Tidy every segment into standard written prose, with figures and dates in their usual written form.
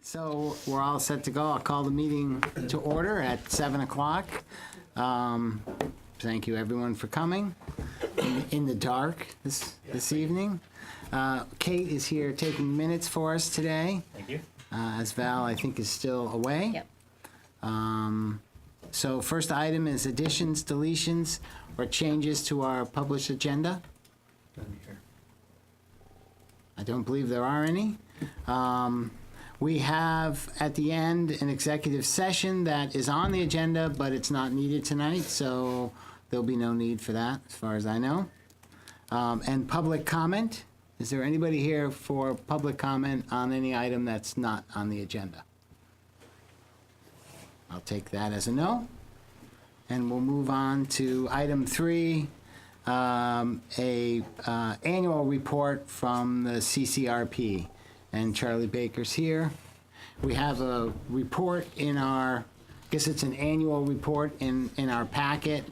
So we're all set to go. I'll call the meeting to order at 7 o'clock. Thank you, everyone, for coming in the dark this evening. Kate is here taking minutes for us today. Thank you. As Val, I think, is still away. Yep. So first item is additions, deletions, or changes to our published agenda. I don't believe there are any. We have, at the end, an executive session that is on the agenda, but it's not needed tonight, so there'll be no need for that, as far as I know. And public comment. Is there anybody here for public comment on any item that's not on the agenda? I'll take that as a no. And we'll move on to item 3, annual report from the CCRP. And Charlie Baker's here. We have a report in our, I guess it's an annual report in our packet.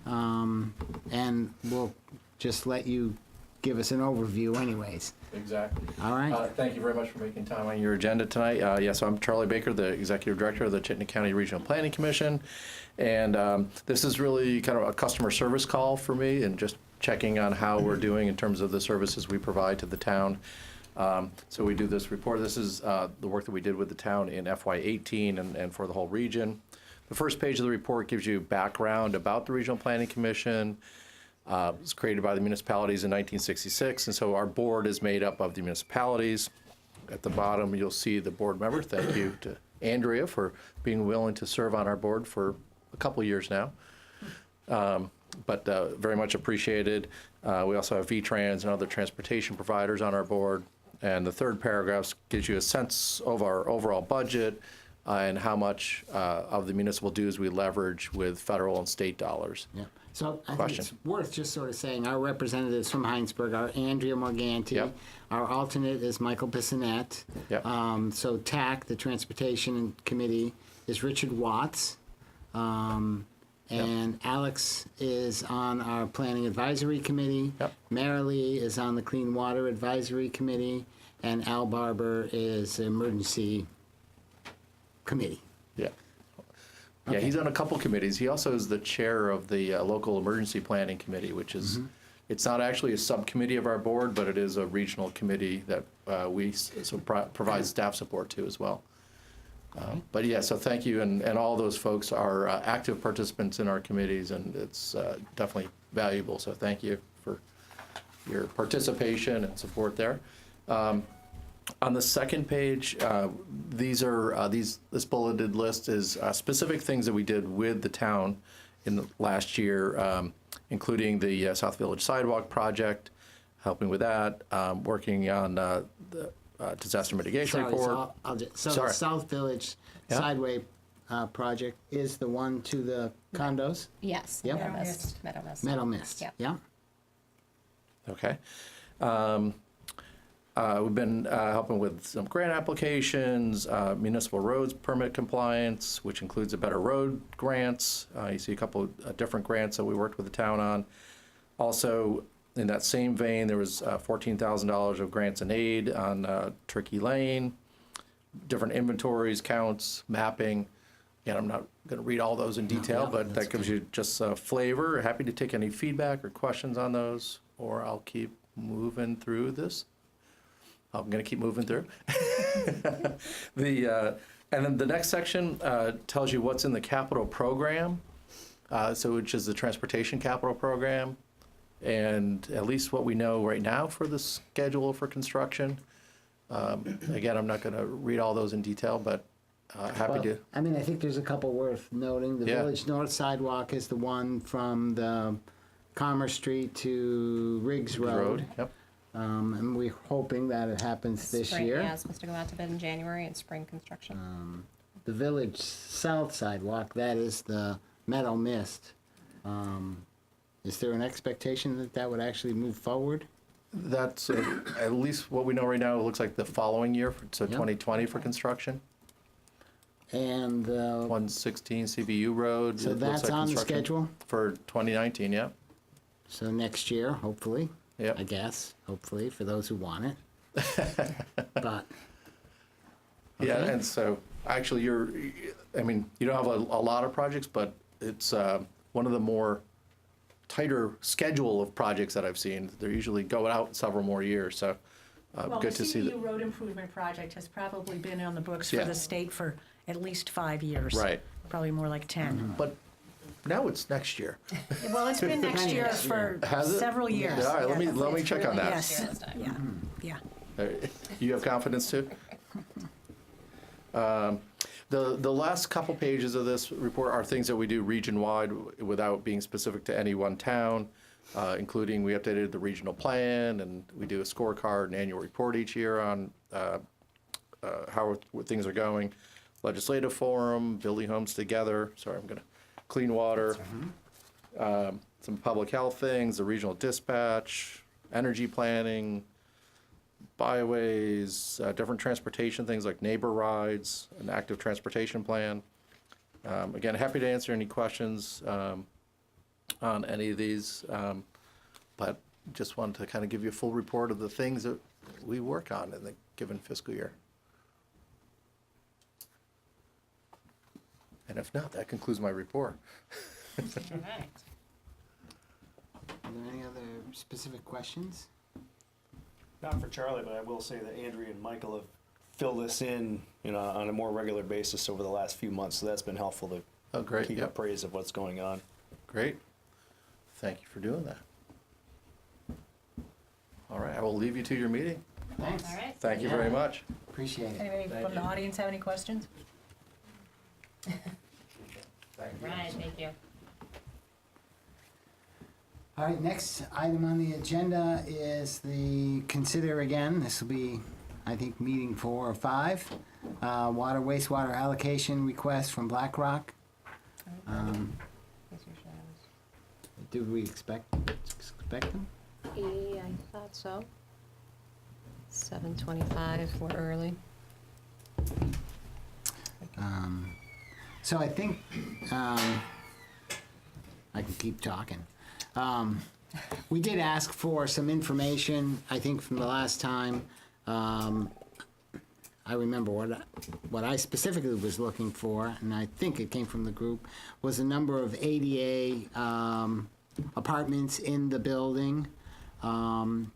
And we'll just let you give us an overview anyways. Exactly. All right. Thank you very much for making time on your agenda tonight. Yes, I'm Charlie Baker, the Executive Director of the Chittenden County Regional Planning Commission. And this is really kind of a customer service call for me and just checking on how we're doing in terms of the services we provide to the town. So we do this report. This is the work that we did with the town in FY18 and for the whole region. The first page of the report gives you background about the Regional Planning Commission. It was created by the municipalities in 1966, and so our board is made up of the municipalities. At the bottom, you'll see the board member. Thank you to Andrea for being willing to serve on our board for a couple of years now. But very much appreciated. We also have VTrans and other transportation providers on our board. And the third paragraph gives you a sense of our overall budget and how much of the municipal dues we leverage with federal and state dollars. Yeah. So I think it's worth just sort of saying our representatives from Hinesburg are Andrea Morganti. Yep. Our alternate is Michael Bissonette. Yep. So TAC, the Transportation Committee, is Richard Watts. And Alex is on our Planning Advisory Committee. Yep. Marilee is on the Clean Water Advisory Committee. And Al Barber is Emergency Committee. Yeah. Okay. Yeah, he's on a couple committees. He also is the chair of the local emergency planning committee, which is, it's not actually a subcommittee of our board, but it is a regional committee that we provide staff support to as well. But yeah, so thank you, and all those folks are active participants in our committees, and it's definitely valuable. So thank you for your participation and support there. On the second page, this bulleted list is specific things that we did with the town in the last year, including the South Village Sidewalk project, helping with that, working on the disaster mitigation report. The South Village Sideway project is the one to the condos? Yes. Yep. Meadow Mist. Meadow Mist. Yep. Yeah. Okay. We've been helping with some grant applications, municipal roads permit compliance, which includes a better road grants. You see a couple of different grants that we worked with the town on. Also, in that same vein, there was $14,000 of grants and aid on Turkey Lane, different inventories, counts, mapping. Again, I'm not going to read all those in detail, but that gives you just a flavor. Happy to take any feedback or questions on those, or I'll keep moving through this. I'm going to keep moving through. And then the next section tells you what's in the capital program, which is the transportation capital program, and at least what we know right now for the schedule for construction. Again, I'm not going to read all those in detail, but happy to. I mean, I think there's a couple worth noting. The Village North Sidewalk is the one from the Commerce Street to Riggs Road. Yep. And we're hoping that it happens this year. Yeah, it's supposed to go out to bid in January and spring construction. The Village South Sidewalk, that is the Meadow Mist. Is there an expectation that that would actually move forward? That's at least what we know right now. It looks like the following year, so 2020 for construction. And 116 CBU Road. So that's on the schedule? For 2019, yeah. So next year, hopefully. Yep. I guess, hopefully, for those who want it. But Yeah, Okay. and so actually you don't have a lot of projects, but it's one of the more tighter schedule of projects that I've seen. They're usually going out several more years, so good to see Well, the that. CEU road improvement project has probably been on the books Yeah. for the state for at least 5 years. Right. Probably more like 10. But now it's next year. Well, it's been next year Next year. for Has it? several years. Yeah, all right, let me It's check on really that. next Yes, year this time. yeah, yeah. You have confidence too? The last couple pages of this report are things that we do region-wide without being specific to any one town, including we updated the regional plan, and we do a scorecard and annual report each year on how things are going. Legislative forum, building homes together, sorry, I'm gonna, clean water, some public health things, the regional dispatch, energy planning, byways, different transportation things like neighbor rides, an active transportation plan. Again, happy to answer any questions on any of these, but just wanted to kind of give you a full report of the things that we work on in the given fiscal year. And if not, that concludes my report. All right. Are there any other specific questions? Not for Charlie, but I will say that Andrea and Michael have filled this in, on a more regular basis over the last few months. So that's been helpful to Oh, great, keep yep. appraised of what's going on. Great. Thank you for doing that. All right, I will leave you to your meeting. Thanks. All right. Thank you very much. Appreciate it. Anybody Thank from the you. audience have any questions? Right, thank you. All right, next item on the agenda is the consider again, this will be, I think, meeting 4 or 5, water wastewater allocation request from BlackRock. Guess you should have- Do we expect them? I thought so. 7:25, we're early. So I think, I can keep talking. We did ask for some information, I think from the last time. I remember what I specifically was looking for, and I think it came from the group, was the number of ADA apartments in the building, and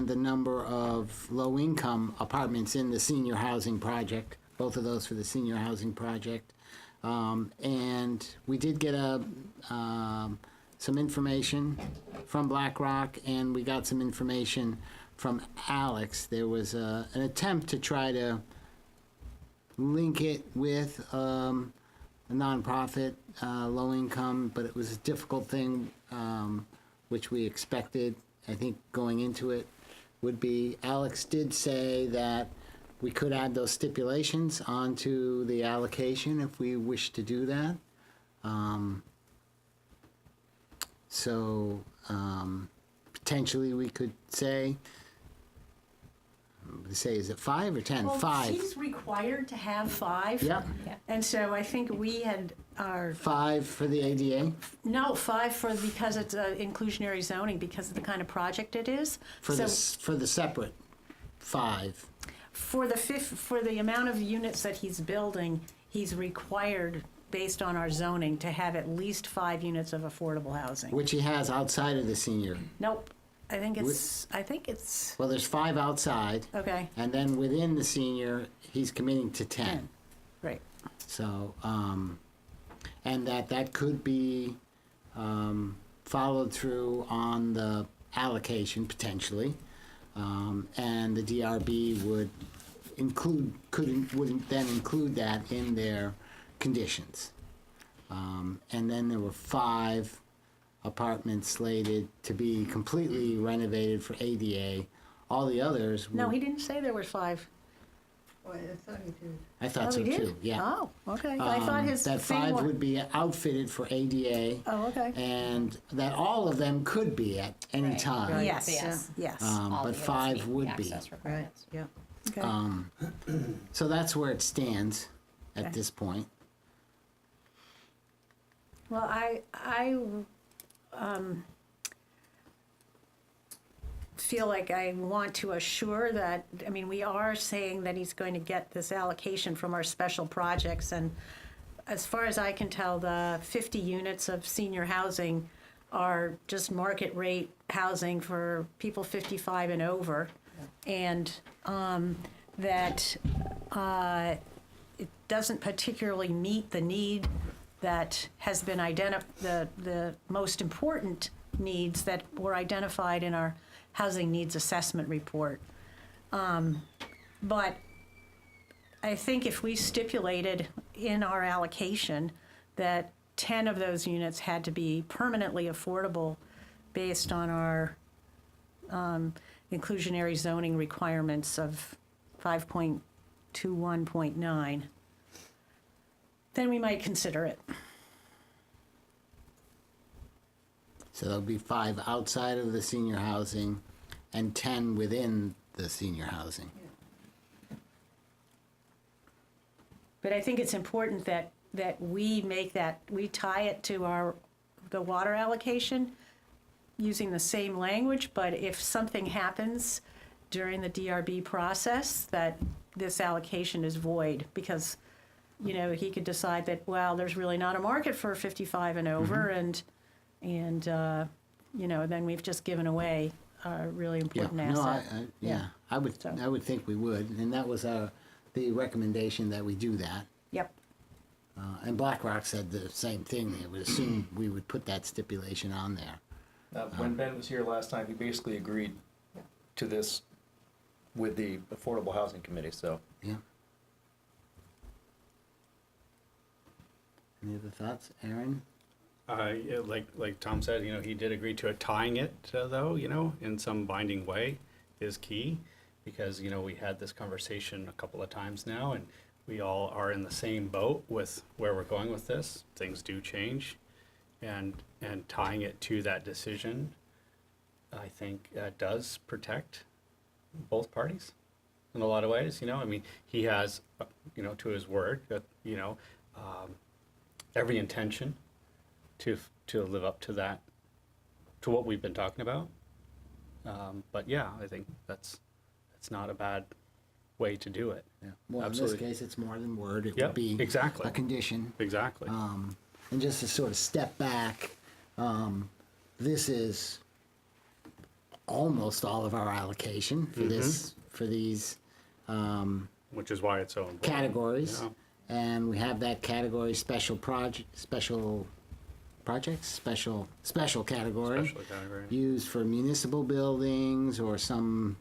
the number of low-income apartments in the senior housing project, both of those for the senior housing project. And we did get some information from BlackRock, and we got some information from Alex. There was an attempt to try to link it with a nonprofit, low income, but it was a difficult thing, which we expected, I think, going into it would be. Alex did say that we could add those stipulations onto the allocation if we wish to do that. Potentially we could say, is it 5 or 10? Well, 5. he's required to have 5. Yep. Yeah. And so I think we had our, 5 for the ADA. no, 5 because it's inclusionary zoning, because of the kind of project it is. For So the separate 5. for the amount of units that he's building, he's required, based on our zoning, to have at least 5 units of affordable housing. Which he has outside of the senior. Nope, I think it's, Well, there's 5 outside, okay, and then within the senior, he's committing to 10. right. So, and that could be followed through on the allocation potentially, and the DRB would then include that in their conditions. And then there were 5 apartments slated to be completely renovated for ADA. All the others No, would, he didn't say there were 5. I thought Oh, so he did? too, yeah. Oh, okay, I thought his That thing 5 was. would be outfitted for ADA, Oh, okay. and that all of them could be at any Right. time. Right. Yes, Yes. yes. All But units 5 meet the would be. access requirements. Yeah, okay. So that's where it stands at Okay. this point. Well, feel like I want to assure that, I mean, we are saying that he's going to get this allocation from our special projects, and as far as I can tell, the 50 units of senior housing are just market rate housing for people 55 and over, and that it doesn't particularly meet the need that has been the most important needs that were identified in our housing needs assessment report. But I think if we stipulated in our allocation that 10 of those units had to be permanently affordable based on our inclusionary zoning requirements of 5.21.9, then we might consider it. So there'll be 5 outside of the senior housing and 10 within the senior housing. But I think it's important that we tie it to the water allocation using the same language, but if something happens during the DRB process, that this allocation is void, because, you know, he could decide that, well, there's really not a market for 55 and over, and you know, then we've just given away a really important asset. I would think we would, and that was the recommendation that we do that. Yep. And BlackRock said the same thing. They would assume we would put that stipulation on there. When Ben was here last time, he basically agreed to this with the Affordable Housing Committee, so. Yeah. Any other thoughts, Aaron? Yeah, like Tom said, you know, he did agree to it. Tying it, though, you know, in some binding way is key, because, you know, we had this conversation a couple of times now, and we all are in the same boat with where we're going with this. Things do change, and tying it to that decision, I think, does protect both parties in a lot of ways. You know, I mean, he has, you know, to his word, you know, every intention to live up to that, to what we've been talking about. But yeah, I think it's not a bad way to do it. Yeah. Well, Absolutely. in this case, it's more than word. It Yep, would be exactly. a condition. Exactly. And just to sort of step back, this is almost all of our allocation for these Which is why it's so important. categories. Yeah. And we have that category special category Special category. used for municipal buildings or some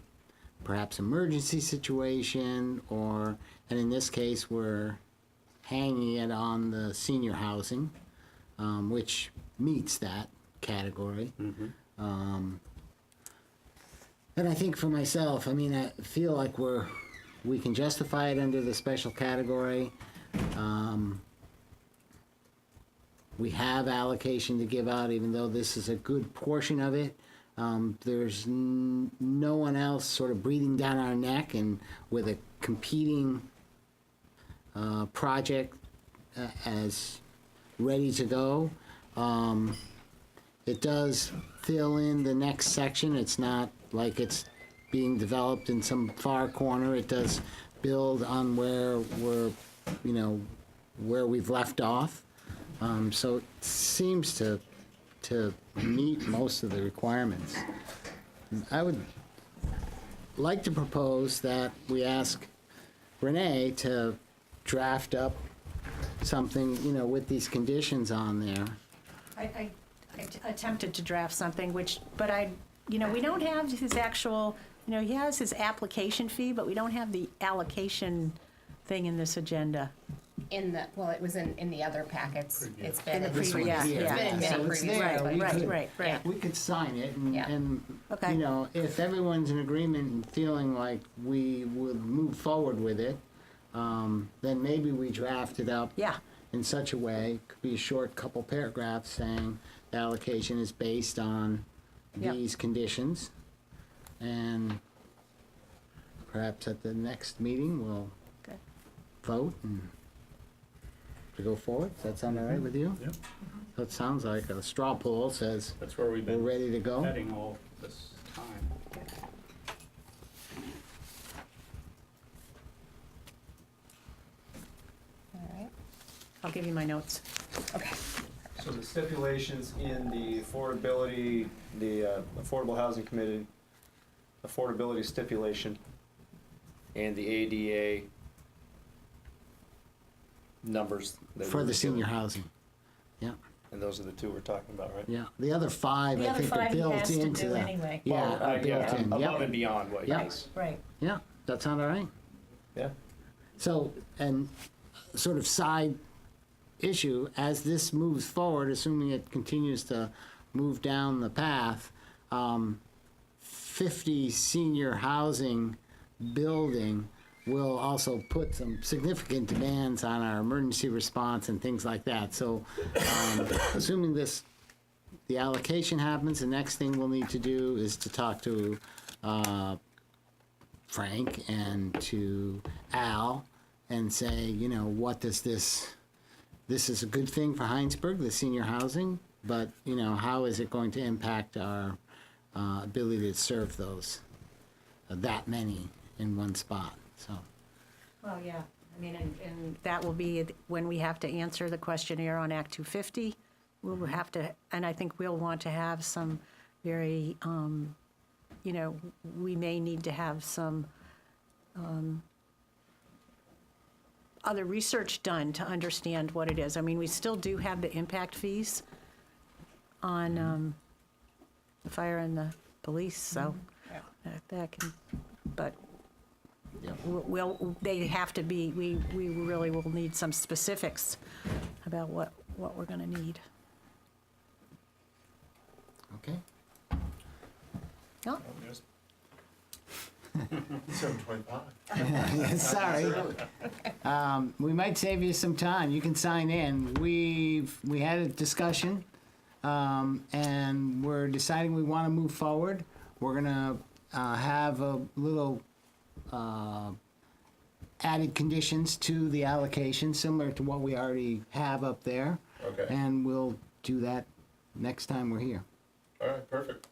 perhaps emergency situation, and in this case we're hanging it on the senior housing, which meets that category. And I think for myself, I mean, I feel like we can justify it under the special category. We have allocation to give out, even though this is a good portion of it. There's no one else sort of breathing down our neck and with a competing project as ready to go. It does fill in the next section. It's not like it's being developed in some far corner. It does build on where we've left off. So it seems to meet most of the requirements. I would like to propose that we ask Renee to draft up something, with these conditions on there. I attempted to draft something, but we don't have his actual, he has his application fee, but we don't have the allocation thing in this agenda. It was in the other packets. It's been In the in previous, It's yeah. been in So many it's previous. there. but- We could- Right. Yeah. We could sign it Yeah. and Okay. if everyone's in agreement and feeling like we would move forward with it, then maybe we draft it up Yeah, in such a way, could be a short couple paragraphs saying the allocation is based on Yep. these conditions. And perhaps at the next meeting, we'll okay. vote and to go forward. Does that sound all right with you? Yep. So it sounds like a straw poll says That's where we've we're been ready to go. heading all this time. I'll give you my notes. Okay. So the stipulations in the Affordable Housing Committee, affordability stipulation, and the ADA numbers. that For we the were senior given. housing. Yeah, And those are the two we're talking about, right? yeah. The other five, The I other think, are five he built has to into do the. anyway. Yeah, Well, are built in. above Yep. and beyond what Yeah. he's, Right. Yeah, that sound all right? yeah. So, and sort of side issue, as this moves forward, assuming it continues to move down the path, 50 senior housing building will also put some significant demands on our emergency response and things like that. So, assuming the allocation happens, the next thing we'll need to do is to talk to Frank and to Al and say, you know, what does this is a good thing for Hinesburg, the senior housing, but, you know, how is it going to impact our ability to serve those, that many in one spot, so. Well, yeah, I mean, and that will be when we have to answer the questionnaire on Act 250. We'll have to, and I think we'll want to have some very, you know, we may need to have some other research done to understand what it is. I mean, we still do have the impact fees on the fire and the police, so that can, but Yep. they have to be, we really will need some specifics about what we're gonna need. Okay. Oh, 7:25. Sorry. We might save you some time. You can sign in. We had a discussion, and we're deciding we want to move forward. We're gonna have a little added conditions to the allocation, similar to what we already have up there. Okay. And we'll do that next time we're here. All right, perfect.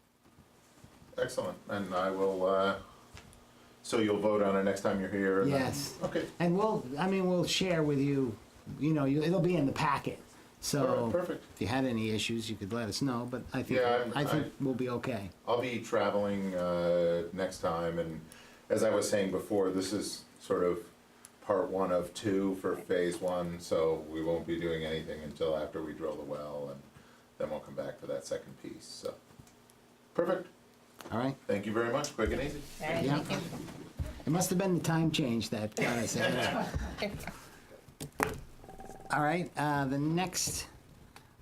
Excellent. And I will, so you'll vote on it next time you're here? and then- Yes. Okay. And we'll share with you, you know, it'll be in the packet. So All right, perfect. if you had any issues, you could let us know, but I think, Yeah, I think we'll be okay. I'll be traveling next time, and as I was saying before, this is sort of part 1 of 2 for phase 1, so we won't be doing anything until after we drill the well, and then we'll come back for that second piece, so. Perfect. All right? Thank you very much. Quick and easy. All right, Yeah. thank you. It must have been the time change that got us there. All right, the next,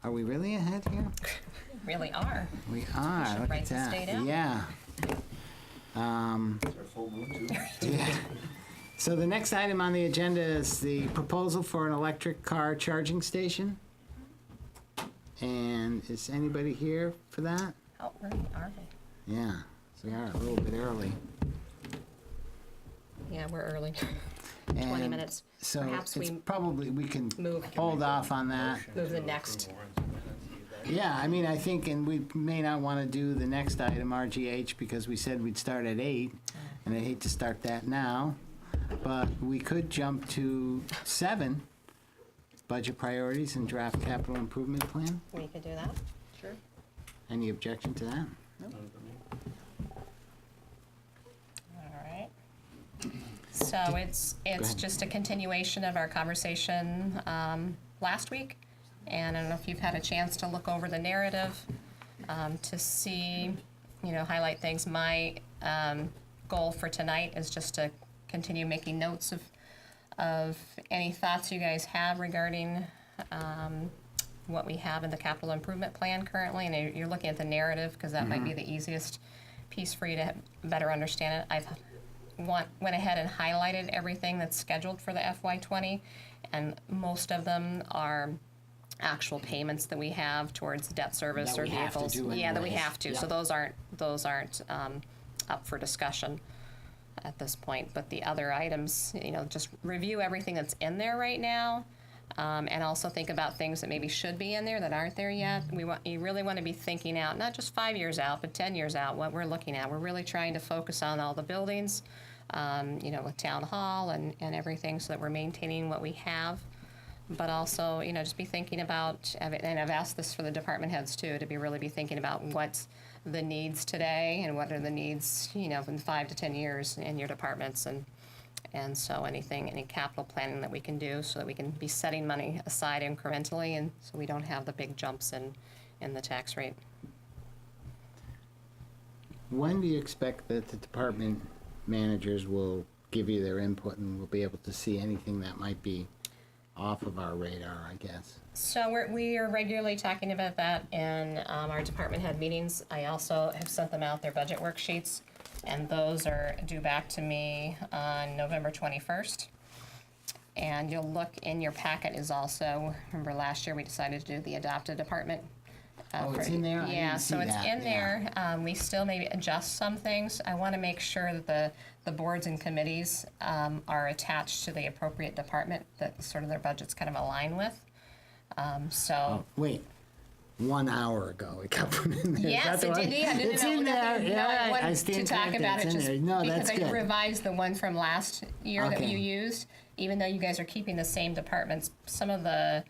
are we really ahead here? Really are. We are, should look write at this that. date out. Yeah. Is there a full moon too? Yeah. So the next item on the agenda is the proposal for an electric car charging station. And is anybody here for that? How early are we? Yeah, so we are a little bit early. Yeah, we're early. 20 And minutes. So Perhaps it's we probably, we can move hold off on that. Move the next. Yeah, I mean, I think, and we may not want to do the next item, RGH, because we said we'd start at 8, and I hate to start that now. But we could jump to 7, budget priorities and draft capital improvement plan. We could do that. Sure. Any objection to that? All right. So it's ahead. just a continuation of our conversation last week. And I don't know if you've had a chance to look over the narrative to see, you know, highlight things. My goal for tonight is just to continue making notes of any thoughts you guys have regarding what we have in the capital improvement plan currently. And you're looking at the narrative because that might be the easiest piece for you to better understand it. I've went ahead and highlighted everything that's scheduled for the FY20, and most of them are actual payments that we have towards debt service That or we have to vehicles. do Yeah, that we anyways. have to. Yeah. So those aren't up for discussion at this point. But the other items, you know, just review everything that's in there right now, and also think about things that maybe should be in there that aren't there yet. You really want to be thinking out, not just 5 years out, but 10 years out, what we're looking at. We're really trying to focus on all the buildings, you know, with town hall and everything, so that we're maintaining what we have. but also, just be thinking about, and I've asked this for the department heads too, to really be thinking about what's the needs today and what are the needs, in 5 to 10 years in your departments, and so any capital planning that we can do so that we can be setting money aside incrementally, and so we don't have the big jumps in the tax rate. When do you expect that the department managers will give you their input and we'll be able to see anything that might be off of our radar, I guess? So we are regularly talking about that in our department head meetings. I also have sent them out their budget worksheets, and those are due back to me on November 21st. And you'll look in your packet is also, remember last year we decided to do the adopted department. It's in there? I Yeah, didn't so see it's that. in there. We still maybe adjust some things. I want to make sure that the boards and committees are attached to the appropriate department that sort of their budgets kind of align with. Wait, 1 hour ago it got put in there. Is Yes, that the it one? did. Yeah, It's in there. Yeah, I stand to talk corrected. about It's it in just there. No, because that's I good. revised the one from last year that Okay. you used, even though you guys are keeping the same departments. Some of the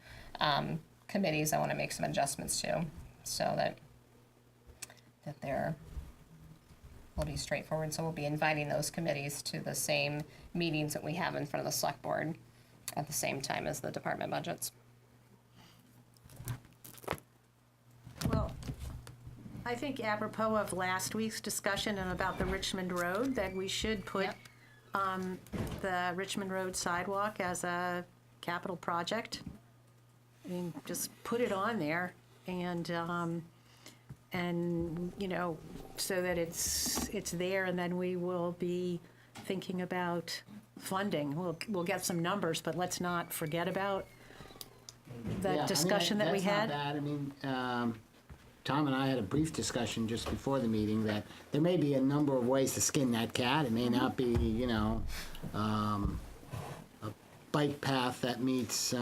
committees I want to make some adjustments to, so that will be straightforward. So we'll be inviting those committees to the same meetings that we have in front of the select board at the same time as the department budgets. Well, I think apropos of last week's discussion and about the Richmond Road, that we should put Yep. the Richmond Road sidewalk as a capital project. I mean, just put it on there and so that it's there, and then we will be thinking about funding. We'll get some numbers, but let's not forget about Yeah, I the mean, discussion that we had. That's not bad. I mean, Tom and I had a brief discussion just before the meeting that there may be a number of ways to skin that cat. It may not be, a bike path that meets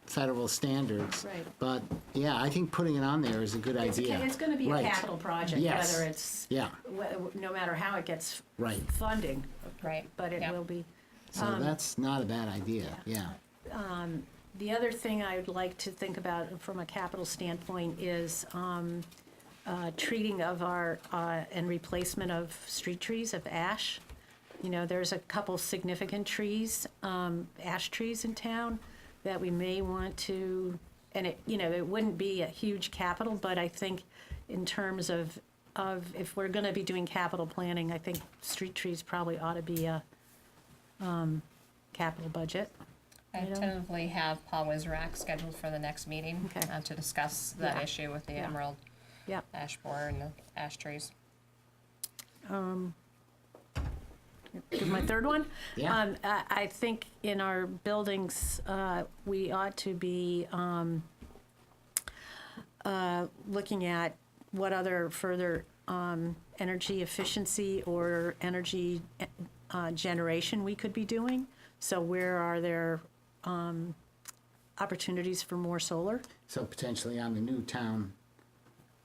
federal standards. Right. But yeah, I think putting it on there is a good idea. It's going to be Right. a capital project, Yes. whether it's, Yeah, no matter how it gets right. funding, Right. but it Yep. will be. So that's not a bad idea. Yeah. The other thing I'd like to think about from a capital standpoint is treating of our, and replacement of street trees, of ash. There's a couple significant trees, ash trees in town that we may want to, and it wouldn't be a huge capital, but I think in terms of if we're gonna be doing capital planning, I think street trees probably ought to be a capital budget. I tentatively have Paul Wizrak scheduled for the next meeting Okay. to discuss that Yeah. issue with the Yeah. emerald Yep. ash borer and the ash trees. Do my third one? Yeah. I think in our buildings, we ought to be looking at what other further energy efficiency or energy generation we could be doing. So where are there opportunities for more solar? So potentially on the new town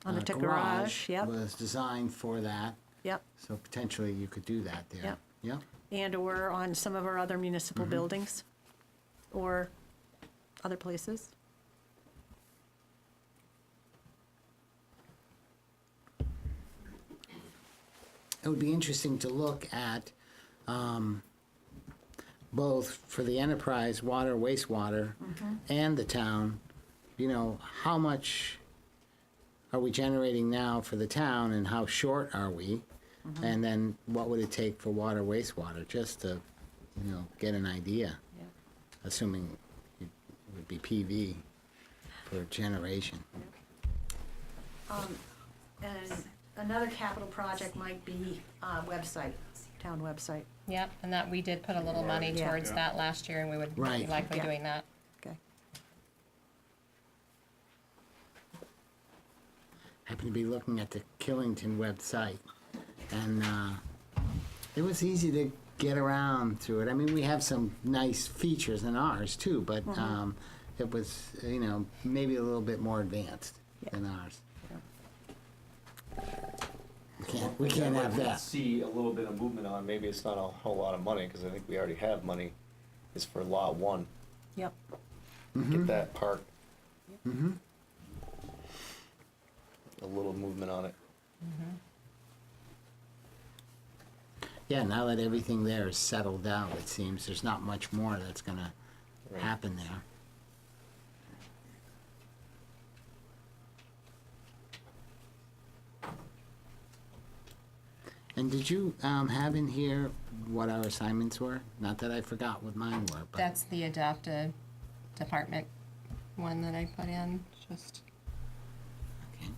On the garage, yep, was designed for that. yep. So potentially you could do that there. Yep. Yep. And/or on some of our other municipal buildings or other places. It would be interesting to look at both for the enterprise, water, wastewater, and the town, how much are we generating now for the town and how short are we? And then what would it take for water, wastewater, just to, get an idea, Yeah. assuming it would be PV for generation. And another capital project might be website, town website. Yep, and that we did put a little money Yeah. towards that last year, and we would be Right. likely Yeah. doing that. Okay. Happened to be looking at the Killington website, and it was easy to get around to it. I mean, we have some nice features in ours too, but it was, maybe a little bit more advanced than ours. We can't have that. See a little bit of movement on, maybe it's not a whole lot of money, because I think we already have money, is for lot 1. Yep. get that park. A little movement on it. Yeah, now that everything there is settled out, it seems there's not much more that's gonna Right. happen there. And did you have in here what our assignments were? Not that I forgot what mine were, but That's the adopted department one that I put in, just, okay.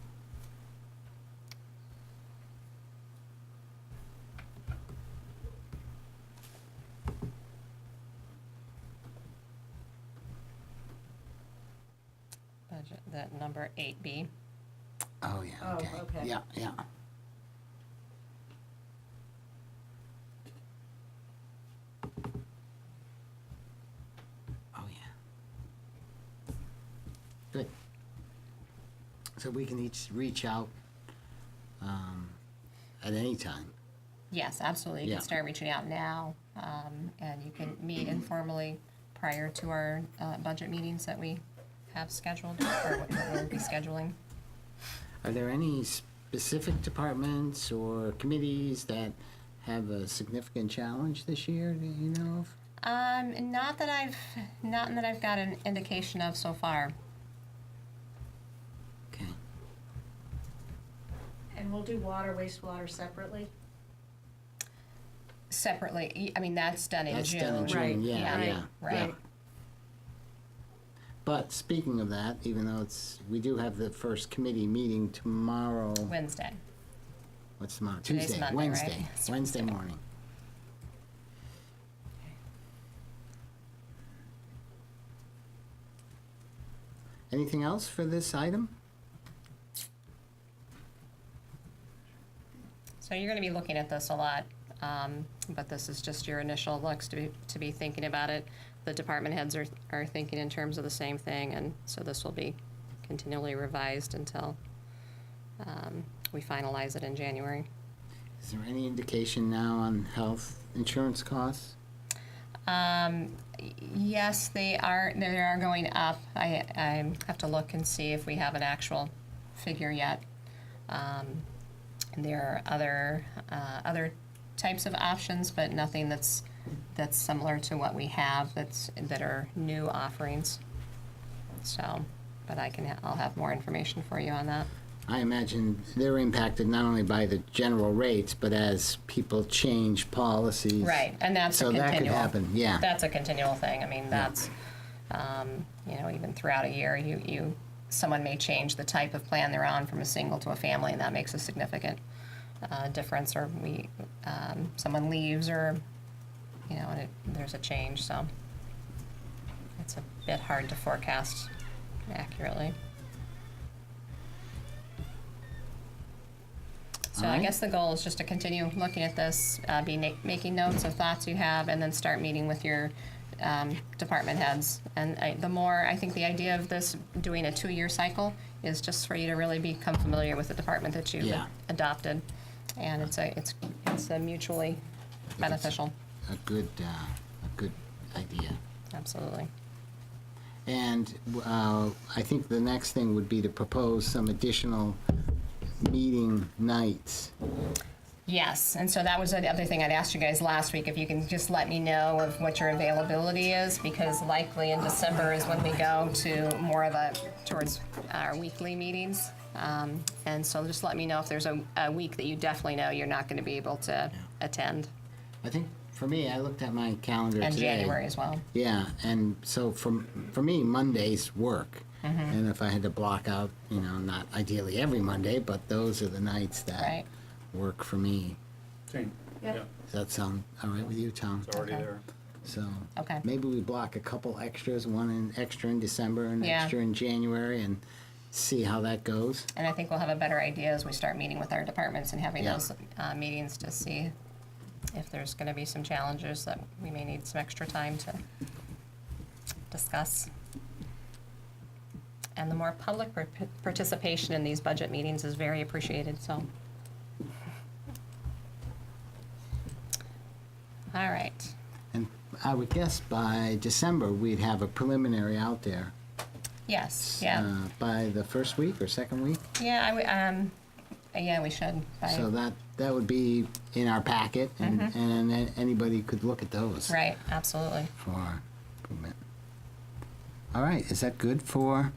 budget, that number 8B. Oh, yeah, Oh, okay. okay. Yeah, yeah. Oh, yeah. Good. So we can each reach out at any time. Yes, absolutely. You Yeah. can start reaching out now, and you can meet informally prior to our budget meetings that we have scheduled, or what we'll be scheduling. Are there any specific departments or committees that have a significant challenge this year that you know of? Not that I've got an indication of so far. Okay. And we'll do water, wastewater separately? Separately, I mean, that's done in That's June. done in June, Right. yeah, Yeah. yeah. Right. yeah. But speaking of that, even though we do have the first committee meeting tomorrow. Wednesday. What's tomorrow? Today's Tuesday, Monday, Wednesday, right? It's Wednesday Wednesday. morning. Anything else for this item? So you're gonna be looking at this a lot, but this is just your initial looks to be thinking about it. The department heads are thinking in terms of the same thing, and so this will be continually revised until we finalize it in January. Is there any indication now on health insurance costs? Yes, they are going up. I have to look and see if we have an actual figure yet. And there are other types of options, but nothing that's similar to what we have that are new offerings. So, but I'll have more information for you on that. I imagine they're impacted not only by the general rates, but as people change policies. Right, and that's a So that could continual. happen, yeah. That's a continual thing. I mean, that's, even throughout a year, someone may change the type of plan they're on from a single to a family, and that makes a significant difference, or someone leaves, or, and there's a change, so it's a bit hard to forecast accurately. So I Alright. guess the goal is just to continue looking at this, making notes of thoughts you have, and then start meeting with your department heads. And I think the idea of this doing a 2-year cycle is just for you to really become familiar with the department that you've Yeah. adopted, and it's a mutually beneficial. A good idea. Absolutely. And I think the next thing would be to propose some additional meeting nights. Yes, and so that was the other thing I'd asked you guys last week, if you can just let me know of what your availability is, because likely in December is when we go to more of towards our weekly meetings. And so just let me know if there's a week that you definitely know you're not gonna be able to attend, I think for me, I looked at my calendar and today. January as well. Yeah, and so for me, Mondays work. And if I had to block out, not ideally every Monday, but those are the nights that Right. work for me. Same. Yep. Yeah, Does that sound all right with you, Tom? it's already Okay. there. So Okay. maybe we block a couple extras, extra in December and Yeah. extra in January, and see how that goes. And I think we'll have a better idea as we start meeting with our departments and having Yeah. those meetings to see if there's gonna be some challenges that we may need some extra time to discuss. And the more public participation in these budget meetings is very appreciated, so. All right. And I would guess by December, we'd have a preliminary out there. Yes, yeah. By the first week or second week. Yeah, yeah, we should. So that would be in our packet, and then anybody could look at those Right, absolutely. for improvement. All right, is that good for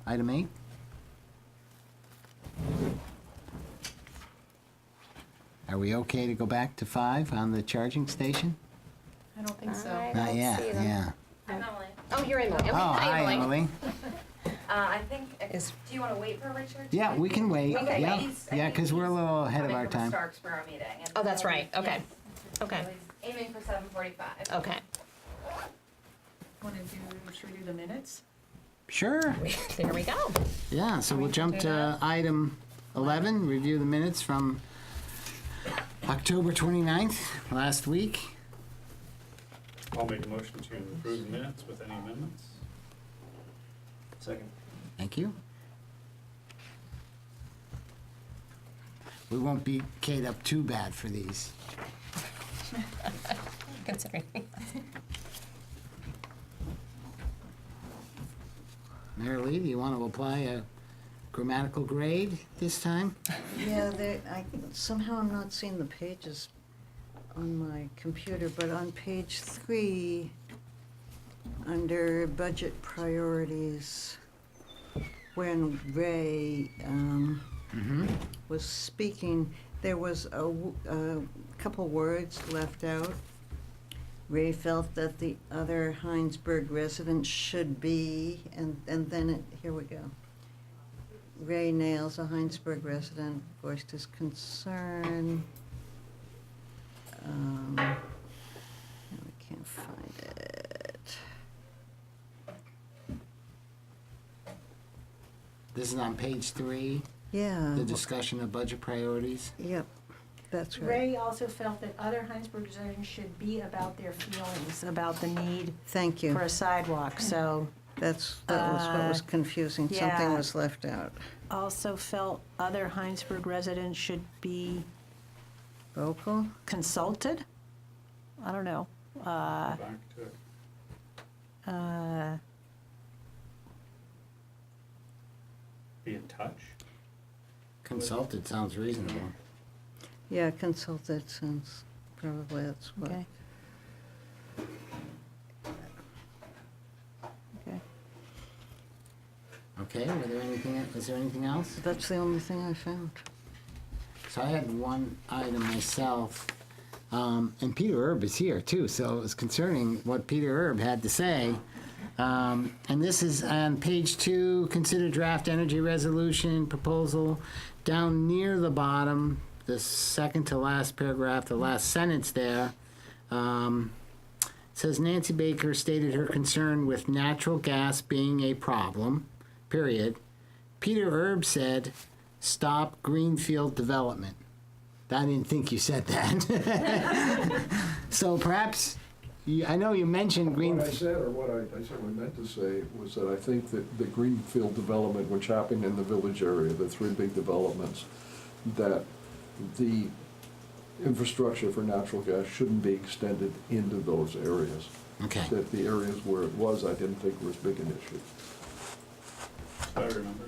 item 8? Are we okay to go back to 5 on the charging station? I don't think so. Not yet, yeah. I'm Emily. Oh, you're Emily. Okay, Oh, hi, Emily. I think, Is- do you want to wait for Richard? Yeah, we can wait. Okay. Yeah, He's- yeah, because we're a little ahead of our time. Coming from a Starksboro meeting. And Oh, that's so right. Okay. yes. Okay. So he's aiming for 7:45. Okay. Should we do the minutes? Sure. There we go. Yeah, so we'll jump do to that. item 11, review the minutes from October 29th, last week. I'll make a motion to approve the minutes with any amendments. Second. Thank you. We won't beat Kate up too bad for these. Considering. Mary Lee, do you want to apply a grammatical grade this time? Yeah, somehow I'm not seeing the pages on my computer, but on page 3, under budget priorities, when Ray was speaking, there was a couple words left out. Ray felt that the other Hinesburg residents should be, and then here we go. Ray Nails, a Hinesburg resident, voiced his concern. I can't find it. This is on page 3, Yeah. the discussion of budget priorities. Yep, that's right. Ray also felt that other Hinesburg residents should be about their feelings about the need Thank you. for a sidewalk, so That was what was confusing. Something yeah. was left out. also felt other Hinesburg residents should be Vocal? consulted? I don't know. Back to it. Be in touch. Consulted sounds reasonable. Yeah, consulted since probably that's what. Okay. Okay. Okay, was there anything else? That's the only thing I found. So I had one item myself, and Peter Erb is here too, so it was concerning what Peter Erb had to say. And this is on page 2, consider draft energy resolution proposal. Down near the bottom, the second to last paragraph, the last sentence there, says Nancy Baker stated her concern with natural gas being a problem, period. Peter Erb said, stop greenfield development. I didn't think you said that. So perhaps, I know you mentioned What I greenfield. said, or what I certainly meant to say, was that I think that the greenfield development, which happened in the village area, the 3 big developments, that the infrastructure for natural gas shouldn't be extended into those areas. Okay. That the areas where it was, I didn't think was big an issue. I remember.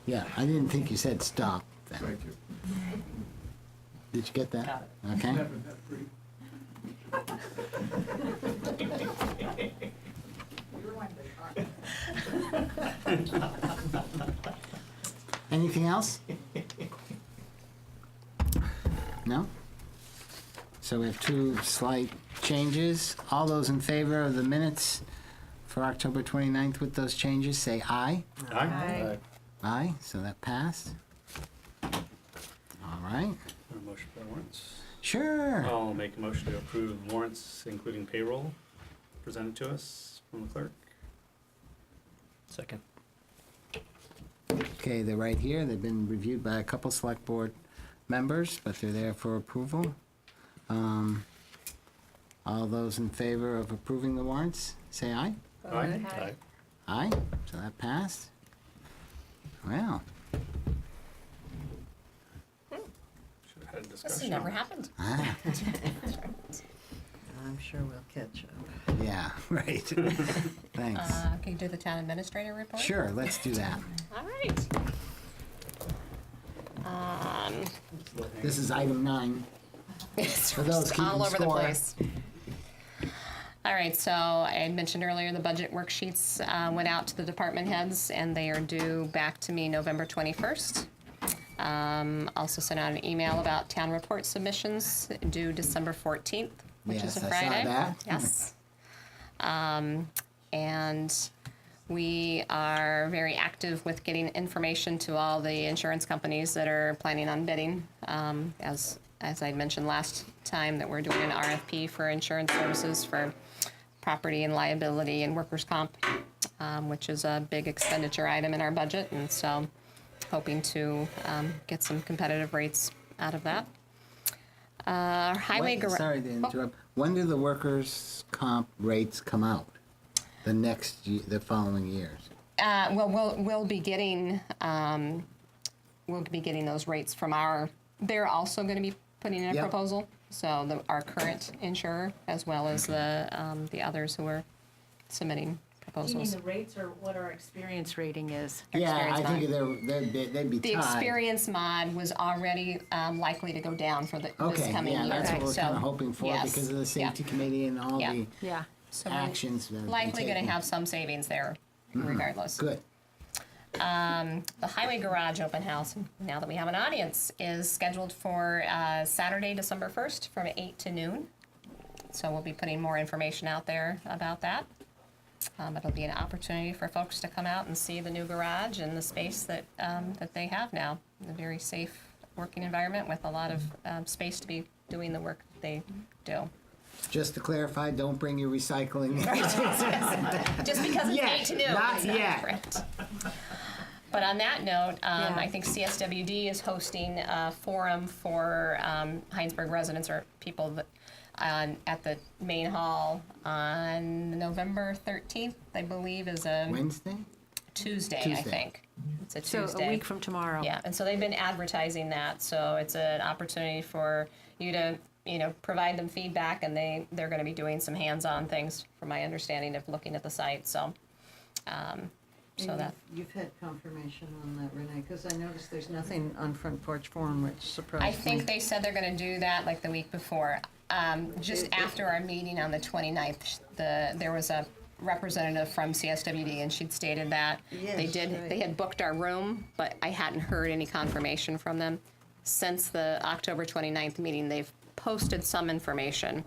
Yeah, I didn't think you said stop then. Thank you. Did you get that? Okay. Anything else? No? So we have 2 slight changes. All those in favor of the minutes for October 29th with those changes, say aye. Aye. Aye, so that passed. All right. A motion for warrants. Sure. I'll make a motion to approve warrants, including payroll, presented to us from the clerk. Second. Okay, they're right here. They've been reviewed by a couple select board members, but they're there for approval. All those in favor of approving the warrants, say aye. Aye. Aye, so that passed. Well, Should have had a This has discussion. never happened. ah, I'm sure we'll catch up. Yeah, right. Thanks. Can you do the town administrator report? Sure, let's do that. All right. This is item 9. It's For those keeping all over the score. place. All right, so I had mentioned earlier the budget worksheets went out to the department heads, and they are due back to me November 21st. Also sent out an email about town report submissions due December 14th, which is a Yes, I saw Friday. that. Yes. And we are very active with getting information to all the insurance companies that are planning on bidding. As I mentioned last time, that we're doing an RFP for insurance services for property and liability and workers' comp, which is a big expenditure item in our budget, and so hoping to get some competitive rates out of that. Highway garage. Sorry to interrupt. When do the workers' comp rates come out? The following years? Well, we'll be getting those rates from our. They're also going to be putting in a Yep. proposal. So our current insurer, as well as the others who are submitting Do you mean proposals. the rates or what our experience rating is? Yeah, I Experience think they'd be The tied. experience mod was already likely to go down for this Okay, coming yeah, year. that's what we're So, kind of hoping for yes, because of the yeah. safety committee and all Yeah. the Yeah. So we're actions that have been likely going to taken. have some savings there, regardless. Good. The highway garage open house, now that we have an audience, is scheduled for Saturday, December 1st from 8 to noon. So we'll be putting more information out there about that. It'll be an opportunity for folks to come out and see the new garage and the space that they have now. A very safe working environment with a lot of space to be doing the work that they do. Just to clarify, don't bring your recycling. Just because it's Yet, 8 to noon. not it's yet. correct. But on that note, Yeah. I think CSWD is hosting a forum for Hinesburg residents or people that, at the main hall on November 13th, I believe, is a Wednesday? Tuesday, I Tuesday. think. It's a So Tuesday. a week from tomorrow. Yeah, and so they've been advertising that, so it's an opportunity for you to, provide them feedback, and they're going to be doing some hands-on things, from my understanding of looking at the site. So, so And that. You've had confirmation on that, Renee, because I noticed there's nothing on Front Porch Forum, which surprised me. I think they said they're going to do that like the week before. Just after our meeting on the 29th, there was a representative from CSWD, and she'd stated that Yes, right. they had booked our room, but I hadn't heard any confirmation from them. Since the October 29th meeting, they've posted some information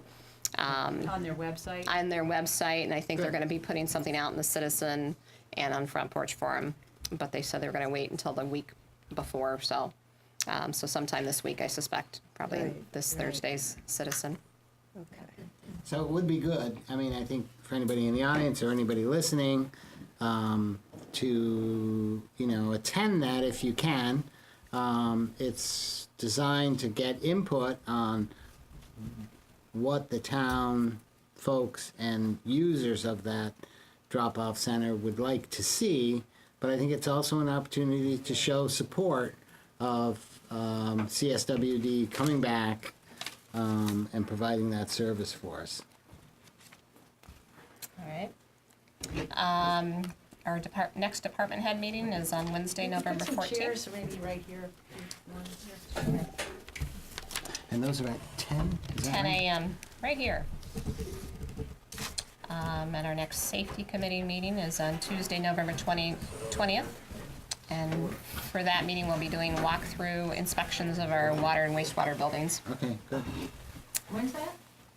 On their website. on their website, and I think they're going to be putting something out in the Citizen and on Front Porch Forum. But they said they were going to wait until the week before, so sometime this week, I suspect, probably Right, this right. Thursday's Citizen. Okay. So it would be good, I mean, I think for anybody in the audience or anybody listening, to, attend that if you can. It's designed to get input on what the town folks and users of that drop-off center would like to see, but I think it's also an opportunity to show support of CSWD coming back and providing that service for us. All right. Our next department head meeting is on Wednesday, November Put some 14th. chairs maybe right here. One here. And those are at 10? Is that 10 right? a.m. right here. And our next safety committee meeting is on Tuesday, November 20th. And for that meeting, we'll be doing walkthrough inspections of our water and wastewater buildings. Okay, good. When's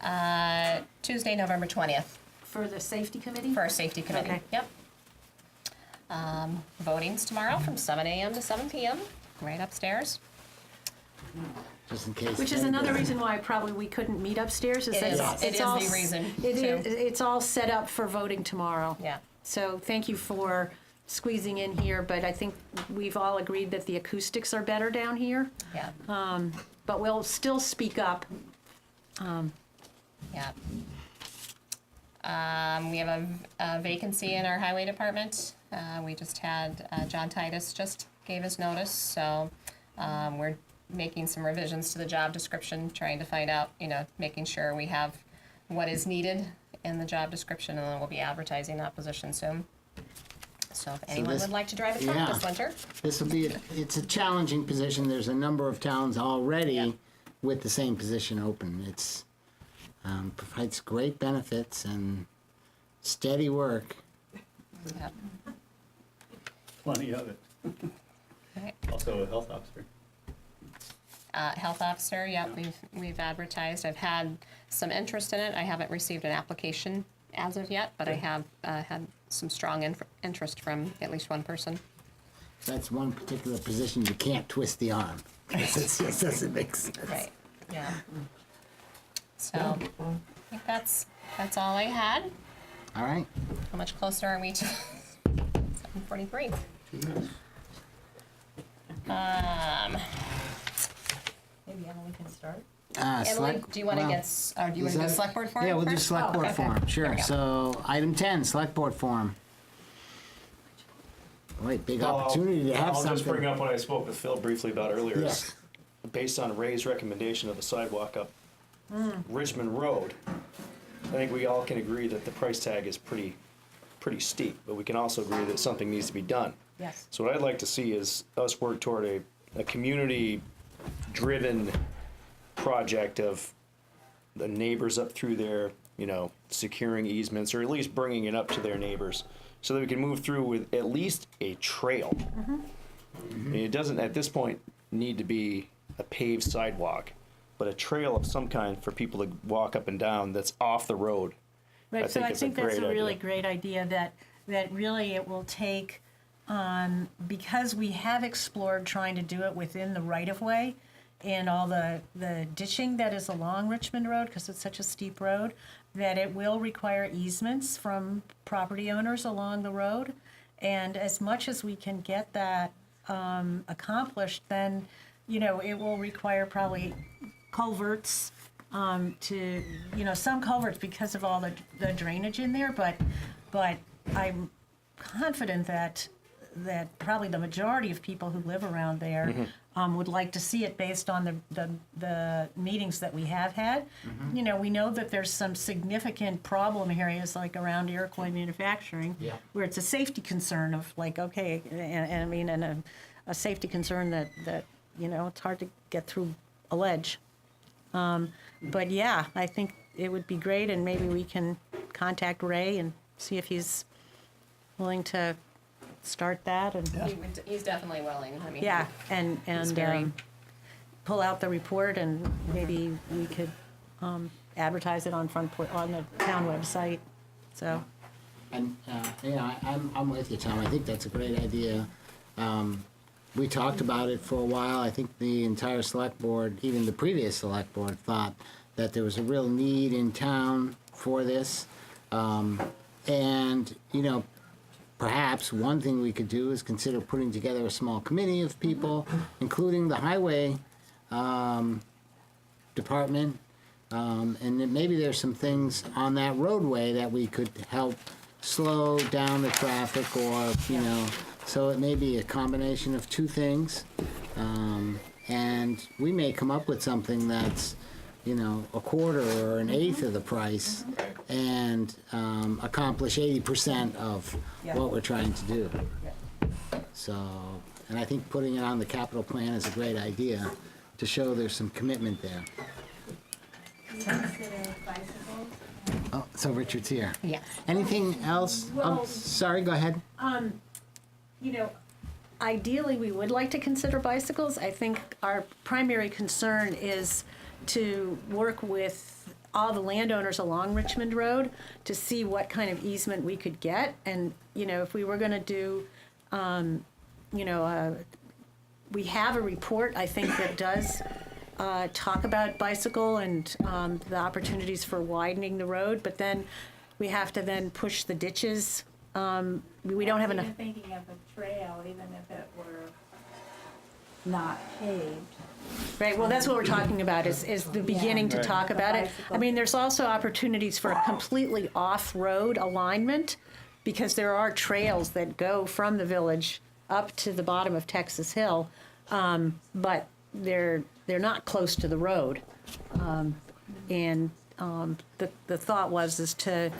that? Tuesday, November 20th, For the safety committee? for our safety committee. Okay. Yep. Voting's tomorrow from 7 a.m. to 7 p.m., right upstairs. Just in case. Which is another reason why probably we couldn't meet upstairs, is It that is. it's It is all the s- reason, it is- too. It's all set up for voting tomorrow. Yeah. So thank you for squeezing in here, but I think we've all agreed that the acoustics are better down here. Yeah. But we'll still speak up. Yeah. We have a vacancy in our highway department. We just had, John Titus just gave us notice, so we're making some revisions to the job description, trying to find out, making sure we have what is needed in the job description, and then we'll be advertising that position soon. So if anyone this- would like to drive a truck yeah. this winter, This will be, it's a challenging position. There's a number of towns already Yeah. with the same position open. It's, provides great benefits and steady work. yeah. Plenty of it. Right. Also a health officer. Health officer, yep, we've advertised. I've had some interest in it. I haven't received an application as of yet, but I have had some strong interest from at least one person. That's one particular position you can't twist the arm. It just doesn't make sense. Right, yeah. So, I think that's all I had. All right. How much closer are we to 7:43? Maybe Emily can start. Emily, do you want to well, do you want to do select board forum Yeah, we'll do first? select board okay. forum, There sure. we go. So, item 10, select board forum. Boy, big opportunity to have I'll just bring something. up what I spoke with Phil briefly about earlier. is Yes. Based on Ray's recommendation of the sidewalk up Richmond Road, I think we all can agree that the price tag is pretty steep, but we can also agree that something needs to be done. Yes. So what I'd like to see is us work toward a community-driven project of the neighbors up through there, securing easements, or at least bringing it up to their neighbors, so that we can move through with at least a trail. And it doesn't, at this point, need to be a paved sidewalk, but a trail of some kind for people to walk up and down that's off the road. Right, so I it's a think that's great a really idea. great idea that really it will take, because we have explored trying to do it within the right-of-way and all the ditching that is along Richmond Road, because it's such a steep road, that it will require easements from property owners along the road. And as much as we can get that accomplished, then, it will require probably culverts, to, some culverts because of all the drainage in there, but I'm confident that probably the majority of people who live around there would like to see it based on the meetings that we have had. We know that there's some significant problem areas like around Iroquois manufacturing, where it's a safety concern of like, okay, and I mean, and a safety concern that it's hard to get through a ledge. But yeah, I think it would be great, and maybe we can contact Ray and see if he's willing to start that, and He's definitely willing. I mean, yeah, and very- pull out the report, and maybe we could advertise it on on the town website. So And, I'm with you, Tom. I think that's a great idea. We talked about it for a while. I think the entire select board, even the previous select board, thought that there was a real need in town for this. And, perhaps one thing we could do is consider putting together a small committee of people, including the highway department. And then maybe there's some things on that roadway that we could help slow down the traffic, or, so it may be a combination of two things. And we may come up with something that's, a quarter or an eighth of the price, and accomplish 80% of what we're trying to do. So, and I think putting it on the capital plan is a great idea to show there's some commitment there. Oh, so Richard's here. Yes. Anything else? Well- Sorry, go ahead. Ideally, we would like to consider bicycles. I think our primary concern is to work with all the landowners along Richmond Road to see what kind of easement we could get. And, if we were going to do, we have a report, I think, that does talk about bicycle and the opportunities for widening the road, but then we have to then push the ditches. We don't have enough. Even thinking of a trail, even if it were not paved. Right, well, that's what we're talking about, is the beginning to talk about it. I mean, there's also opportunities for a completely off-road alignment, because there are trails that go from the village up to the bottom of Texas Hill, but they're not close to the road. And the thought is to,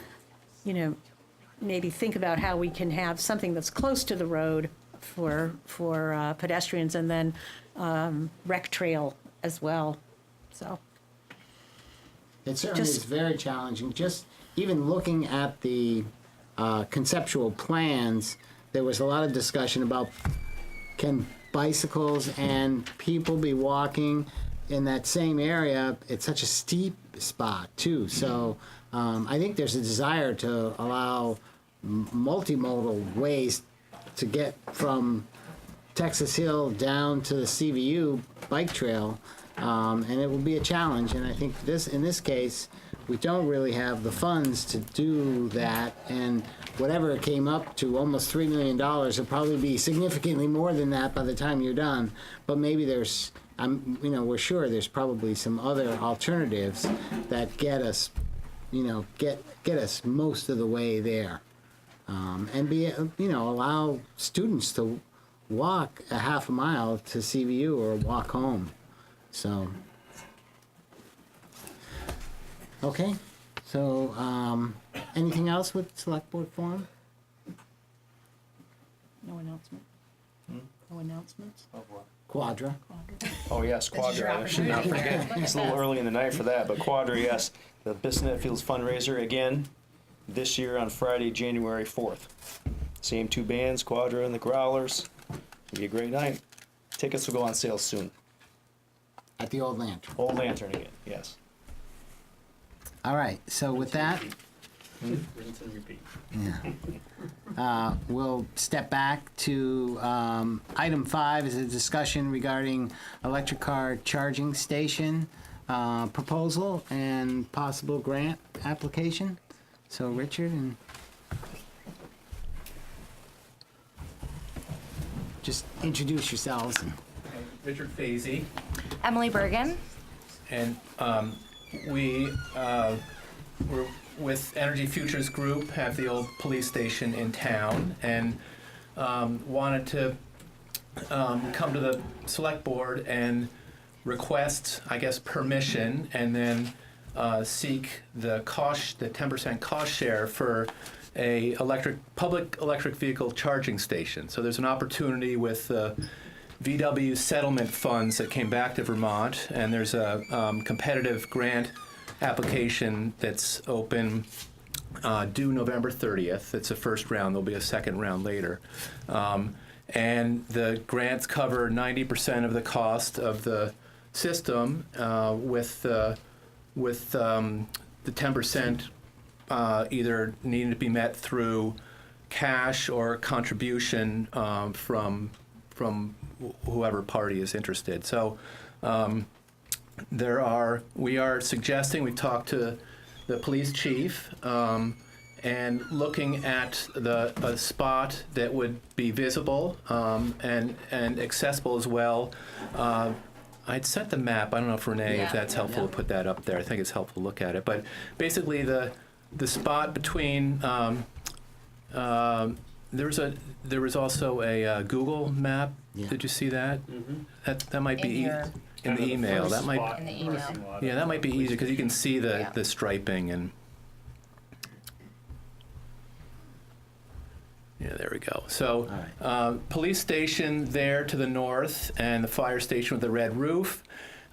maybe think about how we can have something that's close to the road for pedestrians, and then rec trail as well, so. It certainly is Just- very challenging. Just even looking at the conceptual plans, there was a lot of discussion about can bicycles and people be walking in that same area. It's such a steep spot too. So I think there's a desire to allow multimodal ways to get from Texas Hill down to the CVU bike trail, and it will be a challenge. And I think in this case, we don't really have the funds to do that. And whatever it came up to, almost $3 million, will probably be significantly more than that by the time you're done. But maybe we're sure there's probably some other alternatives that get us, get us most of the way there. And allow students to walk a half a mile to CVU or walk home. So, okay. So, anything else with Select Board Forum? No announcement? No announcements? Quadra. Oh, yes, Quadra, I should not forget. It's a little early in the night for that, but Quadra, yes. The Bissonnette Fields fundraiser, again, this year on Friday, January 4th. Same two bands, Quadra and the Growlers. It'll be a great night. Tickets will go on sale soon. At the Old Lantern. Old Lantern again, yes. All right. So with that, Rinse and repeat. we'll step back to item 5 is a discussion regarding electric car charging station proposal and possible grant application. So Richard, and just introduce yourselves. Richard Fazy, Emily Bergen. and we're with Energy Futures Group at the old police station in town, and wanted to come to the select board and request, I guess, permission, and then seek the 10% cost share for a public electric vehicle charging station. So there's an opportunity with the VW settlement funds that came back to Vermont, and there's a competitive grant application that's open due November 30th. It's the first round. There'll be a second round later. And the grants cover 90% of the cost of the system, with the 10% either needing to be met through cash or contribution from whoever party is interested. So we are suggesting, we talked to the police chief, and looking at a spot that would be visible and accessible as well. I'd sent the map. I don't know if Renee, if that's helpful to put that up there. I think it's helpful to look at it. But basically, the spot between there was also a Google map. Yeah. Did you see that? Mm-hmm. That might be in the email. That might In the email. yeah, that might be easier because you can see the striping and. Yeah, there we go. So, police station there to the north, and the fire station with the red roof.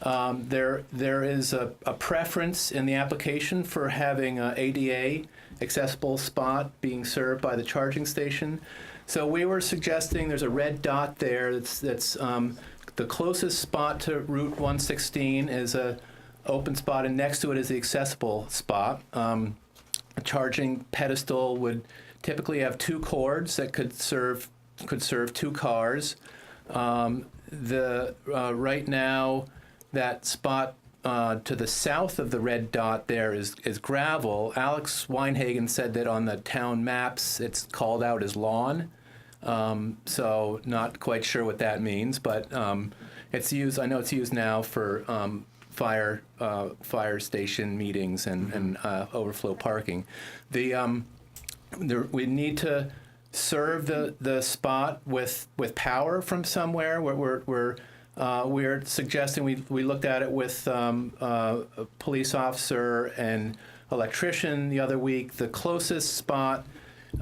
There is a preference in the application for having a ADA accessible spot being served by the charging station. So we were suggesting there's a red dot there. That's the closest spot to Route 116 is a open spot, and next to it is the accessible spot. A charging pedestal would typically have 2 cords that could serve 2 cars. Right now, that spot to the south of the red dot there is gravel. Alex Weinhagen said that on the town maps it's called out as lawn. So not quite sure what that means, but it's used. I know it's used now for fire station meetings and overflow parking. We need to serve the spot with power from somewhere. We're we're suggesting we looked at it with a police officer and electrician the other week. The closest spot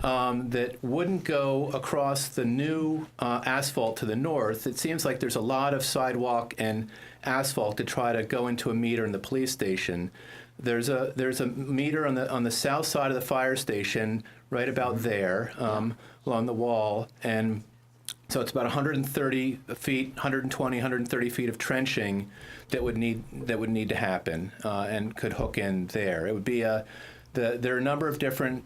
that wouldn't go across the new asphalt to the north, it seems like there's a lot of sidewalk and asphalt to try to go into a meter in the police station. There's a meter on the south side of the fire station, right about there, along the wall, and so it's about 130 feet, 120, 130 feet of trenching that would need to happen and could hook in there. It would be there are a number of different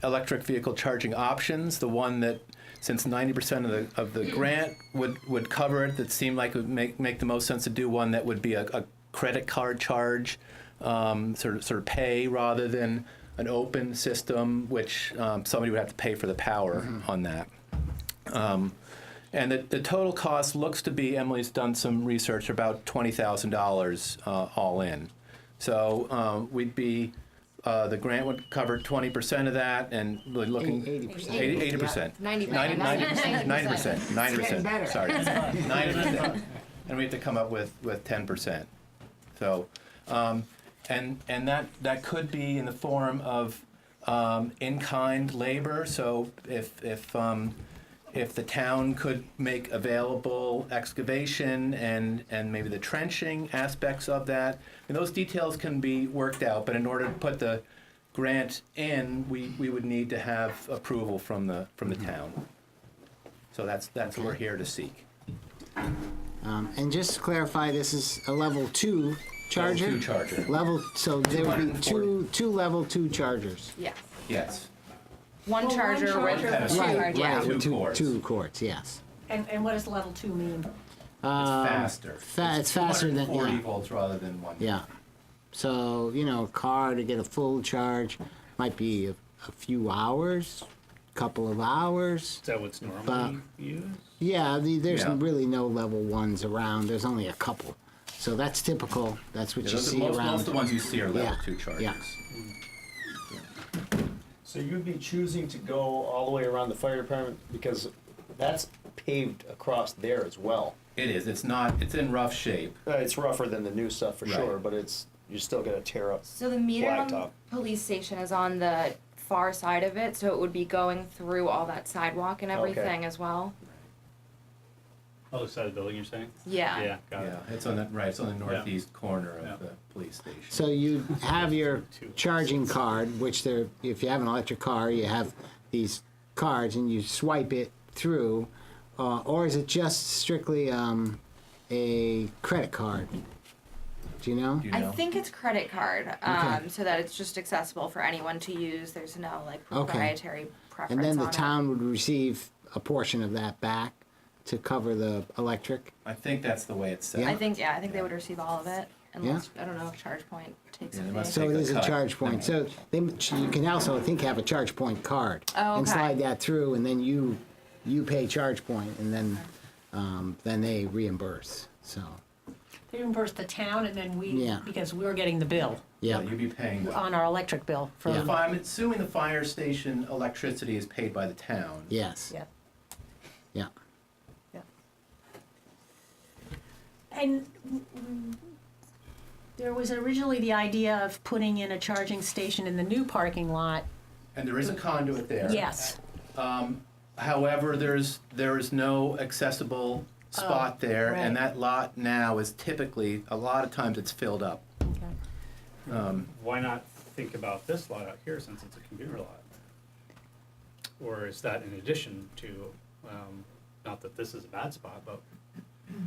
electric vehicle charging options. The one that, since 90% of the grant would cover it, that seemed like it would make the most sense to do one that would be a credit card charge, sort of pay rather than an open system, which somebody would have to pay for the power on that. And the total cost looks to be, Emily's done some research, about $20,000 all in. So we'd be, the grant would cover 20% of that, and really looking 80%. 90%. 90%. Sorry, 90%. And we have to come up with 10%. So, and that could be in the form of in-kind labor. So if the town could make available excavation and maybe the trenching aspects of that, and those details can be worked out, but in order to put the grant in, we would need to have approval from the town. So that's what we're here to seek. And just to clarify, this is a level 2 charger? Level 2 charger. So there would be two level 2 chargers. Yes. Yes. One charger with pedestal. two, Right, yeah. with Two cords. 2 cords, yes. And what does level 2 mean? It's faster. It's faster than, 240 yeah. volts rather than 1. Yeah. So, a car to get a full charge might be a few hours, couple of hours. Is that what's normally used? Yeah, there's Yeah. really no level 1s around. There's only a couple. So that's typical. That's what you see Most around. of the ones you see are level Yeah, 2 chargers. yeah. So you'd be choosing to go all the way around the fire department because that's paved across there as well. It is. It's in rough shape. It's rougher than the new stuff for Right. sure, but you're still gonna tear up. So the meter on the Blacktop. police station is on the far side of it, so it would be going through all that sidewalk and everything as well. Other side of the building, you're saying? Yeah. Yeah, got it. Yeah, it's on the northeast corner of Yeah. the police station. So you have your charging card, which if you have an electric car, you have these cards and you swipe it through, or is it just strictly a credit card? Do you know? Do you know? I think it's credit card, so that it's just accessible for anyone to use. There's no proprietary preference And then the on it. town would receive a portion of that back to cover the electric? I think that's the way it's set. Yeah. I think they would receive all of it, unless I don't know if ChargePoint takes Yeah, a they fee. must So take it a is a cut. charge point. So you can also, I think, have a charge point card. Oh, And okay. slide that through, and then you pay charge point, and then they reimburse. So, They reimburse the town and then Yeah. because we're getting the bill yeah. You'd be paying. on our electric bill for, Yeah. I'm assuming the fire station electricity is paid by the town. Yes. yeah. Yeah. And there was originally the idea of putting in a charging station in the new parking lot. And there is a conduit there. Yes. However, there is no accessible spot there, right. and that lot now is typically, a lot of times it's filled up. Why not think about this lot out here since it's a commuter lot? Or is that in addition to, not that this is a bad spot, but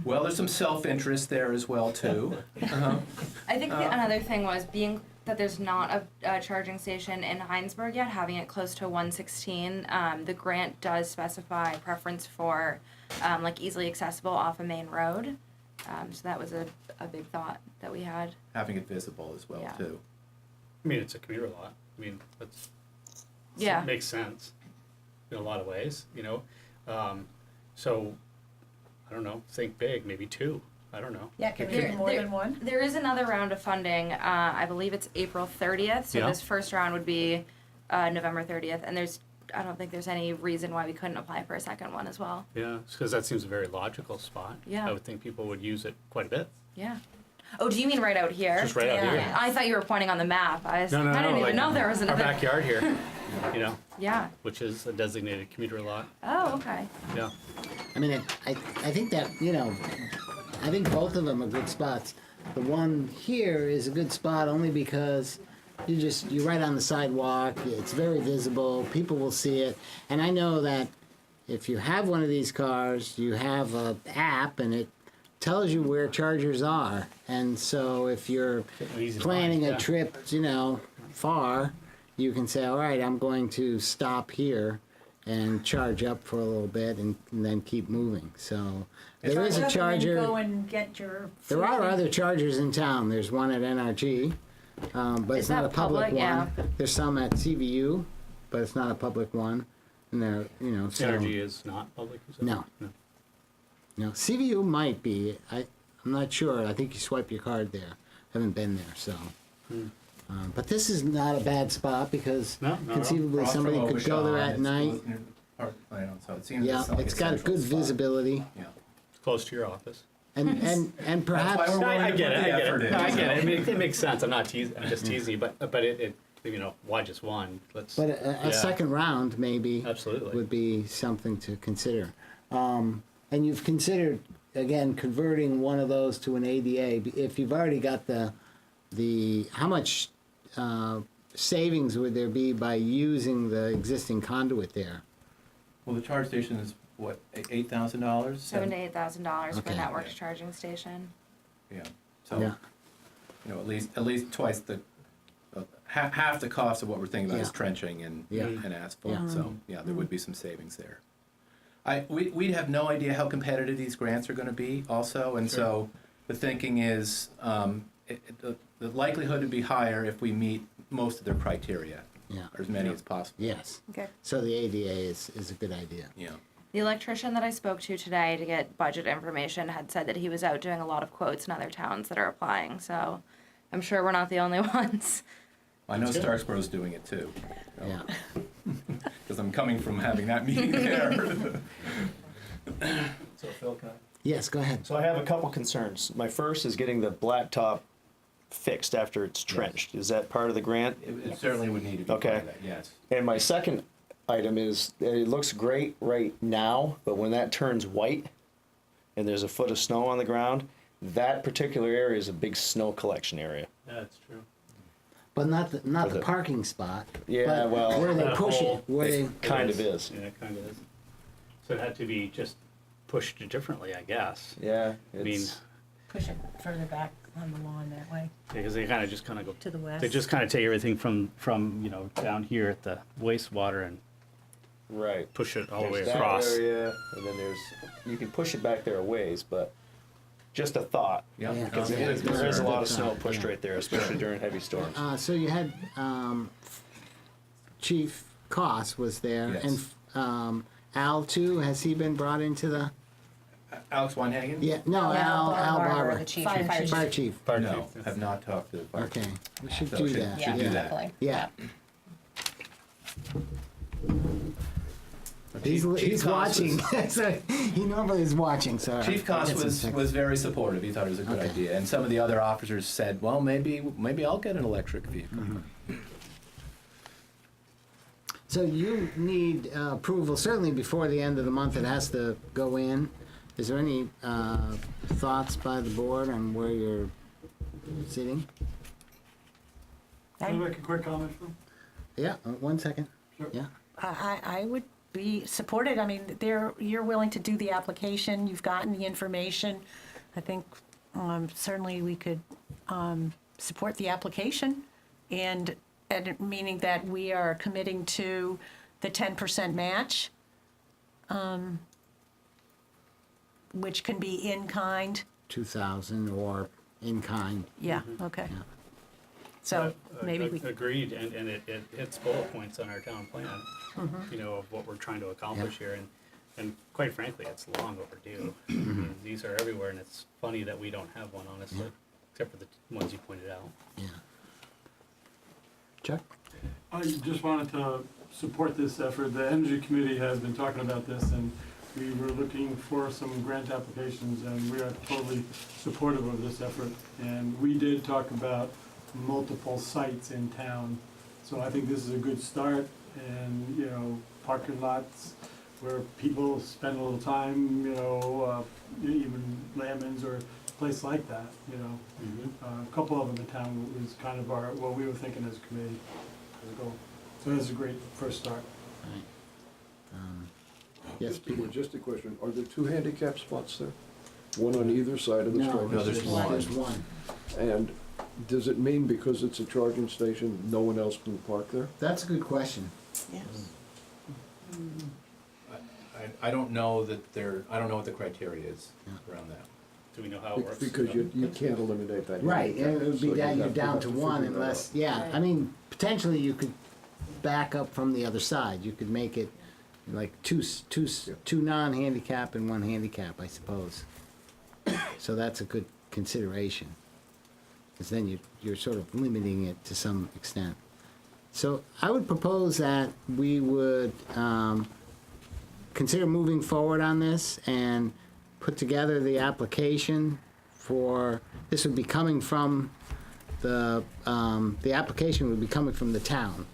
Well, there's some self-interest there as well, too. I think another thing was being that there's not a charging station in Hinesburg yet, having it close to 116. The grant does specify preference for easily accessible off a main road. So that was a big thought that we had. Having it visible as well, Yeah. too. I mean, it's a commuter lot. I mean, Yeah. it makes sense in a lot of ways, So, I don't know, think big, maybe 2. I don't know. Yeah, can we do more than one? There is another round of funding. I believe it's April 30th. So Yeah. this first round would be November 30th, and there's I don't think there's any reason why we couldn't apply for a second one as well. Yeah, because that seems a very logical spot. Yeah. I would think people would use it quite a bit. Yeah. Oh, do you mean right out here? Just right out Yeah. here. I thought you were pointing on the map. I No, didn't even like know there was our another. backyard here, you know, Yeah. which is a designated commuter lot. Oh, okay. Yeah. I mean, I think that, you know, I think both of them are good spots. The one here is a good spot only because you're right on the sidewalk, it's very visible, people will see it. And I know that if you have one of these cars, you have an app and it tells you where chargers are. And so if you're Easy to planning find, a yeah. trip, you know, far, you can say, all right, I'm going to stop here and charge up for a little bit and then keep moving. So there is a Rather than charger. Go and get your. There are food. other chargers in town. There's one at NRG, but Is it's not that a public public? Yeah. one. There's some at CVU, but it's not a public one. And they're, you know, so Energy is not public, you said? No. No, CVU might be. I'm not sure. I think you swipe your card there. Haven't been there, so. But this is not a bad spot because No, not at all. conceivably Across somebody from could go there Obashan, at it's night. close near the park, you know, so it seems Yeah, like it's a got central good spot. visibility, Yeah. Close to your office. and perhaps. That's why we're- I get it, I get effort it. in, No, I get so. it. I mean, it makes sense. I'm not teasing, I'm just teasing, but it, you know, why just one? Let's. But a yeah, second round maybe Absolutely. would be something to consider. And you've considered, again, converting one of those to an ADA. If you've already got how much savings would there be by using the existing conduit there? Well, the charge station is what, $8,000? $7,000 to $8,000 for Okay. a networked charging station. Yeah. So, Yeah. you know, at least twice the half the cost of what we're thinking about is Yeah. trenching and Yeah. and asphalt. Yeah. So yeah, there would be some savings there. We have no idea how competitive these grants are going to be, also, and so the thinking is the likelihood would be higher if we meet most of their criteria, Yeah. or as many as possible. Yes. Okay. So the ADA is a good idea. Yeah. The electrician that I spoke to today to get budget information had said that he was out doing a lot of quotes in other towns that are applying, so I'm sure we're not the only ones. I know Starksboro's doing it too. Yeah. Because I'm coming from having that meeting there. So Phil, can I? Yes, go ahead. So I have a couple concerns. My first is getting the blacktop fixed after it's trenched. Is that part of the grant? It certainly would need to be part Okay. of that, yes. And my second item is that it looks great right now, but when that turns white and there's a foot of snow on the ground, that particular area is a big snow collection area. That's true. But not the the- parking spot. Yeah, but well, where they that push whole- it, where they. Kind of is. Yeah, it kind of is. So it had to be just pushed differently, I guess. Yeah, I mean, it's, Push it further back on the lawn that way, because they kind of just kind of go. to the west. They just kind of take everything from you know down here at the wastewater and right. push it all the way There's that across. area, and then you can push it back there a ways, but just a thought. Yeah. Yeah. Because It is there is a lot of concerned. snow pushed right there, especially during heavy storms. So you had Chief Koss was there, Yes. and Al too. Has he been brought into the? Alex Weinhagen? Yeah, no, Al Barber, the chief. Fire Fire chief. fire chief. Fire No, chief. have not talked to the fire Okay, chief. we should So do should- that. should do yeah. that. Definitely. Yeah. But He's Chief Koss watching. was- So he normally is watching. So Chief I'll Koss get some was text. very supportive. He thought it was a good Okay. idea. And some of the other officers said, well, maybe I'll get an electric vehicle. So you need approval, certainly before the end of the month, it has to go in. Is there any thoughts by the board on where you're sitting? Can I make a quick comment, Phil? Yeah, 1 second. Sure. Yeah. I would be supported. I mean, you're willing to do the application, you've gotten the information. I think certainly we could support the application, and meaning that we are committing to the 10% match, which can be in kind. 2,000 or in kind. Yeah, okay. Yeah. So maybe we, Agreed, and it hits bullet points on our town plan, you know, of what we're trying to accomplish here, and quite frankly, it's long overdue. I mean, these are everywhere, and it's funny that we don't have one, honestly, except for the ones you pointed out. Yeah. Chuck? I just wanted to support this effort. The Energy Committee has been talking about this, and we were looking for some grant applications, and we are totally supportive of this effort. And we did talk about multiple sites in town, so I think this is a good start. And, you know, parking lots where people spend a little time, you know, even Layman's or a place like that, you know. A couple of them in town was kind of what we were thinking as a committee, as a goal. So that's a great first start. Yes, Just a Peter? logistic question, are there 2 handicap spots there? One on either side of the No, charging there's station? one. There's one. And does it mean because it's a charging station, no one else can park there? That's a good question. Yes. I don't know that I don't know what the criteria is around that. Do we know how it works? Because you can't eliminate that. Right, handicap, it would so be you'd down, have you're to- down have to to one figure that unless, out. yeah, Right. I mean, potentially you could back up from the other side. You could make it like two non-handicap and 1 handicap, I suppose. So that's a good consideration. Because then you're sort of limiting it to some extent. So I would propose that we would consider moving forward on this and put together the application for, this would be coming from the application would be coming from the town.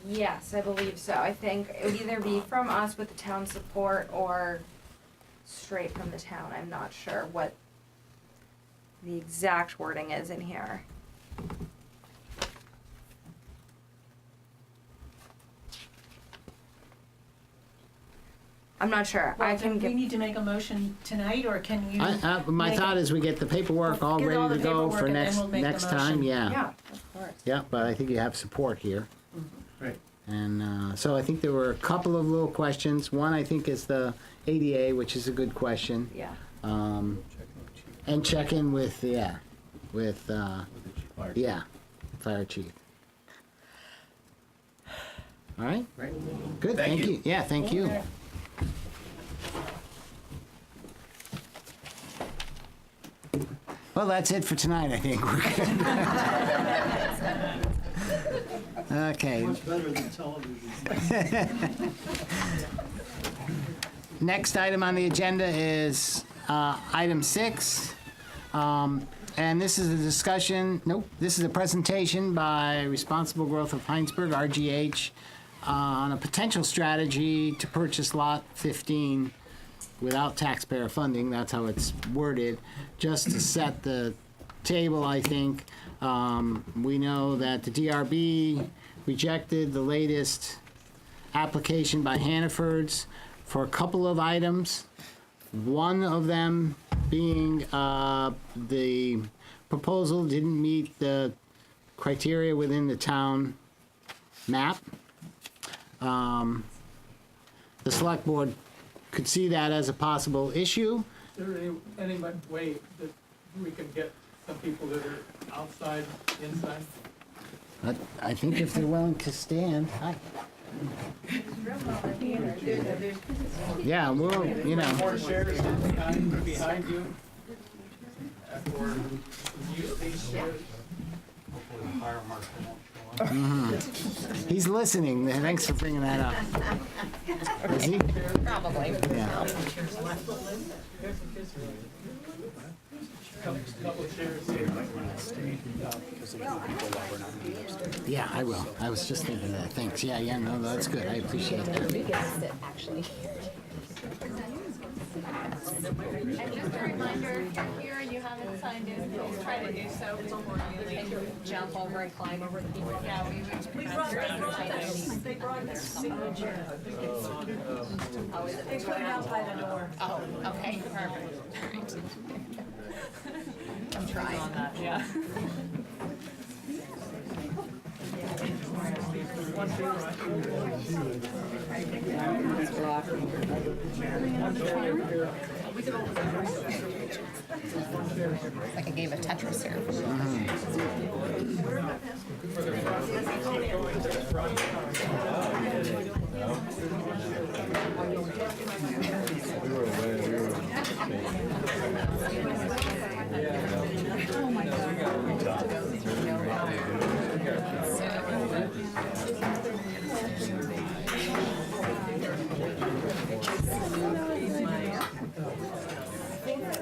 Yes, I believe so. I think it would either be from us with the town support or straight from the town. I'm not sure what the exact wording is in here. I'm not sure. I Well, can do we give. need to make a motion tonight, or can you? My make thought a- is we get the paperwork all Get all ready the to go paperwork for and then next we'll make the next time, motion. yeah. Yeah, of course. Yeah, but I think you have support here. Right. And so I think there were a couple of little questions. One, I think, is the ADA, which is a good question. Yeah. And check in with, fire chief. All right? Right. Good, Thank thank you. you. Yeah, thank you. Well, that's it for tonight, I think. We're good. Okay. Much better than television. Next item on the agenda is item 6. And this is a discussion, this is a presentation by Responsible Growth of Hinesburg, RGH, on a potential strategy to purchase Lot 15 without taxpayer funding. That's how it's worded. Just to set the table, I think, we know that the DRB rejected the latest application by Hannaford's for a couple of items. One of them being the proposal didn't meet the criteria within the town map. The select board could see that as a possible issue. Is there any way that we can get some people that are outside, inside? I think if they're willing to stand, yeah, we'll, More chairs behind you? Or use these chairs? Hopefully the fire marshal won't show up. he's listening. Thanks for bringing that up. Is he? Probably. Yeah. Couple chairs. Yeah, I will. I was just thinking that. Thanks. Yeah, no, that's good. I appreciate that. Actually. And just a reminder, if you're here and you haven't signed in, please try to do so before you leave. Jump over and climb over the people. Yeah, we brought the signature. They put it out by the door. Oh, okay, perfect. All right. I'm trying on that, yeah. Like a game of Tetris here.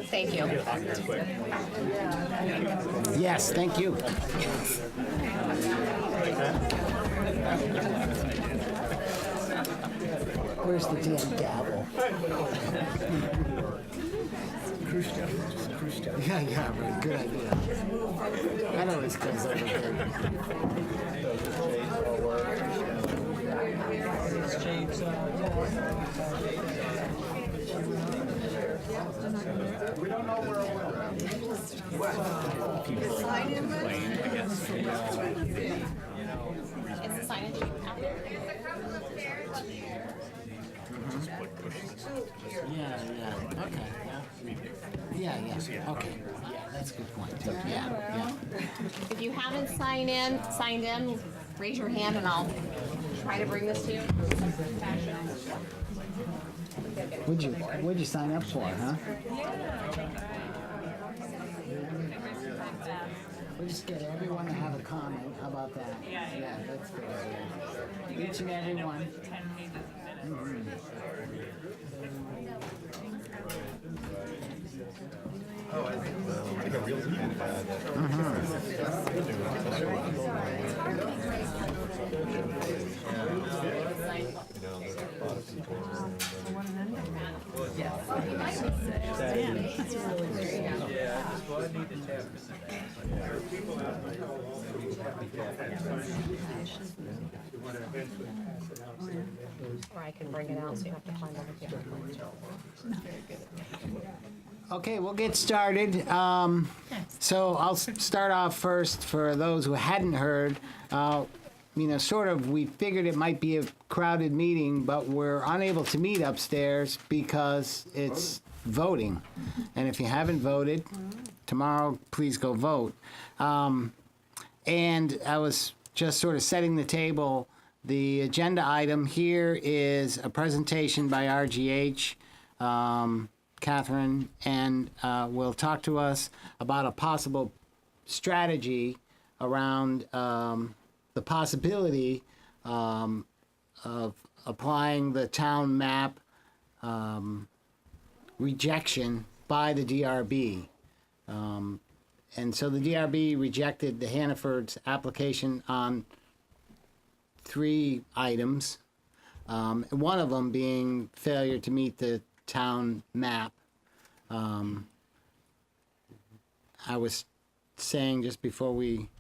Thank you. Yes, thank you. Where's the damn gavel? Yeah, right, good idea. I know this goes over here. Is the signage out there? Yeah, okay. Yeah, okay. Yeah, that's a good point, too. Yeah. If you haven't signed in, raise your hand and I'll try to bring this to you. What'd you sign up for, huh? We'll just get everyone to have a comment. How about that? Yeah, that's good. Each and every one. Or I can bring it out so you have to find it again. Okay, we'll get started. So I'll start off first for those who hadn't heard. We figured it might be a crowded meeting, but we're unable to meet upstairs because it's voting. And if you haven't voted, tomorrow, please go vote. And I was just sort of setting the table. The agenda item here is a presentation by RGH, Catherine, and will talk to us about a possible strategy around the possibility of applying the town map rejection by the DRB. And so the DRB rejected the Hannaford's application on 3 items, one of them being failure to meet the town map. I was saying just before we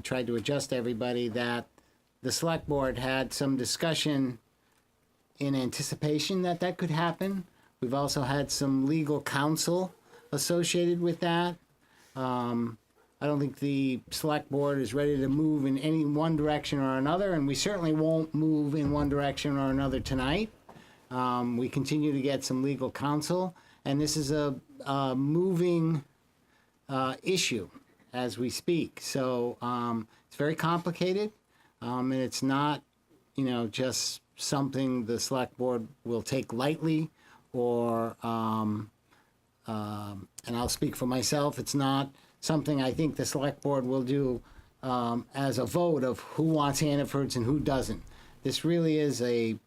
tried to adjust everybody that the select board had some discussion in anticipation that that could happen. We've also had some legal counsel associated with that. I don't think the select board is ready to move in any one direction or another, and we certainly won't move in one direction or another tonight. We continue to get some legal counsel, and this is a moving issue as we speak. So it's very complicated, and it's not, just something the select board will take lightly, or, and I'll speak for myself, it's not something I think the select board will do as a vote of who wants Hannaford's and who doesn't. This really is a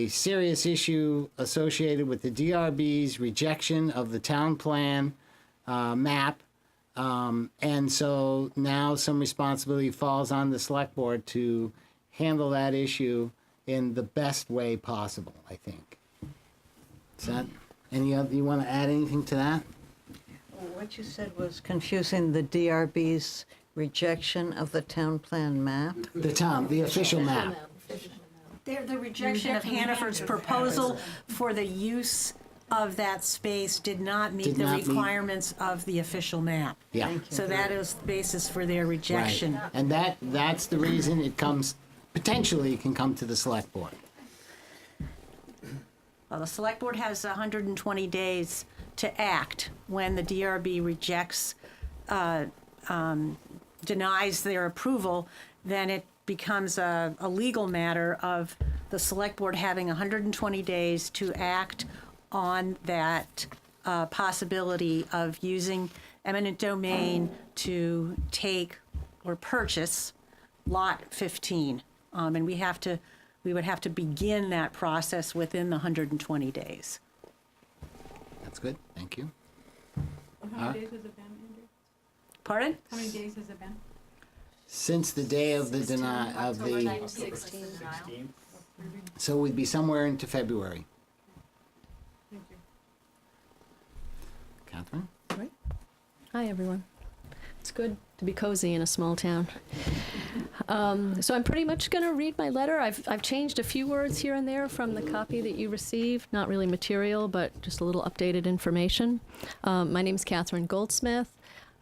serious issue associated with the DRB's rejection of the town plan map. And so now some responsibility falls on the select board to handle that issue in the best way possible, I think. Is that, you want to add anything to that? What you said was confusing the DRB's rejection of the town plan map. The official map. The rejection of Hannaford's proposal for the use of that space did not meet the requirements of the official map. Yeah. So that is the basis for their rejection. Right. And that's the reason it potentially can come to the select board. Well, the select board has 120 days to act when the DRB rejects, denies their approval. Then it becomes a legal matter of the select board having 120 days to act on that possibility of using eminent domain to take or purchase lot 15. And we have to we would have to begin that process within the 120 days. That's good, thank you. How many days has it been, Andrew? Pardon? How many days has it been? Since the day of the October the, 16th. so we'd be somewhere into February. Thank you. Catherine? Hi, everyone. It's good to be cozy in a small town. So I'm pretty much going to read my letter. I've changed a few words here and there from the copy that you received. Not really material, but just a little updated information. My name's Catherine Goldsmith.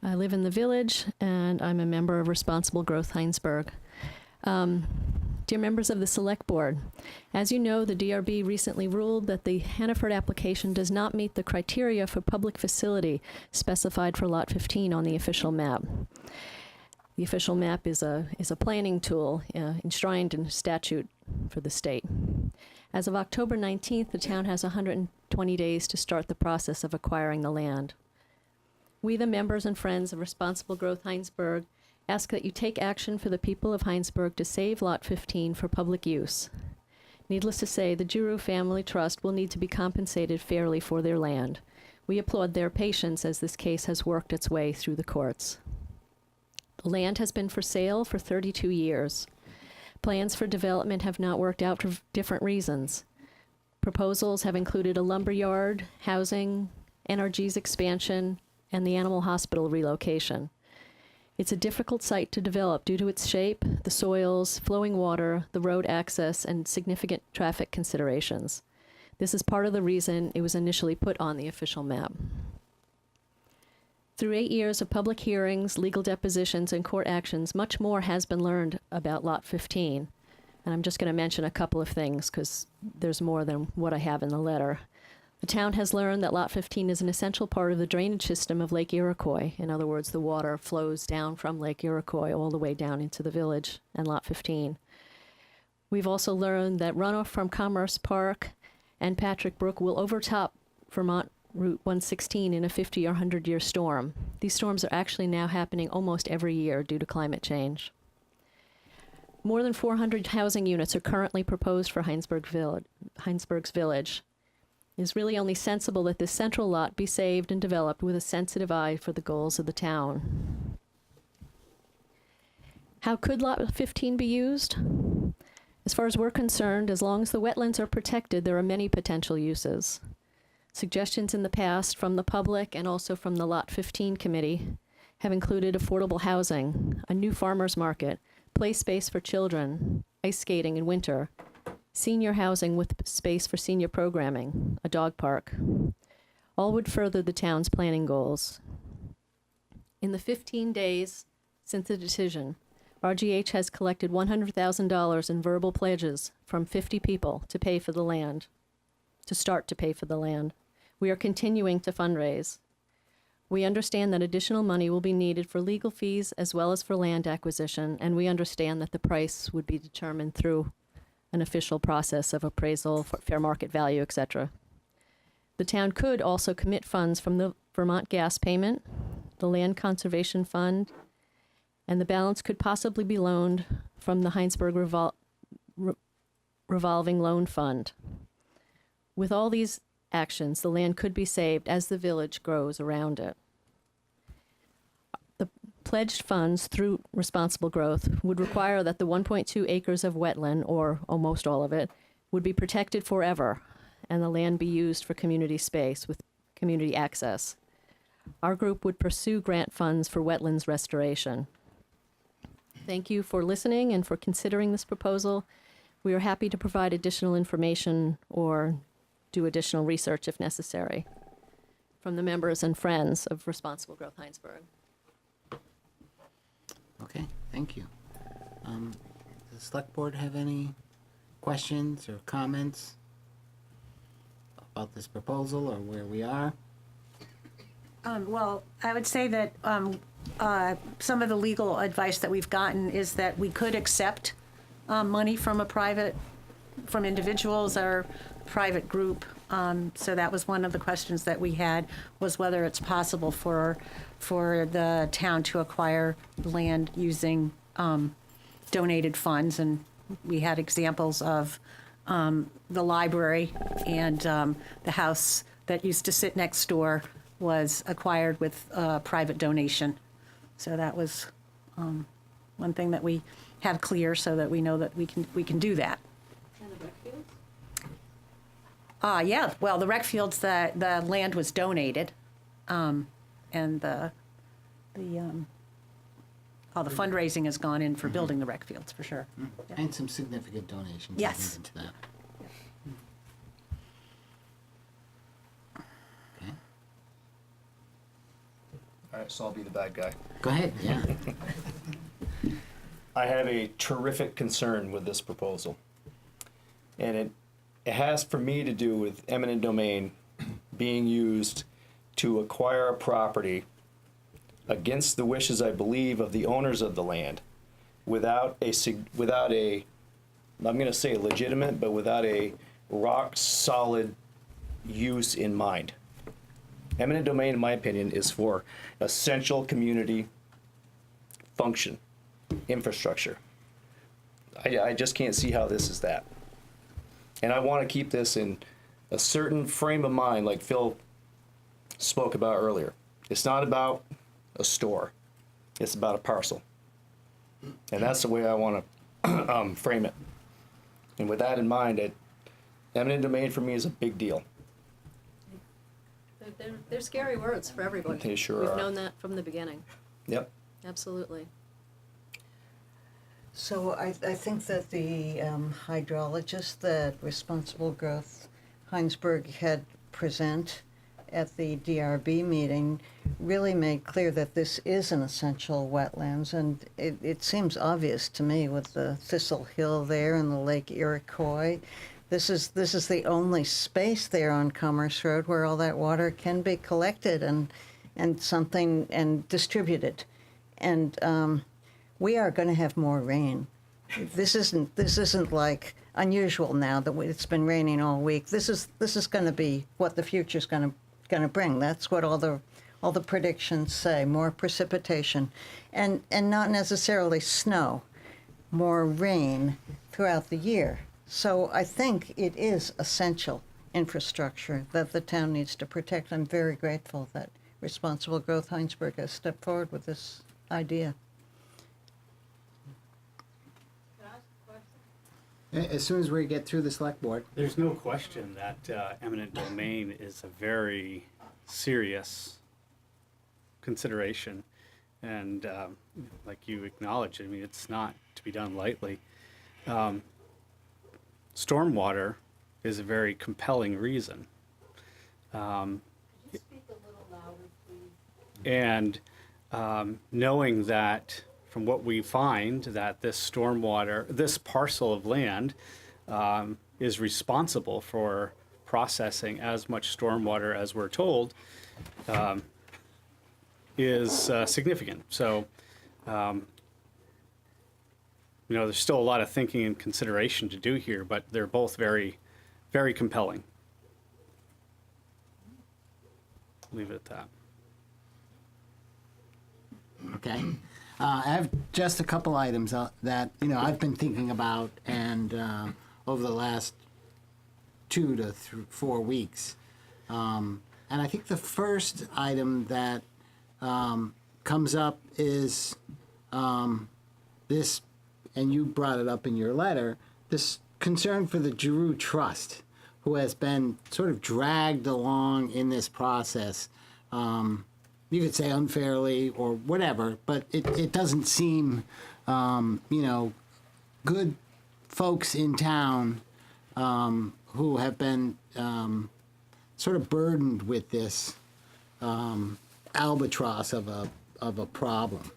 I live in the village, and I'm a member of Responsible Growth Hinesburg. Dear members of the Select Board, as you know, the DRB recently ruled that the Hannaford application does not meet the criteria for public facility specified for Lot 15 on the official map. The official map is a planning tool enshrined in statute for the state. As of October 19th, the town has 120 days to start the process of acquiring the land. We, the members and friends of Responsible Growth Hinesburg, ask that you take action for the people of Hinesburg to save Lot 15 for public use. Needless to say, the Giroux Family Trust will need to be compensated fairly for their land. We applaud their patience as this case has worked its way through the courts. The land has been for sale for 32 years. Plans for development have not worked out for different reasons. Proposals have included a lumber yard, housing, NRG's expansion, and the animal hospital relocation. It's a difficult site to develop due to its shape, the soils, flowing water, the road access, and significant traffic considerations. This is part of the reason it was initially put on the official map. Through 8 years of public hearings, legal depositions, and court actions, much more has been learned about Lot 15. And I'm just going to mention a couple of things because there's more than what I have in the letter. The town has learned that Lot 15 is an essential part of the drainage system of Lake Iroquois. In other words, the water flows down from Lake Iroquois all the way down into the village and Lot 15. We've also learned that runoff from Commerce Park and Patrick Brook will overtop Vermont Route 116 in a 50 or 100-year storm. These storms are actually now happening almost every year due to climate change. More than 400 housing units are currently proposed for Hinesburg's village. It is really only sensible that this central lot be saved and developed with a sensitive eye for the goals of the town. How could Lot 15 be used? As far as we're concerned, as long as the wetlands are protected, there are many potential uses. Suggestions in the past from the public and also from the Lot 15 committee have included affordable housing, a new farmer's market, play space for children, ice skating in winter, senior housing with space for senior programming, a dog park. All would further the town's planning goals. In the 15 days since the decision, RGH has collected $100,000 in verbal pledges from 50 people to pay for the land, to start to pay for the land. We are continuing to fundraise. We understand that additional money will be needed for legal fees as well as for land acquisition, and we understand that the price would be determined through an official process of appraisal, for fair market value, etc. The town could also commit funds from the Vermont gas payment, the Land Conservation Fund, and the balance could possibly be loaned from the Hinesburg revolving loan fund. With all these actions, the land could be saved as the village grows around it. The pledged funds through Responsible Growth would require that the 1.2 acres of wetland, or almost all of it, would be protected forever, and the land be used for community space with community access. Our group would pursue grant funds for wetlands restoration. Thank you for listening and for considering this proposal. We are happy to provide additional information or do additional research if necessary from the members and friends of Responsible Growth Hinesburg. Okay, thank you. Does the Select Board have any questions or comments about this proposal or where we are? Well, I would say that some of the legal advice that we've gotten is that we could accept money from from individuals or private group. So that was one of the questions that we had, was whether it's possible for the town to acquire land using donated funds, and we had examples of the library and the house that used to sit next door was acquired with private donation. So that was one thing that we have clear so that we know that we can do that. And the rec fields? Yeah, well, the rec fields, the land was donated, and the fundraising has gone in for building the rec fields, for sure. Yeah. And some significant donations. Yes. Into that. Okay. All right, so I'll be the bad guy. Go ahead, yeah. I have a terrific concern with this proposal. And it has for me to do with eminent domain being used to acquire a property against the wishes, I believe, of the owners of the land without a, I'm going to say legitimate, but without a rock solid use in mind. Eminent domain, in my opinion, is for essential community function, infrastructure. I just can't see how this is that. And I want to keep this in a certain frame of mind, like Phil spoke about earlier. It's not about a store. It's about a parcel. And that's the way I want to frame it. And with that in mind, eminent domain for me is a big deal. They're scary words for everybody. They sure We've are. known that from the beginning. Yep. Absolutely. So I think that the hydrologist that Responsible Growth Hinesburg had present at the DRB meeting really made clear that this is an essential wetlands, and it seems obvious to me with the Thistle Hill there and the Lake Iroquois. This is the only space there on Commerce Road where all that water can be collected and distributed, and we are going to have more rain. This isn't like unusual now that it's been raining all week. This is going to be what the future's going to bring. That's what all the predictions say. More precipitation, and not necessarily snow. More rain throughout the year. So I think it is essential infrastructure that the town needs to protect. I'm very grateful that Responsible Growth Hinesburg has stepped forward with this idea. As soon as we get through the select board. There's no question that eminent domain is a very serious consideration. And like you acknowledged, I mean, it's not to be done lightly. Stormwater is a very compelling reason. And knowing that from what we find that this stormwater, this parcel of land is responsible for processing as much stormwater as we're told is significant. So, there's still a lot of thinking and consideration to do here, but they're both very, very compelling. Leave it at that. Okay. I have just a couple items that I've been thinking about, and over the last 2 to 4 weeks, and I think the first item that comes up is this, and you brought it up in your letter, this concern for the Giroux Trust, who has been sort of dragged along in this process. You could say unfairly or whatever, but it doesn't seem, good folks in town who have been sort of burdened with this albatross of a problem.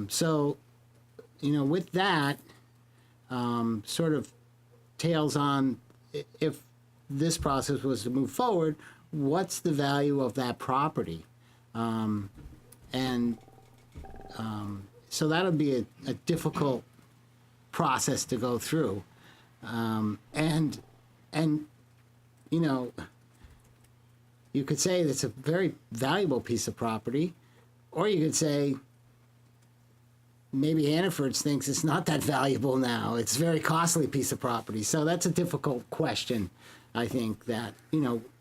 So, with that, sort of tails on, if this process was to move forward, what's the value of that property? So that'll be a difficult process to go through. You could say it's a very valuable piece of property, or you could say maybe Hannaford thinks it's not that valuable now. It's a very costly piece of property. So that's a difficult question, I think, that,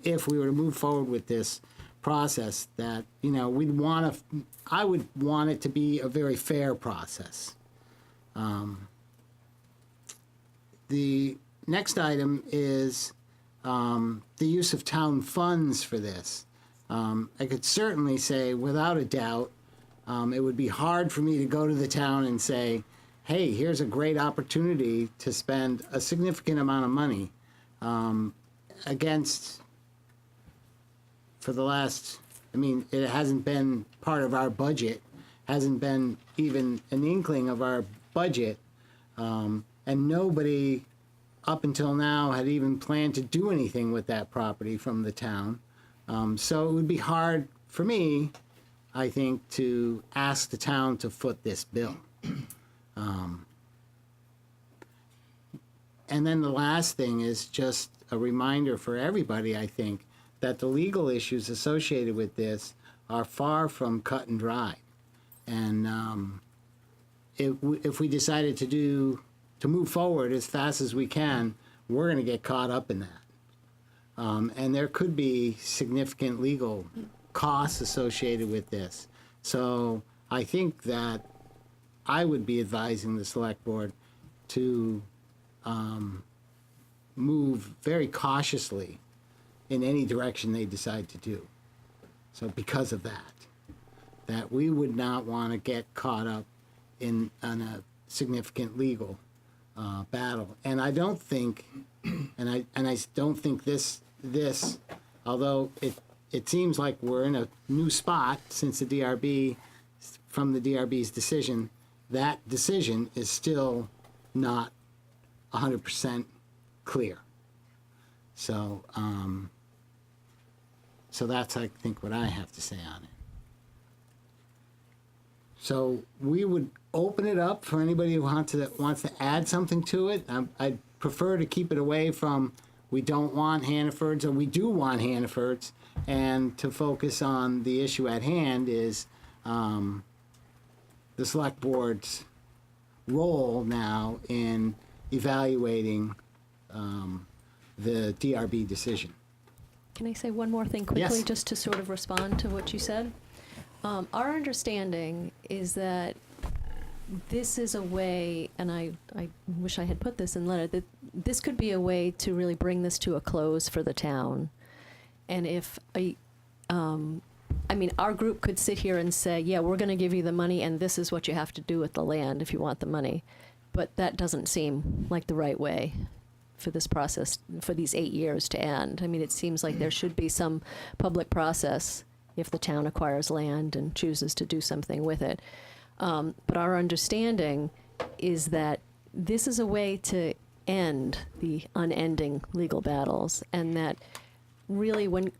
if we were to move forward with this process, that, I would want it to be a very fair process. The next item is the use of town funds for this. I could certainly say, without a doubt, it would be hard for me to go to the town and say, hey, here's a great opportunity to spend a significant amount of money against, for the last, it hasn't been part of our budget, hasn't been even an inkling of our budget, and nobody up until now had even planned to do anything with that property from the town. So it would be hard for me, I think, to ask the town to foot this bill. And then the last thing is just a reminder for everybody, I think, that the legal issues associated with this are far from cut and dry. And if we decided to move forward as fast as we can, we're going to get caught up in that. And there could be significant legal costs associated with this. So I think that I would be advising the select board to move very cautiously in any direction they decide to do. So because of that we would not want to get caught up in a significant legal battle. And I don't think, and I don't think this, although it seems like we're in a new spot since the DRB, from the DRB's decision, that decision is still not 100% clear. So, so that's, I think, what I have to say on it. So we would open it up for anybody who wants to add something to it. I'd prefer to keep it away from we don't want Hannafords or we do want Hannafords, and to focus on the issue at hand is the select board's role now in evaluating the DRB decision. Can I say one more thing quickly, Yes. just to sort of respond to what you said? Our understanding is that this is a way, and I wish I had put this in letter, that this could be a way to really bring this to a close for the town. And if our group could sit here and say, yeah, we're going to give you the money, and this is what you have to do with the land if you want the money. But that doesn't seem like the right way for this process, for these 8 years to end. It seems like there should be some public process if the town acquires land and chooses to do something with it. But our understanding is that this is a way to end the unending legal battles, and that really when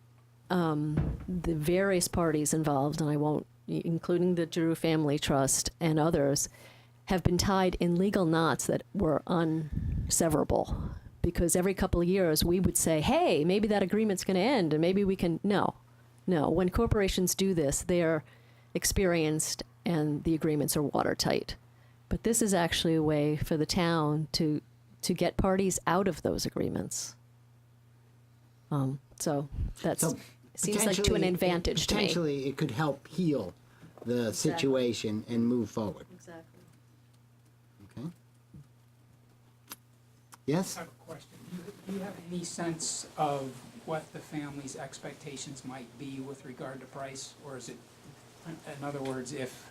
the various parties involved, and I won't, including the Giroux Family Trust and others, have been tied in legal knots that were unseverable. Because every couple of years we would say, hey, maybe that agreement's going to end, and maybe we can, no. When corporations do this, they're experienced and the agreements are watertight. But this is actually a way for the town to get parties out of those agreements. So that's seems like to an advantage to me. Potentially, it could help heal the situation and move forward. Exactly. Okay. Yes? I have a question. Do you have any sense of what the family's expectations might be with regard to price? Or is it, in other words, if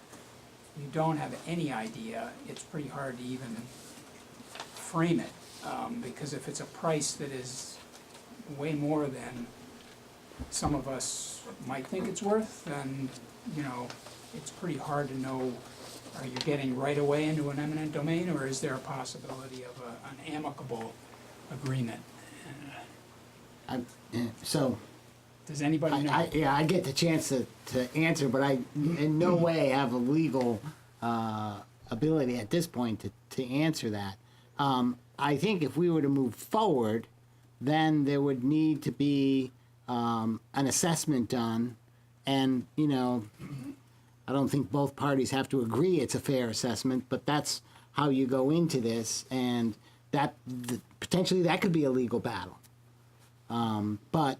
you don't have any idea, it's pretty hard to even frame it. Because if it's a price that is way more than some of us might think it's worth, then, it's pretty hard to know, are you getting right away into an eminent domain, or is there a possibility of an amicable agreement? So, Does anybody know? I get the chance to answer, but I in no way have a legal ability at this point to answer that. I think if we were to move forward, then there would need to be an assessment done, and I don't think both parties have to agree it's a fair assessment, but that's how you go into this, and potentially that could be a legal battle. But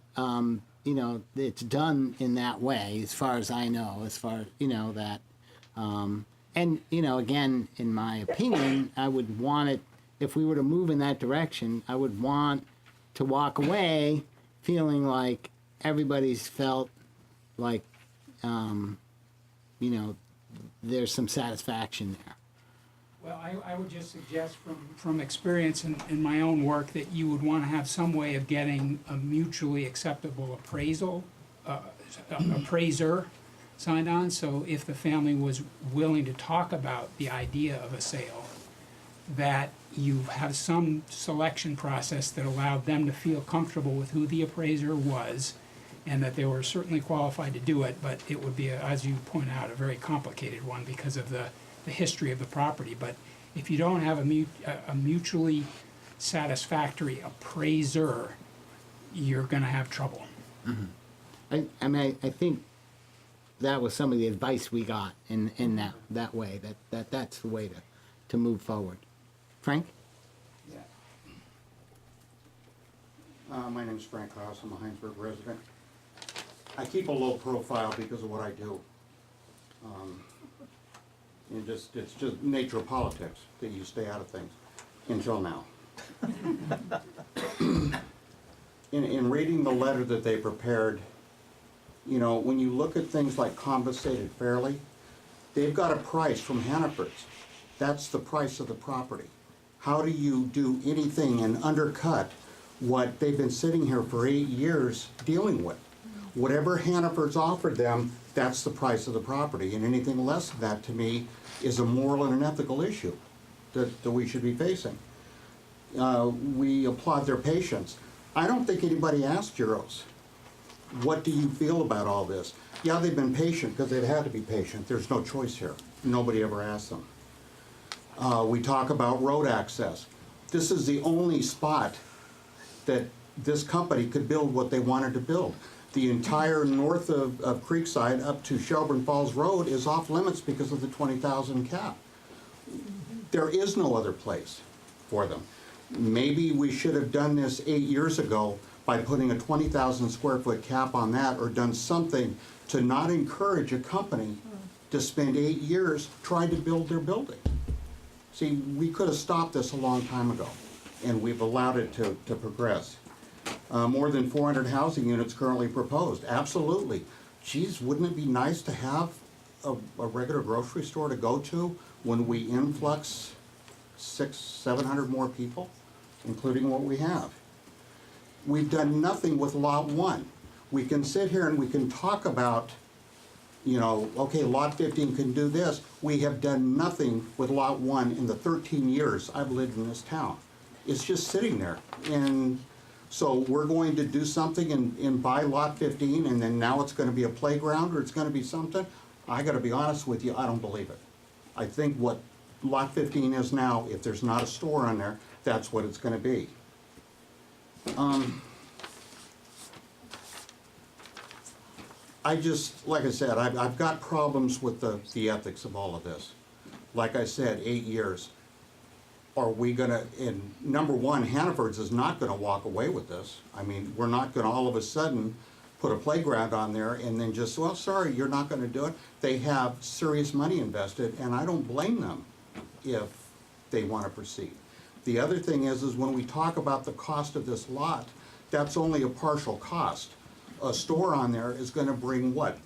you know, it's done in that way, as far as I know, that, and, you know, again, in my opinion, I would want it, if we were to move in that direction, I would want to walk away feeling like everybody's felt like, you know, there's some satisfaction there. Well, I would just suggest from experience in my own work that you would want to have some way of getting a mutually acceptable appraiser signed on. So if the family was willing to talk about the idea of a sale, that you have some selection process that allowed them to feel comfortable with who the appraiser was, and that they were certainly qualified to do it, but it would be, as you point out, a very complicated one because of the history of the property. But if you don't have a mutually satisfactory appraiser, you're going to have trouble. I mean, I think that was some of the advice we got in that way, that's the way to move forward. Frank? My name is Frank Haas. I'm a Hinesburg resident. I keep a low profile because of what I do. It's just nature of politics that you stay out of things until now. In reading the letter that they prepared, you know, when you look at things like compensated fairly, they've got a price from Hannaford's. That's the price of the property. How do you do anything and undercut what they've been sitting here for 8 years dealing with? Whatever Hannaford's offered them, that's the price of the property, and anything less than that, to me, is a moral and an ethical issue that we should be facing. We applaud their patience. I don't think anybody asked Euros, what do you feel about all this? Yeah, they've been patient because they've had to be patient. There's no choice here. Nobody ever asked them. We talk about road access. This is the only spot that this company could build what they wanted to build. The entire north of Creekside up to Shelburne Falls Road is off limits because of the 20,000 cap. There is no other place for them. Maybe we should have done this 8 years ago by putting a 20,000 square foot cap on that, or done something to not encourage a company to spend 8 years trying to build their building. See, we could have stopped this a long time ago, and we've allowed it to progress. More than 400 housing units currently proposed. Absolutely. Geez, wouldn't it be nice to have a regular grocery store to go to when we influx 600-700 more people, including what we have? We've done nothing with Lot 1. We can sit here and we can talk about, you know, okay, Lot 15 can do this. We have done nothing with Lot 1 in the 13 years I've lived in this town. It's just sitting there. And so we're going to do something and buy Lot 15, and then now it's gonna be a playground, or it's gonna be something. I gotta be honest with you, I don't believe it. I think what Lot 15 is now, if there's not a store on there, that's what it's gonna be. I just, like I said, I've got problems with the ethics of all of this. Like I said, 8 years. Are we gonna, and number one, Hannaford's is not gonna walk away with this. I mean, we're not gonna all of a sudden put a playground on there and then just, well, sorry, you're not gonna do it. They have serious money invested, and I don't blame them if they wanna proceed. The other thing is when we talk about the cost of this lot, that's only a partial cost. A store on there is gonna bring what?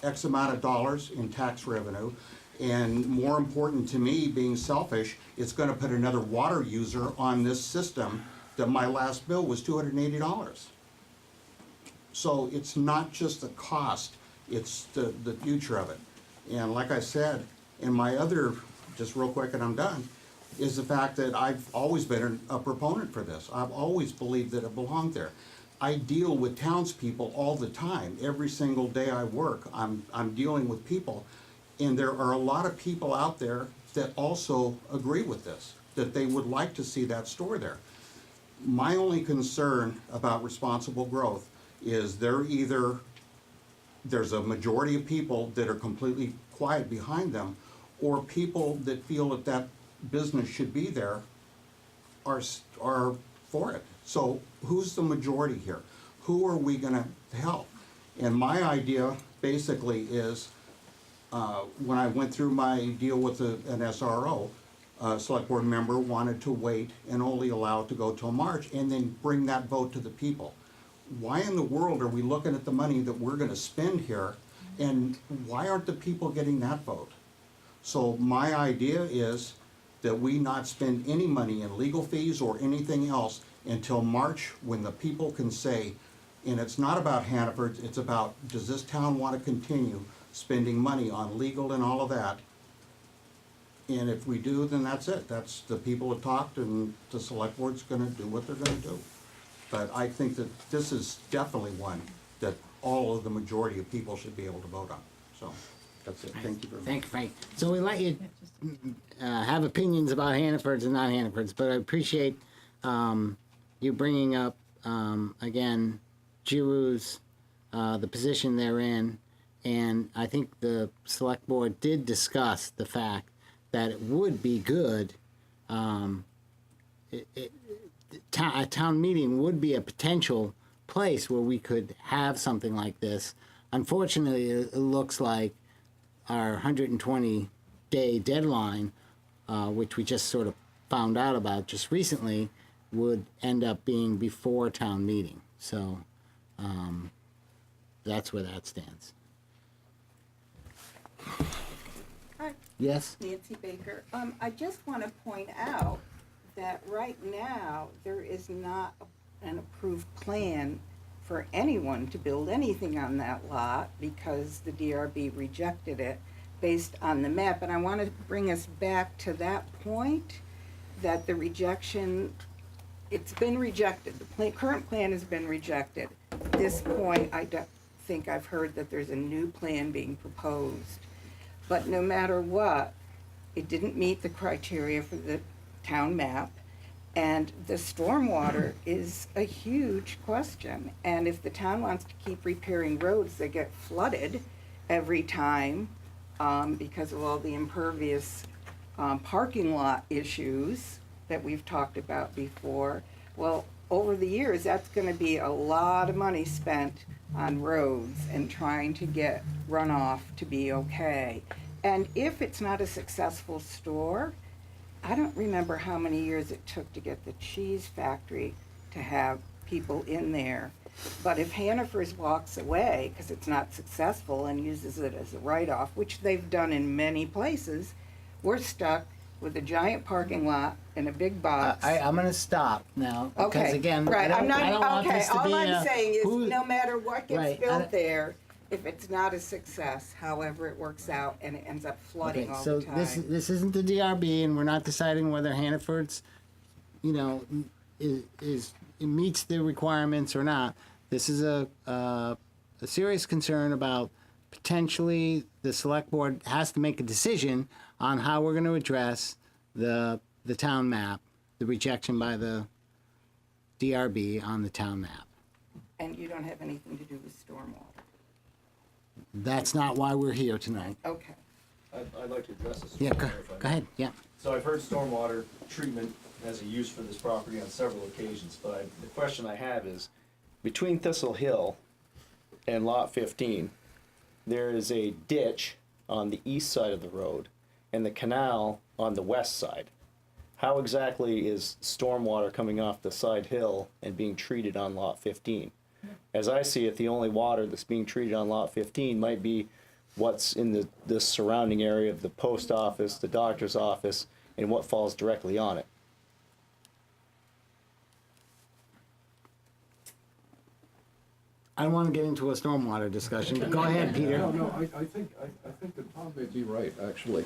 X amount of dollars in tax revenue. And more important to me, being selfish, it's gonna put another water user on this system that my last bill was $280. So it's not just the cost, it's the future of it. And like I said, in my other, just real quick and I'm done, is the fact that I've always been a proponent for this. I've always believed that it belonged there. I deal with townspeople all the time. Every single day I work, I'm dealing with people. And there are a lot of people out there that also agree with this, that they would like to see that store there. My only concern about responsible growth is they're either there's a majority of people that are completely quiet behind them, or people that feel that that business should be there are for it. So who's the majority here? Who are we gonna help? And my idea basically is, when I went through my deal with an SRO, a select board member wanted to wait and only allow it to go till March and then bring that vote to the people. Why in the world are we looking at the money that we're gonna spend here, and why aren't the people getting that vote? So my idea is that we not spend any money in legal fees or anything else until March, when the people can say, and it's not about Hannaford, it's about, does this town want to continue spending money on legal and all of that? And if we do, then that's it. That's, the people have talked, and the select board's gonna do what they're gonna do. But I think that this is definitely one that all of the majority of people should be able to vote on. So, that's it. Thank you very much. Thank you, Frank. So we let you have opinions about Hannafords and not Hannafords, but I appreciate you bringing up, again, Giroux's, the position they're in. And I think the select board did discuss the fact that it would be good, a town meeting would be a potential place where we could have something like this. Unfortunately, it looks like our 120-day deadline, which we just sort of found out about just recently, would end up being before town meeting. So that's where that stands. Hi, Yes? Nancy Baker. I just want to point out that right now, there is not an approved plan for anyone to build anything on that lot because the DRB rejected it based on the map. And I want to bring us back to that point, that the rejection, it's been rejected. The current plan has been rejected. At this point, I don't think I've heard that there's a new plan being proposed. But no matter what, it didn't meet the criteria for the town map. And the stormwater is a huge question. And if the town wants to keep repairing roads that get flooded every time because of all the impervious parking lot issues that we've talked about before, well, over the years, that's gonna be a lot of money spent on roads and trying to get runoff to be okay. And if it's not a successful store, I don't remember how many years it took to get the cheese factory to have people in there. But if Hannaford's walks away because it's not successful and uses it as a write-off, which they've done in many places, we're stuck with a giant parking lot and a big box. I'm going to stop now. Because Okay, again, right, I don't want okay, this to all be I'm saying is, who- no matter what gets Right, built there, if it's not a success, however it works out, and it ends up flooding all the time. So this isn't the DRB, and we're not deciding whether Hannaford's, is it meets the requirements or not. This is a serious concern about potentially the select board has to make a decision on how we're going to address the town map, the rejection by the DRB on the town map. And you don't have anything to do with stormwater. That's not why we're here tonight. Okay. I'd like to address this. Yeah, go ahead. Yeah. So I've heard stormwater treatment as a use for this property on several occasions, but the question I have is, between Thistle Hill and Lot 15, there is a ditch on the east side of the road and the canal on the west side. How exactly is stormwater coming off the side hill and being treated on Lot 15? As I see it, the only water that's being treated on Lot 15 might be what's in the surrounding area of the post office, the doctor's office, and what falls directly on it. I don't want to get into a stormwater discussion, but go ahead, Peter. No, I think that Tom may be right, actually.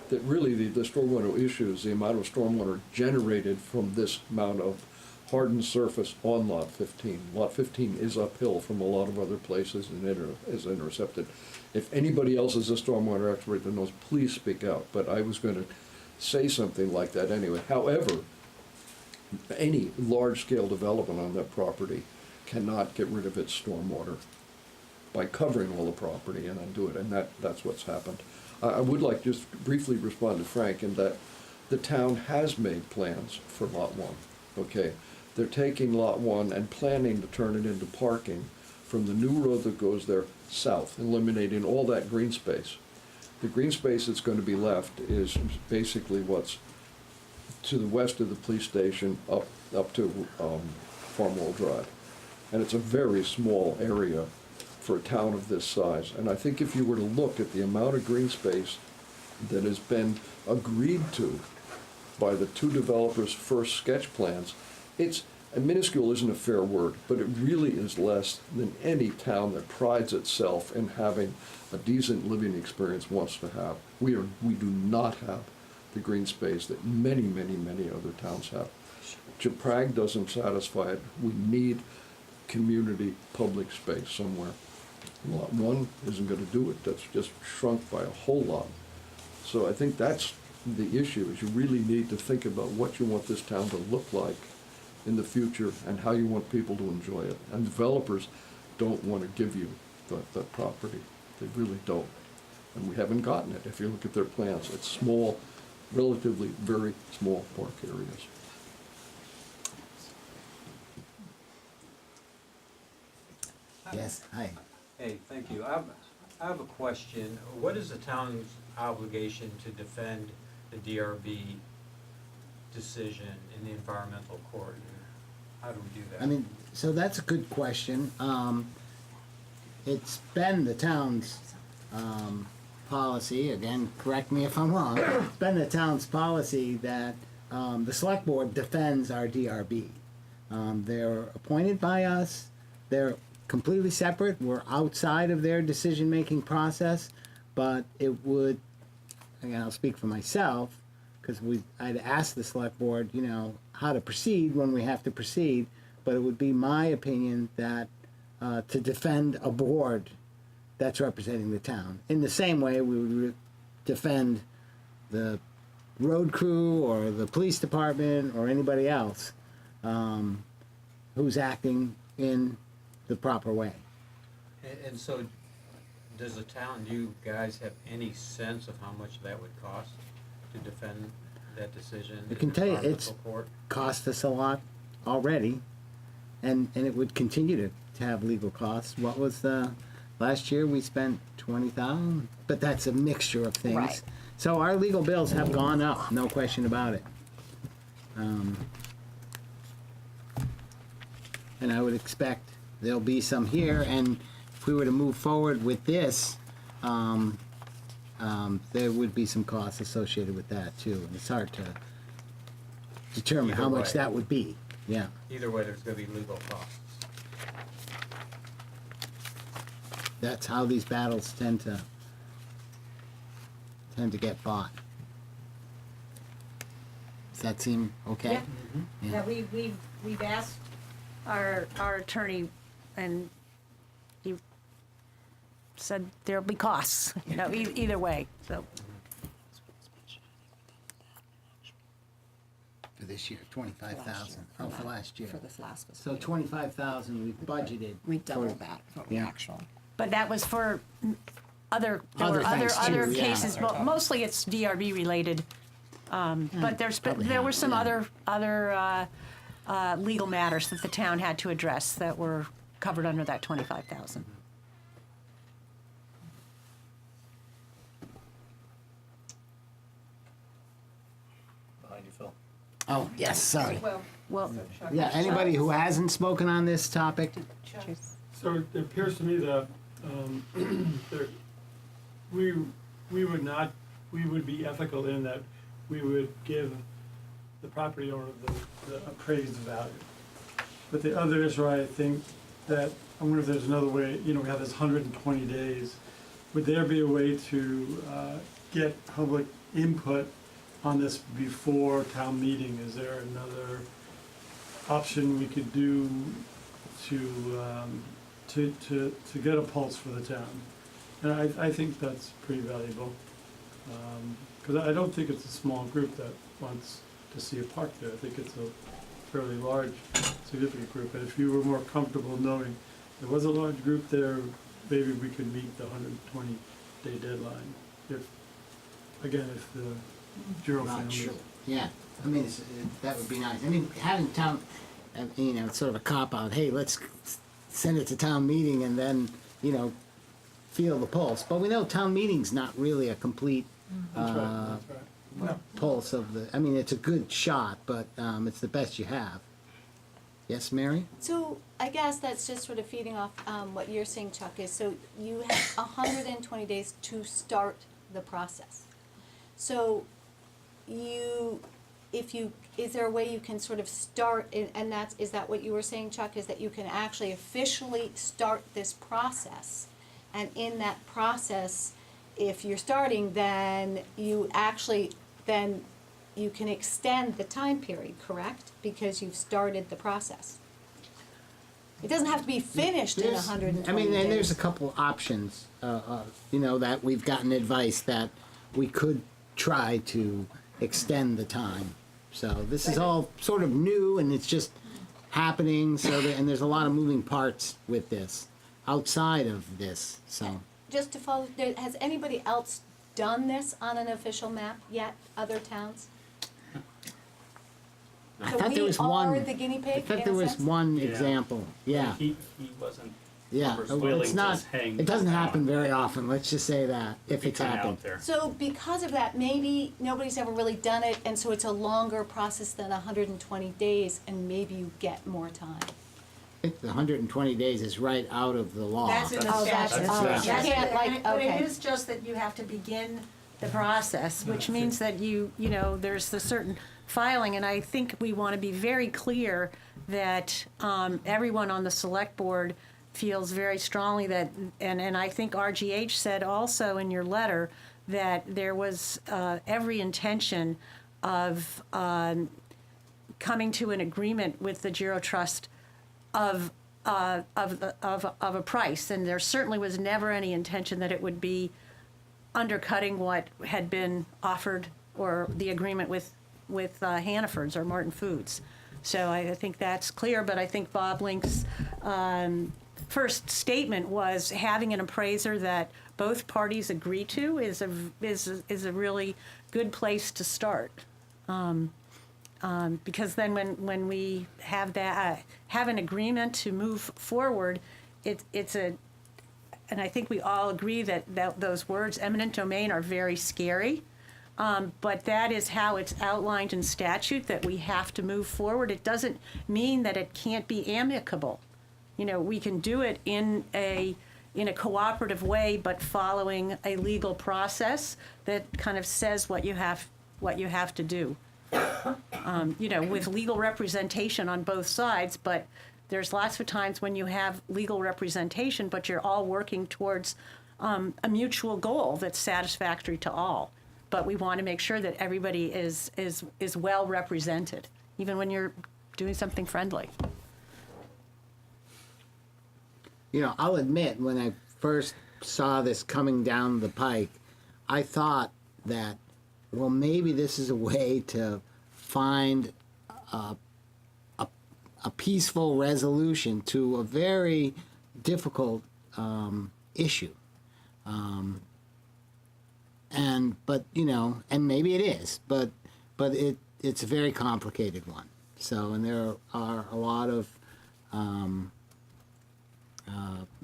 That really the stormwater issues, the amount of stormwater generated from this amount of hardened surface on Lot 15. Lot 15 is uphill from a lot of other places and is intercepted. If anybody else is a stormwater expert that knows, please speak out. But I was going to say something like that anyway. However, any large-scale development on that property cannot get rid of its stormwater. by covering all the property and then do it, and that's what's happened. I would like just briefly respond to Frank in that the town has made plans for Lot 1, okay? They're taking Lot 1 and planning to turn it into parking from the new road that goes there south, eliminating all that green space. The green space that's going to be left is basically what's to the west of the police station up to Farmwell Drive. And it's a very small area for a town of this size. And I think if you were to look at the amount of green space that has been agreed to by the two developers' first sketch plans, it's, minuscule isn't a fair word, but it really is less than any town that prides itself in having a decent living experience wants to have. We do not have the green space that many, many, many other towns have. Prague doesn't satisfy it. We need community public space somewhere. Lot 1 isn't going to do it. That's just shrunk by a whole lot. So I think that's the issue, is you really need to think about what you want this town to look like in the future and how you want people to enjoy it. And developers don't want to give you the property. They really don't. And we haven't gotten it. If you look at their plans, it's small, relatively very small park areas. Yes, hi. Hey, thank you. I have a question. What is the town's obligation to defend the DRB decision in the environmental court? How do we do that? I mean, so that's a good question. It's been the town's policy, again, correct me if I'm wrong, it's been the town's policy that the select board defends our DRB. They're appointed by us, they're completely separate, we're outside of their decision-making process, but it would, again, I'll speak for myself, because I'd asked the select board, you know, how to proceed when we have to proceed, but it would be my opinion that to defend a board that's representing the town. In the same way we would defend the road crew or the police department or anybody else who's acting in the proper way. And so, does the town, do you guys have any sense of how much that would cost to defend that decision? I can tell you, it's court? cost us a lot already, and it would continue to have legal costs. What was the last year? We spent $20,000, but that's a mixture of things. Right. So our legal bills have gone up, no question about it. And I would expect there'll be some here, and if we were to move forward with this, there would be some costs associated with that too, and it's hard to determine Either how much way. that would be. Yeah. Either way, there's gonna be legal costs. That's how these battles tend to get fought. Does that seem okay? Yeah, we've asked our attorney, and he said there'll be costs, you know, either way, so. For this year, 25,000. Oh, for last year. For this last fiscal So 25,000 we budgeted. We doubled for- that from the Yeah. actual. But that was for there Other were other things too, yeah. cases, mostly it's DRB related. But there were some yeah. other legal matters that the town had to address that were covered under that 25,000. Behind you, Phil. Oh, yes, sorry. Well, Yeah, anybody who hasn't spoken on this topic? So it appears to me that we would be ethical in that we would give the property owner the appraised value. But the other is right, I think that, I wonder if there's another way, you know, we have this 120 days. Would there be a way to get public input on this before town meeting? Is there another option we could do to get a pulse for the town? And I think that's pretty valuable. Because I don't think it's a small group that wants to see a park there. I think it's a fairly large, significant group. And if you were more comfortable knowing there was a large group there maybe we could meet the 120-day deadline if the Giro Not family. sure. Yeah, I mean, that would be nice. I mean, having town, it's sort of a cop-out, hey, let's send it to town meeting and then, feel the pulse. But we know town meeting's not really a complete That's right. pulse of it's a good shot, but it's the best you have. Yes, Mary? So I guess that's just sort of feeding off what you're saying, Chuck, is so you have 120 days to start the process. So is there a way you can sort of start, and is that what you were saying, Chuck, is that you can actually officially start this process? And in that process, if you're starting, then you can extend the time period, correct? Because you've started the process. It doesn't have to be finished in 120 days. And there's a couple options, that we've gotten advice that we could try to extend the time. So this is all sort of new and it's just happening, and there's a lot of moving parts with this, outside of this, so. Just to follow, has anybody else done this on an official map yet, other towns? I So thought we there was are one. the guinea pig, I thought in there a was sense? one Yeah. example. Yeah, He wasn't yeah. willing It's to not. hang It doesn't on. happen very often. Let's just say that if it's Kinda happened. out there. So because of that, maybe nobody's ever really done it, and so it's a longer process than 120 days, and maybe you get more time. I think the 120 days is right out of the law. That's in the Oh, that's- statute. oh, Yes, you can't, but like, it- But okay. it is just that you have to begin the process, which means that there's a certain filing, and I think we want to be very clear that everyone on the select board feels very strongly that, and I think RGH said also in your letter, that there was every intention of coming to an agreement with the Giro Trust of a price, and there certainly was never any intention that it would be undercutting what had been offered or the agreement with Hannaford's or Martin Foods. So I think that's clear, but I think Bob Link's first statement was having an appraiser that both parties agree to is a really good place to start. Because then when we have an agreement to move forward, and I think we all agree that those words, eminent domain, are very scary. But that is how it's outlined in statute, that we have to move forward. It doesn't mean that it can't be amicable. We can do it in a cooperative way, but following a legal process that kind of says what you have to do. With legal representation on both sides, but there's lots of times when you have legal representation, but you're all working towards a mutual goal that's satisfactory to all. But we want to make sure that everybody is well represented, even when you're doing something friendly. I'll admit, when I first saw this coming down the pike, I thought that, well, maybe this is a way to find a peaceful resolution to a very difficult issue. And maybe it is, but it's a very complicated one. So, and there are a lot of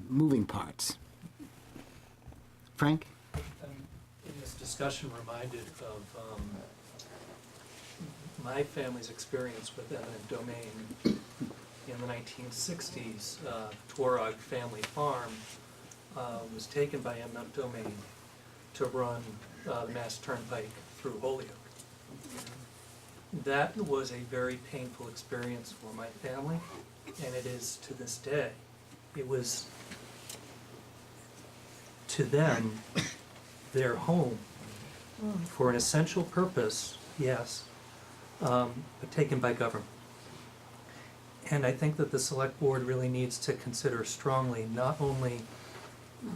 moving parts. Frank? In this discussion, reminded of my family's experience with eminent domain. In the 1960s, Twarog family farm was taken by eminent domain to run the Mass Turnpike through Holyoke. That was a very painful experience for my family, and it is to this day. It was, to them, their home for an essential purpose, yes, but taken by government. And I think that the select board really needs to consider strongly not only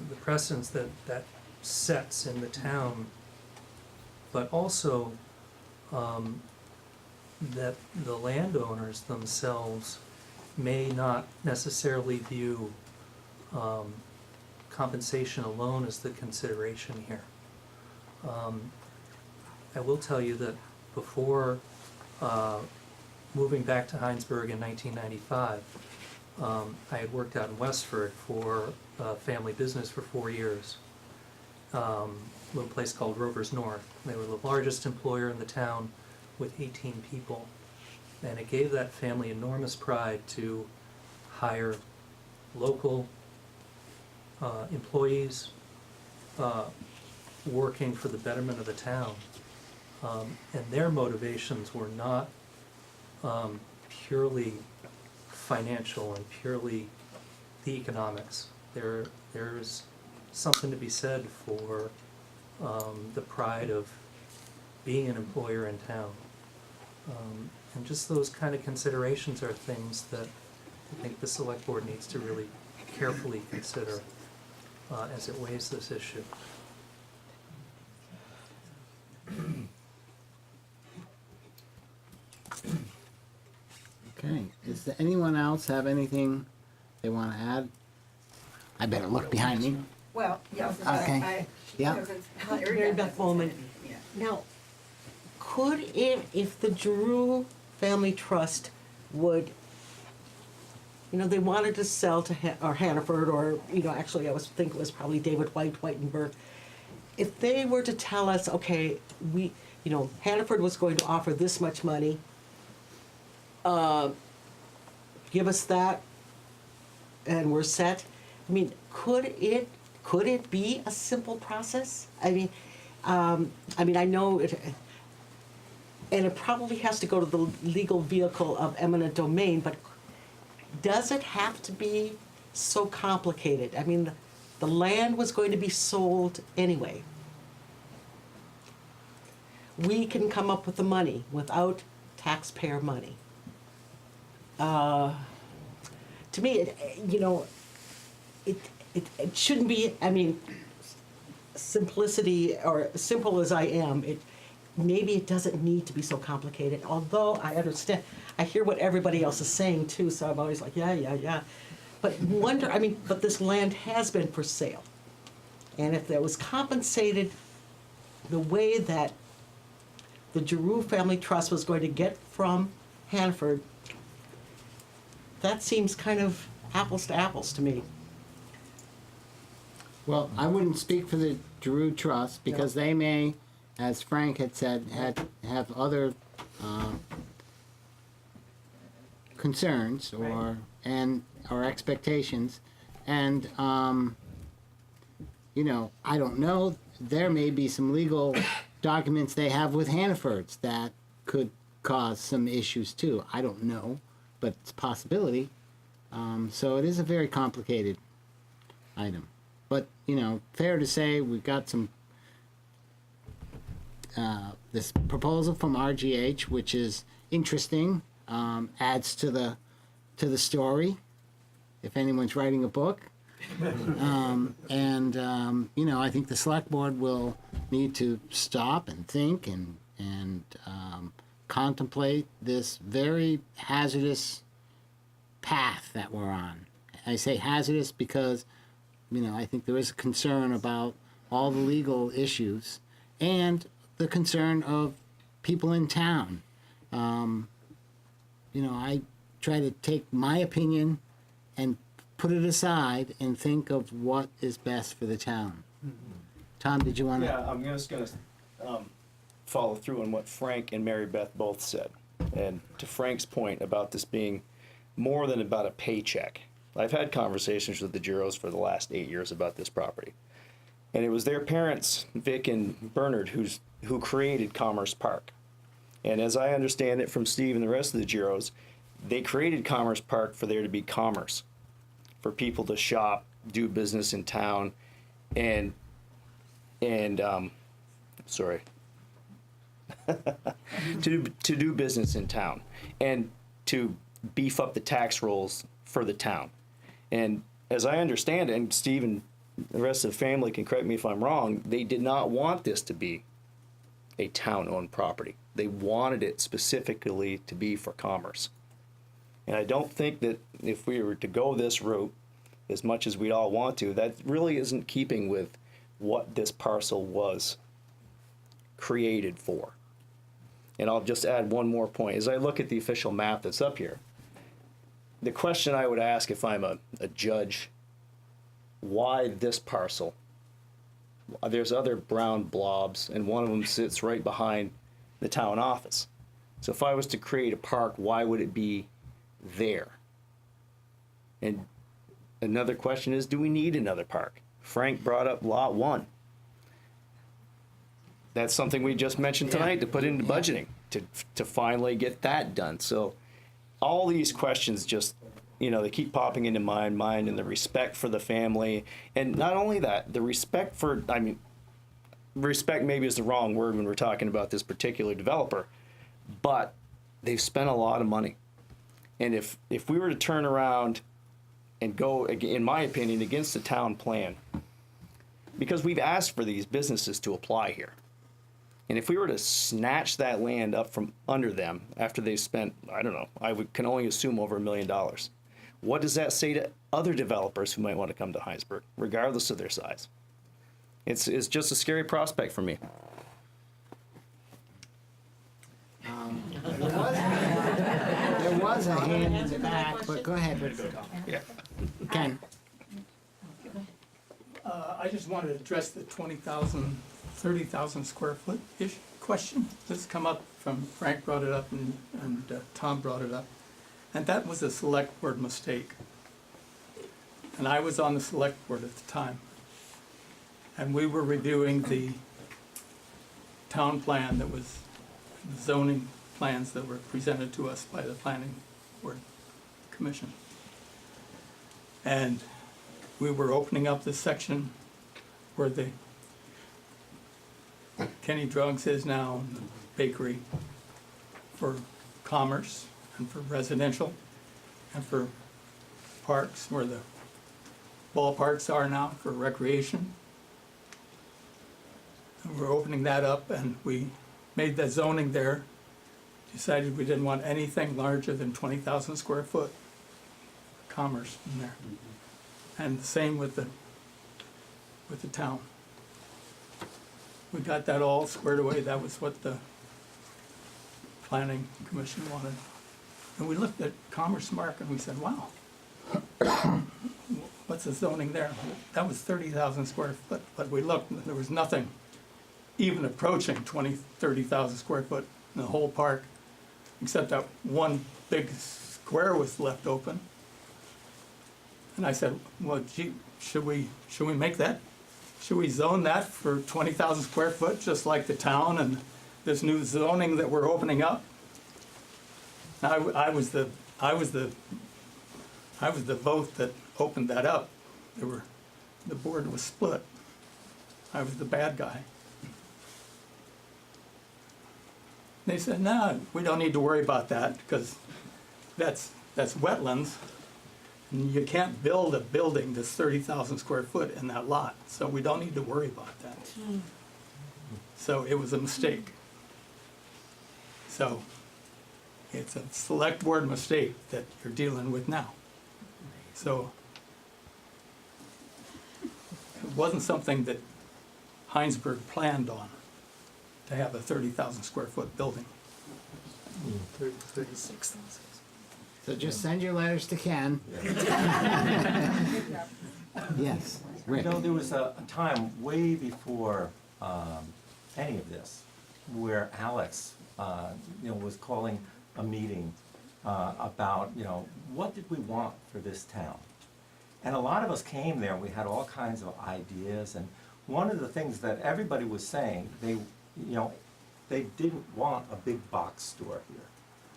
the precedents that sets in the town, but also that the landowners themselves may not necessarily view compensation alone is the consideration here. I will tell you that before moving back to Hinesburg in 1995, I had worked out in Westford for a family business for 4 years, a little place called Rovers North. They were the largest employer in the town with 18 people, and it gave that family enormous pride to hire local employees working for the betterment of the town. And their motivations were not purely financial and purely the economics. There's something to be said for the pride of being an employer in town. And just those kind of considerations are things that I think the select board needs to really carefully consider as it weighs this issue. Okay, is there anyone else have anything they want to add? I better look behind me. Well, yes. Okay. Yeah. Mary Beth Bowman. Now, could it, if the Giroux Family Trust would, they wanted to sell to Hannaford, or, actually I was thinking it was probably David Whitenberg. If they were to tell us, okay, Hannaford was going to offer this much money, give us that, and we're set. I mean, could it be a simple process? I know it, and it probably has to go to the legal vehicle of eminent domain, but does it have to be so complicated? I mean, the land was going to be sold anyway. We can come up with the money without taxpayer money. To me, it shouldn't be, simplicity, or simple as I am, maybe it doesn't need to be so complicated, although I understand, I hear what everybody else is saying too, so I'm always like, yeah. But but this land has been for sale. And if there was compensated the way that the Giroux Family Trust was going to get from Hannaford, that seems kind of apples to apples to me. Well, I wouldn't speak for the Giroux Trust, because they may, as Frank had said, have other concerns or expectations, and I don't know. There may be some legal documents they have with Hannaford's that could cause some issues too. I don't know, but it's a possibility. So it is a very complicated item. But, fair to say, we've got some, this proposal from RGH, which is interesting, adds to the story, if anyone's writing a book. I think the select board will need to stop and think and contemplate this very hazardous path that we're on. I say hazardous because I think there is a concern about all the legal issues and the concern of people in town. I try to take my opinion and put it aside and think of what is best for the town. Tom, did you want to? Yeah, I'm just going to follow through on what Frank and Mary Beth both said. And to Frank's point about this being more than about a paycheck, I've had conversations with the Giroux for the last 8 years about this property. And it was their parents, Vic and Bernard, who created Commerce Park. And as I understand it from Steve and the rest of the Giroux, they created Commerce Park for there to be commerce, for people to shop, do business in town, and to do business in town, and to beef up the tax rolls for the town. And as I understand it, and Steve and the rest of the family can correct me if I'm wrong, they did not want this to be a town-owned property. They wanted it specifically to be for commerce. And I don't think that if we were to go this route, as much as we'd all want to, that really isn't keeping with what this parcel was created for. And I'll just add one more point. As I look at the official map that's up here, the question I would ask if I'm a judge, why this parcel? There's other brown blobs, and one of them sits right behind the town office. So if I was to create a park, why would it be there? And another question is, do we need another park? Frank brought up Lot 1. That's something we just mentioned tonight to put into budgeting, to finally get that done. So all these questions just, you know, they keep popping into my mind, and the respect for the family. And not only that, the respect for, I mean, respect maybe is the wrong word when we're talking about this particular developer, but they've spent a lot of money. And if we were to turn around and go, in my opinion, against the town plan, because we've asked for these businesses to apply here. And if we were to snatch that land up from under them after they've spent, I don't know, can only assume over $1 million, what does that say to other developers who might want to come to Hinesburg, regardless of their size? It's just a scary prospect for me. There was a hand in the back, but go ahead. Yeah. Ken. I just wanted to address the 20,000, 30,000 square foot-ish question. This come up from, Frank brought it up and Tom brought it up. And that was a select board mistake. And I was on the select board at the time. And we were reviewing the town plan that was, the zoning plans that were presented to us by the planning board commission. And we were opening up this section where the Kenny Drugs is now, and the bakery, for commerce and for residential and for parks, where the ballparks are now for recreation. And we're opening that up, and we made the zoning there, decided we didn't want anything larger than 20,000 square foot commerce in there. And the same with the town. We got that all squared away. That was what the planning commission wanted. And we looked at Commerce Mark and we said, wow, what's the zoning there? That was 30,000 square foot, but we looked and there was nothing even approaching 30,000 square foot in the whole park, except that one big square was left open. And I said, well, gee, should we make that? Should we zone that for 20,000 square foot, just like the town and this new zoning that we're opening up? I was the vote that opened that up. The board was split. I was the bad guy. They said, no, we don't need to worry about that because that's wetlands. And you can't build a building that's 30,000 square foot in that lot, so we don't need to worry about that. So it was a mistake. So it's a select board mistake that you're dealing with now. So it wasn't something that Hinesburg planned on, to have a 30,000 square foot building. 36,000. So just send your letters to Ken. Yes, Rick. You know, there was a time way before any of this where Alex, was calling a meeting about, what did we want for this town? And a lot of us came there and we had all kinds of ideas. And one of the things that everybody was saying, they didn't want a big box store here,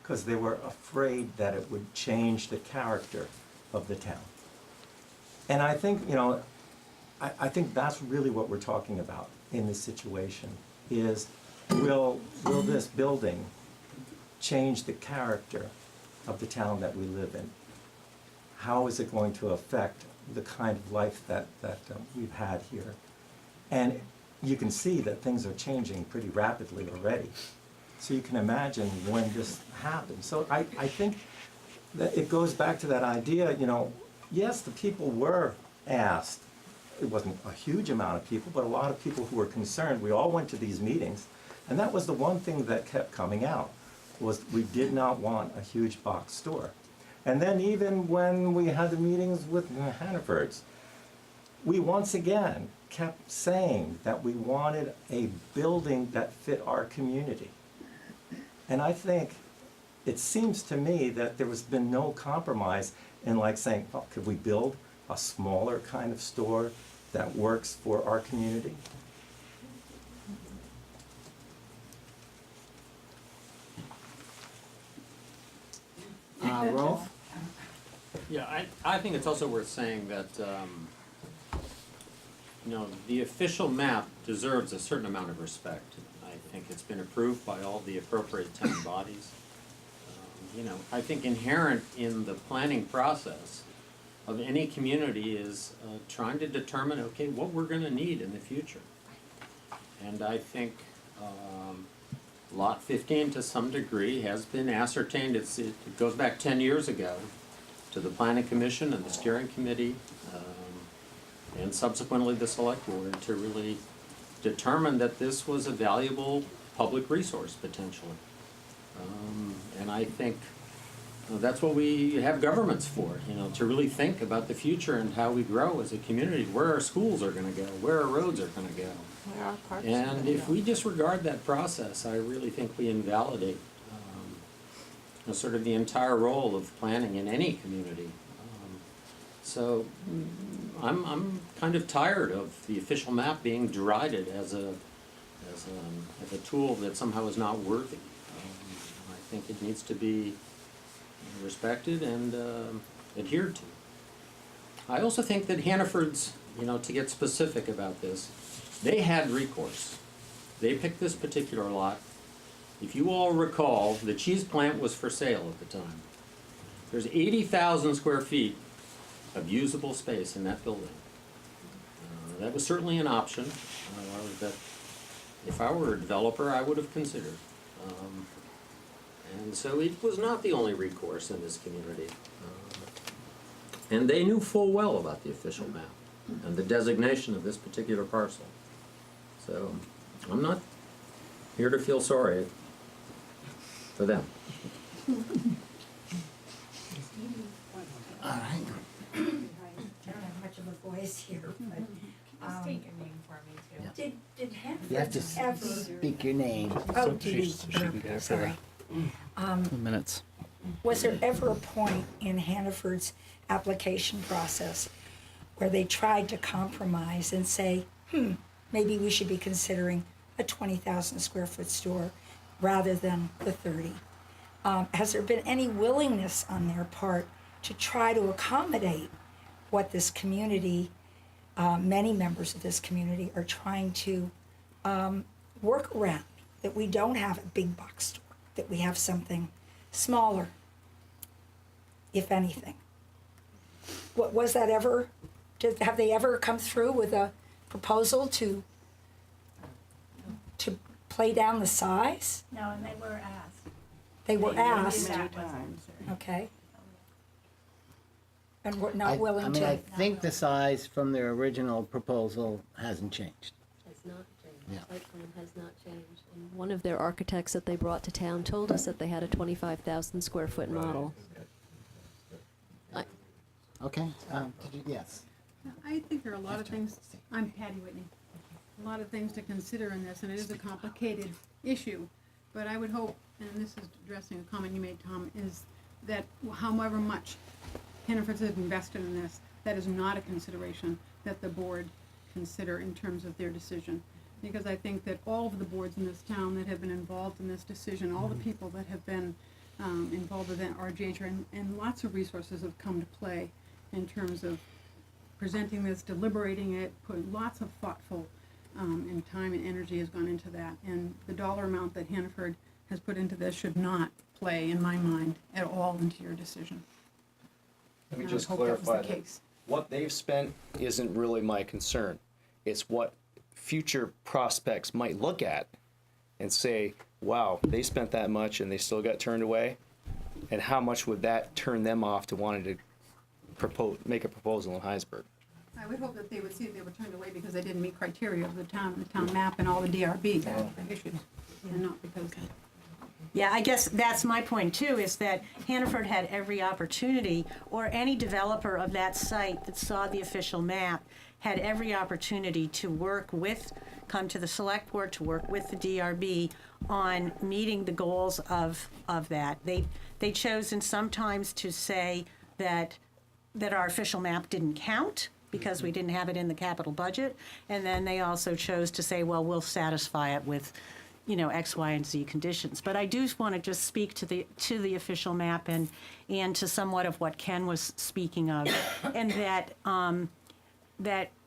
because they were afraid that it would change the character of the town. And I think, I think that's really what we're talking about in this situation, is will this building change the character of the town that we live in? How is it going to affect the kind of life that we've had here? And you can see that things are changing pretty rapidly already. So you can imagine when this happens. So I think that it goes back to that idea, yes, the people were asked. It wasn't a huge amount of people, but a lot of people who were concerned. We all went to these meetings, and that was the one thing that kept coming out, was we did not want a huge box store. And then even when we had the meetings with Hannaford's, we once again kept saying that we wanted a building that fit our community. And I think, it seems to me that there has been no compromise in like saying, oh, could we build a smaller kind of store that works for our community? Rolf? Yeah, I think it's also worth saying that, the official map deserves a certain amount of respect. I think it's been approved by all the appropriate town bodies. I think inherent in the planning process of any community is trying to determine, okay, what we're gonna need in the future. And I think Lot 15 to some degree has been ascertained. It goes back 10 years ago to the Planning Commission and the Steering Committee, and subsequently the Select Board, to really determine that this was a valuable public resource potentially. And I think that's what we have governments for, to really think about the future and how we grow as a community, where our schools are gonna go, where our roads are gonna go. Where our parks are And gonna if go. we disregard that process, I really think we invalidate sort of the entire role of planning in any community. So I'm kind of tired of the official map being derided as a tool that somehow is not worthy. I think it needs to be respected and adhered to. I also think that Hannaford's, to get specific about this, they had recourse. They picked this particular lot. If you all recall, the cheese plant was for sale at the time. There's 80,000 square feet of usable space in that building. That was certainly an option that if I were a developer, I would have considered. And so it was not the only recourse in this community. And they knew full well about the official map and the designation of this particular parcel. So I'm not here to feel sorry for them. All right. I don't have much of a voice here, but, State your name for me too. did Hanford You have to ever? speak your name. Oh, did he? Sorry. Minutes. Was there ever a point in Hannaford's application process where they tried to compromise and say, maybe we should be considering a 20,000 square foot store rather than the 30? Has there been any willingness on their part to try to accommodate what this community, many members of this community are trying to work around? That we don't have a big box store, that we have something smaller, if anything. What was that ever? Have they ever come through with a proposal to play down the size? No, and they were asked. They were asked. That wasn't- Okay. And we're not willing I mean, to. I think the size from their original proposal hasn't changed. Has not changed. Yeah. Site plan has not changed. And one of their architects that they brought to town told us that they had a 25,000 square foot model. Okay, yes. I think there are a lot of things, I'm Patty Whitney, a lot of things to consider in this, and it is a complicated issue. But I would hope, and this is addressing a comment you made, Tom, is that however much Hannaford's have invested in this, that is not a consideration that the board consider in terms of their decision. Because I think that all of the boards in this town that have been involved in this decision, all the people that have been involved with RGH, and lots of resources have come to play in terms of presenting this, deliberating it, putting lots of thoughtful and time and energy has gone into that. And the dollar amount that Hannaford has put into this should not play, in my mind, at all into your decision. Let me And I would just hope that was the clarify that case. what they've spent isn't really my concern. It's what future prospects might look at and say, wow, they spent that much and they still got turned away. And how much would that turn them off to wanting to make a proposal in Hinesburg. I would hope that they would see if they were turned away because they didn't meet criteria of the town map and all the DRB issues, and not because. Yeah, I guess that's my point too, is that Hannaford had every opportunity, or any developer of that site that saw the official map had every opportunity to come to the select board, to work with the DRB on meeting the goals of that. They chose and sometimes to say that our official map didn't count because we didn't have it in the capital budget, and then they also chose to say, well, we'll satisfy it with X, Y, and Z conditions. But I do want to just speak to the official map and to somewhat of what Ken was speaking of, and that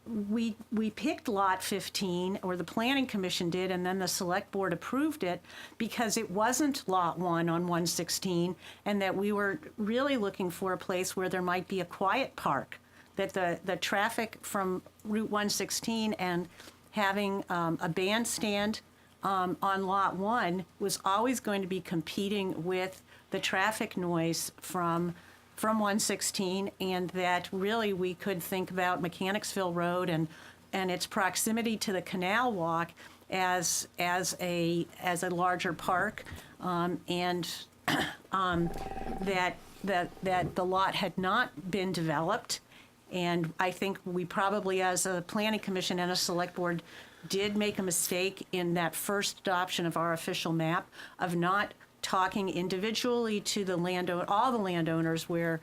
we picked lot 15, or the planning commission did, and then the select board approved it because it wasn't lot 1 on 116, and that we were really looking for a place where there might be a quiet park, that the traffic from Route 116 and having a bandstand on lot 1 was always going to be competing with the traffic noise from 116, and that really we could think about Mechanicsville Road and its proximity to the Canal Walk as a larger park, and that the lot had not been developed. And I think we probably, as a planning commission and a select board, did make a mistake in that first adoption of our official map of not talking individually to all the landowners where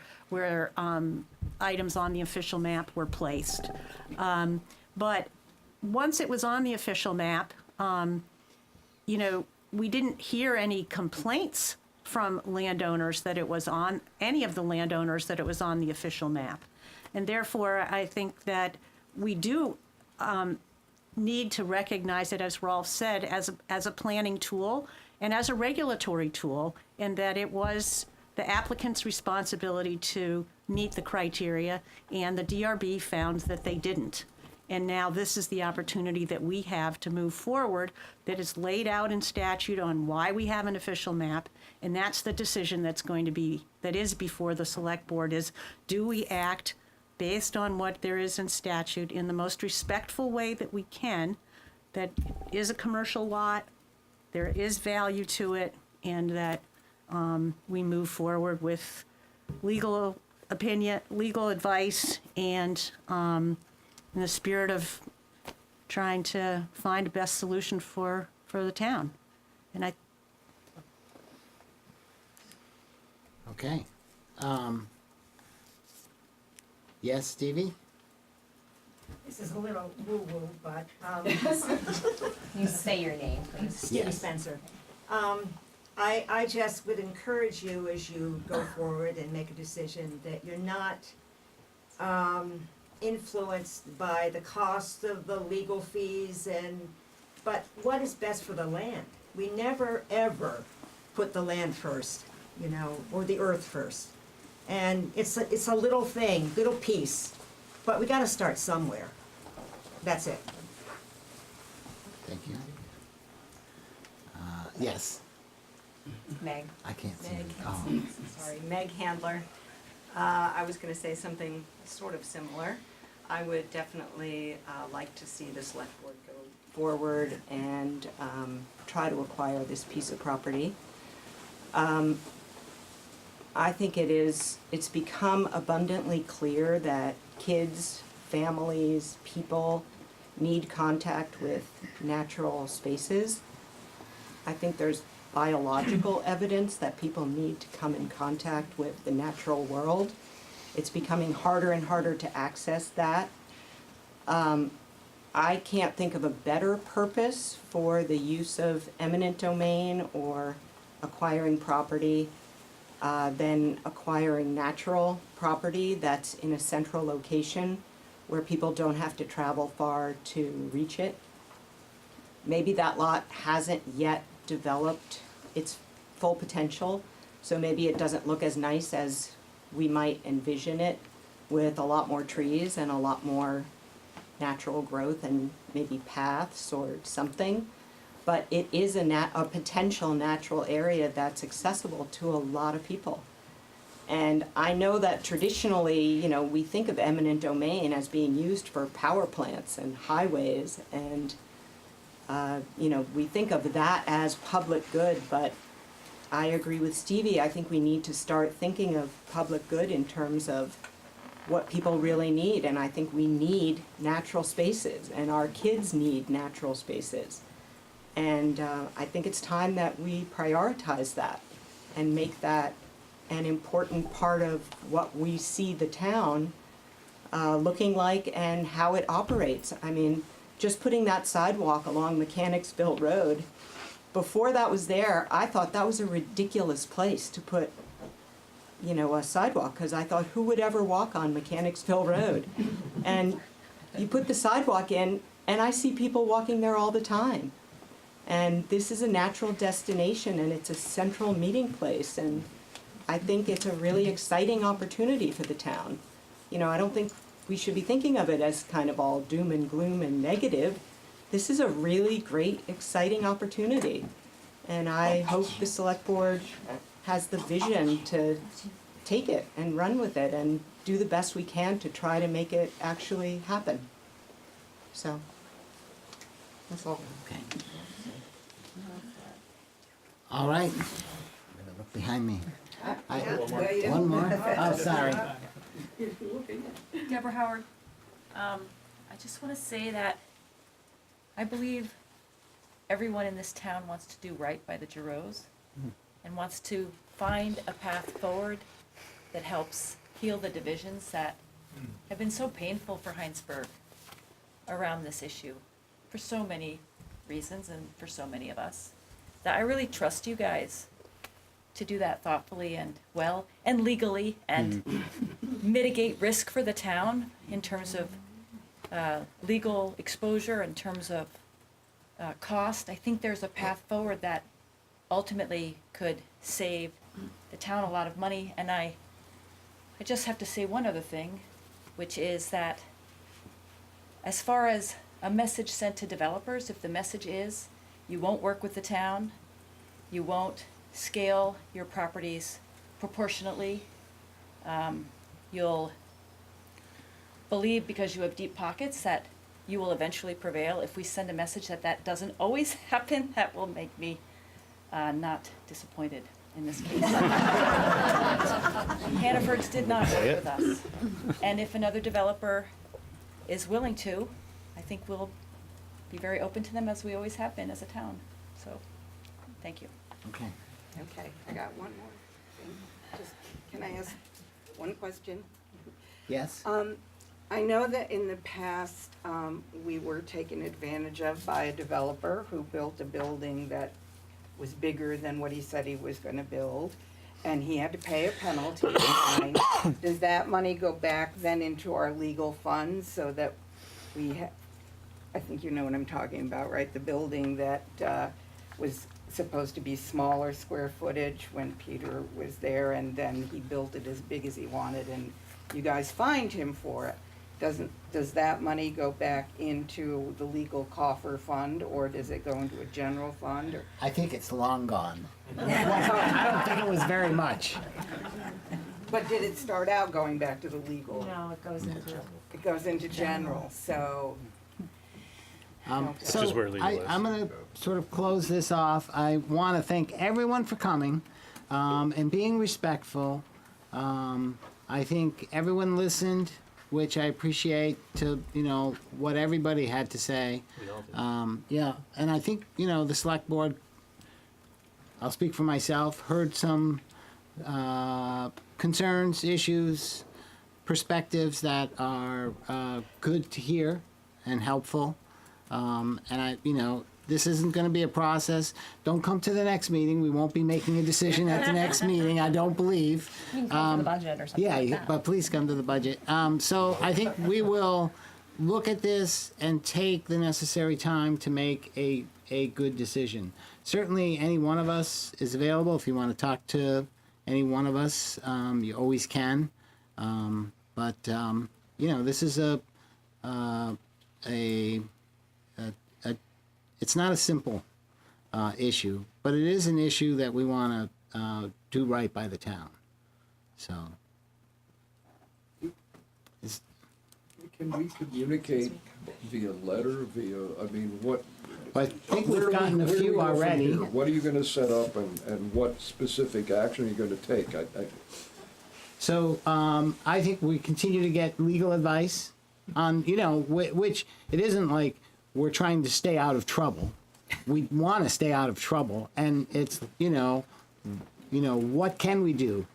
items on the official map were placed. But once it was on the official map, we didn't hear any complaints from landowners that it was on, any of the landowners that it was on the official map. And therefore, I think that we do need to recognize it, as Rolf said, as a planning tool and as a regulatory tool, and that it was the applicant's responsibility to meet the criteria, and the DRB found that they didn't. And now this is the opportunity that we have to move forward, that is laid out in statute on why we have an official map, and that's the decision that is before the select board, is do we act based on what there is in statute in the most respectful way that we can, that is a commercial lot, there is value to it, and that we move forward with legal opinion, legal advice, and in the spirit of trying to find a best solution for the town. And Okay. Yes, Stevie? This is a little woo-woo, but, You say your name, please. Stevie Yes. Spencer. I just would encourage you as you go forward and make a decision that you're not influenced by the cost of the legal fees but what is best for the land. We never, ever put the land first, or the earth first. And it's a little thing, little piece, but we gotta start somewhere. That's it. Thank you. Yes. Meg. I can't see. Meg, Oh. sorry, Meg Handler. I was gonna say something sort of similar. I would definitely like to see the select board go forward and try to acquire this piece of property. I think it's become abundantly clear that kids, families, people need contact with natural spaces. I think there's biological evidence that people need to come in contact with the natural world. It's becoming harder and harder to access that. I can't think of a better purpose for the use of eminent domain or acquiring property than acquiring natural property that's in a central location where people don't have to travel far to reach it. Maybe that lot hasn't yet developed its full potential, so maybe it doesn't look as nice as we might envision it, with a lot more trees and a lot more natural growth and maybe paths or something. But it is a potential natural area that's accessible to a lot of people. And I know that traditionally, you know, we think of eminent domain as being used for power plants and highways, and, you know, we think of that as public good, but I agree with Stevie. I think we need to start thinking of public good in terms of what people really need, and I think we need natural spaces, and our kids need natural spaces. And I think it's time that we prioritize that and make that an important part of what we see the town looking like and how it operates. I mean, just putting that sidewalk along Mechanicsville Road, before that was there, I thought that was a ridiculous place to put, you know, a sidewalk, because I thought, who would ever walk on Mechanicsville Road? And you put the sidewalk in, and I see people walking there all the time. And this is a natural destination, and it's a central meeting place, and I think it's a really exciting opportunity for the town. You know, I don't think we should be thinking of it as kind of all doom and gloom and negative. This is a really great, exciting opportunity. And I hope the select board has the vision to take it and run with it and do the best we can to try to make it actually happen. So, that's all. Okay. All right. Look behind me. One more? Oh, sorry. Deborah Howard. I just want to say that I believe everyone in this town wants to do right by the Giroux and wants to find a path forward that helps heal the divisions that have been so painful for Hinesburg around this issue for so many reasons and for so many of us, that I really trust you guys to do that thoughtfully and well and legally and mitigate risk for the town in terms of legal exposure, in terms of cost. I think there's a path forward that ultimately could save the town a lot of money. And I just have to say one other thing, which is that as far as a message sent to developers, if the message is you won't work with the town, you won't scale your properties proportionately, you'll believe because you have deep pockets that you will eventually prevail. If we send a message that that doesn't always happen, that will make me not disappointed in this case. Hannaford's did not work with us. And if another developer is willing to, I think we'll be very open to them as we always have been as a town. So, thank you. Okay. Okay, I got one more thing. Just, can I ask one question? Yes? I know that in the past, we were taken advantage of by a developer who built a building that was bigger than what he said he was gonna build, and he had to pay a penalty. Does that money go back then into our legal funds so that I think you know what I'm talking about, right? The building that was supposed to be smaller square footage when Peter was there, and then he built it as big as he wanted, and you guys fined him for it. Does that money go back into the legal coffer fund, or does it go into a general fund? Or? I think it's long gone. I don't think it was very much. But did it start out going back to the legal? No, it goes into. It goes into general, so. So I'm going to sort of close this off. I want to thank everyone for coming and being respectful. I think everyone listened, which I appreciate, to, you know, what everybody had to say. Yeah, and I think, you know, the select board, I'll speak for myself, heard some concerns, issues, perspectives that are good to hear and helpful. And I, you know, this isn't going to be a process. Don't come to the next meeting. We won't be making a decision at the next meeting, I don't believe. You can come to the budget or something like that. But please come to the budget. So I think we will look at this and take the necessary time to make a good decision. Certainly any one of us is available. If you want to talk to any one of us, you always can. But you know, this is it's not a simple issue, but it is an issue that we want to do right by the town. So. Is- Can we communicate via letter, I mean, what? I think where we've do we- gotten a where do we few go from already. here? What are you gonna set up and what specific action are you gonna take? So I think we continue to get legal advice on, which it isn't like we're trying to stay out of trouble. We want to stay out of trouble, and it's what can we do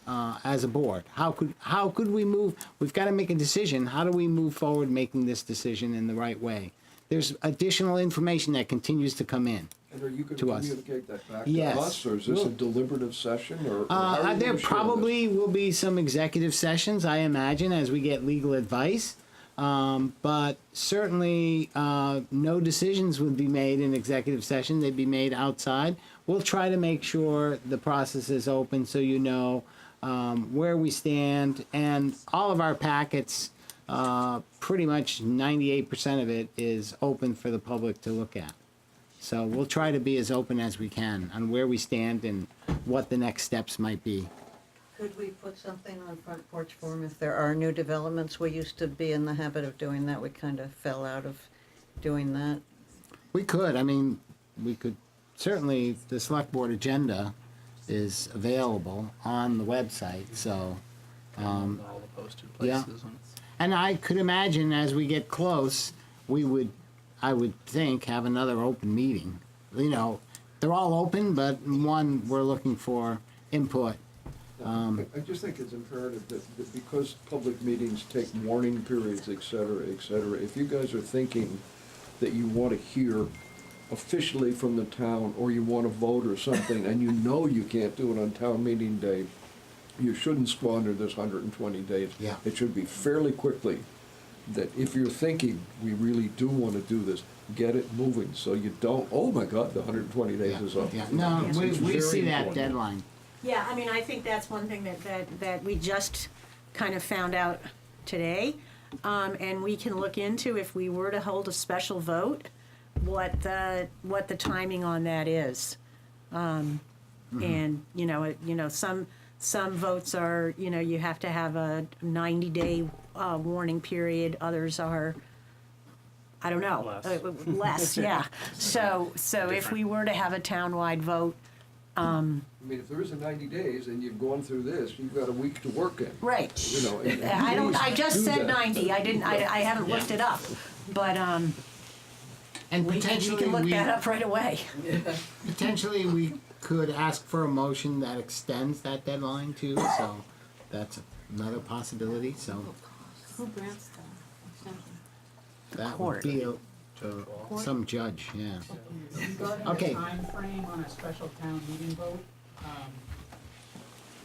as a board? How could we move? We've got to make a decision. How do we move forward making this decision in the right way? There's additional information that continues to come in. And are you to gonna us. communicate that back to Yes. us, or is this a We'll- deliberative session, or how are you There gonna share probably will be some executive sessions, I imagine, as we get legal advice. But certainly, no decisions would be made in executive session. They'd be made outside. We'll try to make sure the process is open so you know where we stand. And all of our packets, pretty much 98% of it is open for the public to look at. So we'll try to be as open as we can on where we stand and what the next steps might be. Could we put something on Front Porch Forum if there are new developments? We used to be in the habit of doing that. We kind of fell out of doing that. We could, we could, certainly the select board agenda is available on the website, so. All the posted Yeah. places. And I could imagine as we get close, I would think, have another open meeting. They're all open, but one, we're looking for input. I just think it's imperative that because public meetings take warning periods, et cetera, if you guys are thinking that you want to hear officially from the town, or you want to vote or something, and you can't do it on town meeting day, you shouldn't squander this 120 days. Yeah. It should be fairly quickly, that if you're thinking, we really do want to do this, get it moving, so you don't, oh my God, the 120 days is up. Yeah, no, It's we very see that important. deadline. Yeah, I think that's one thing that we just kind of found out today. And we can look into, if we were to hold a special vote, what the timing on that is. And, some votes are, you have to have a 90-day warning period, others are, I don't know. Less, yeah. So if we were to have a townwide vote, I mean, if there is a 90 days and you've gone through this, you've got a week to work in. right. And I just please do said that. 90, I haven't looked it up, but, And we potentially can look that up right away. Potentially, we could ask for a motion that extends that deadline too, so that's another possibility, so Who grants the extension? that would be some judge, yeah. Regarding Okay. the timeframe on a special town meeting vote,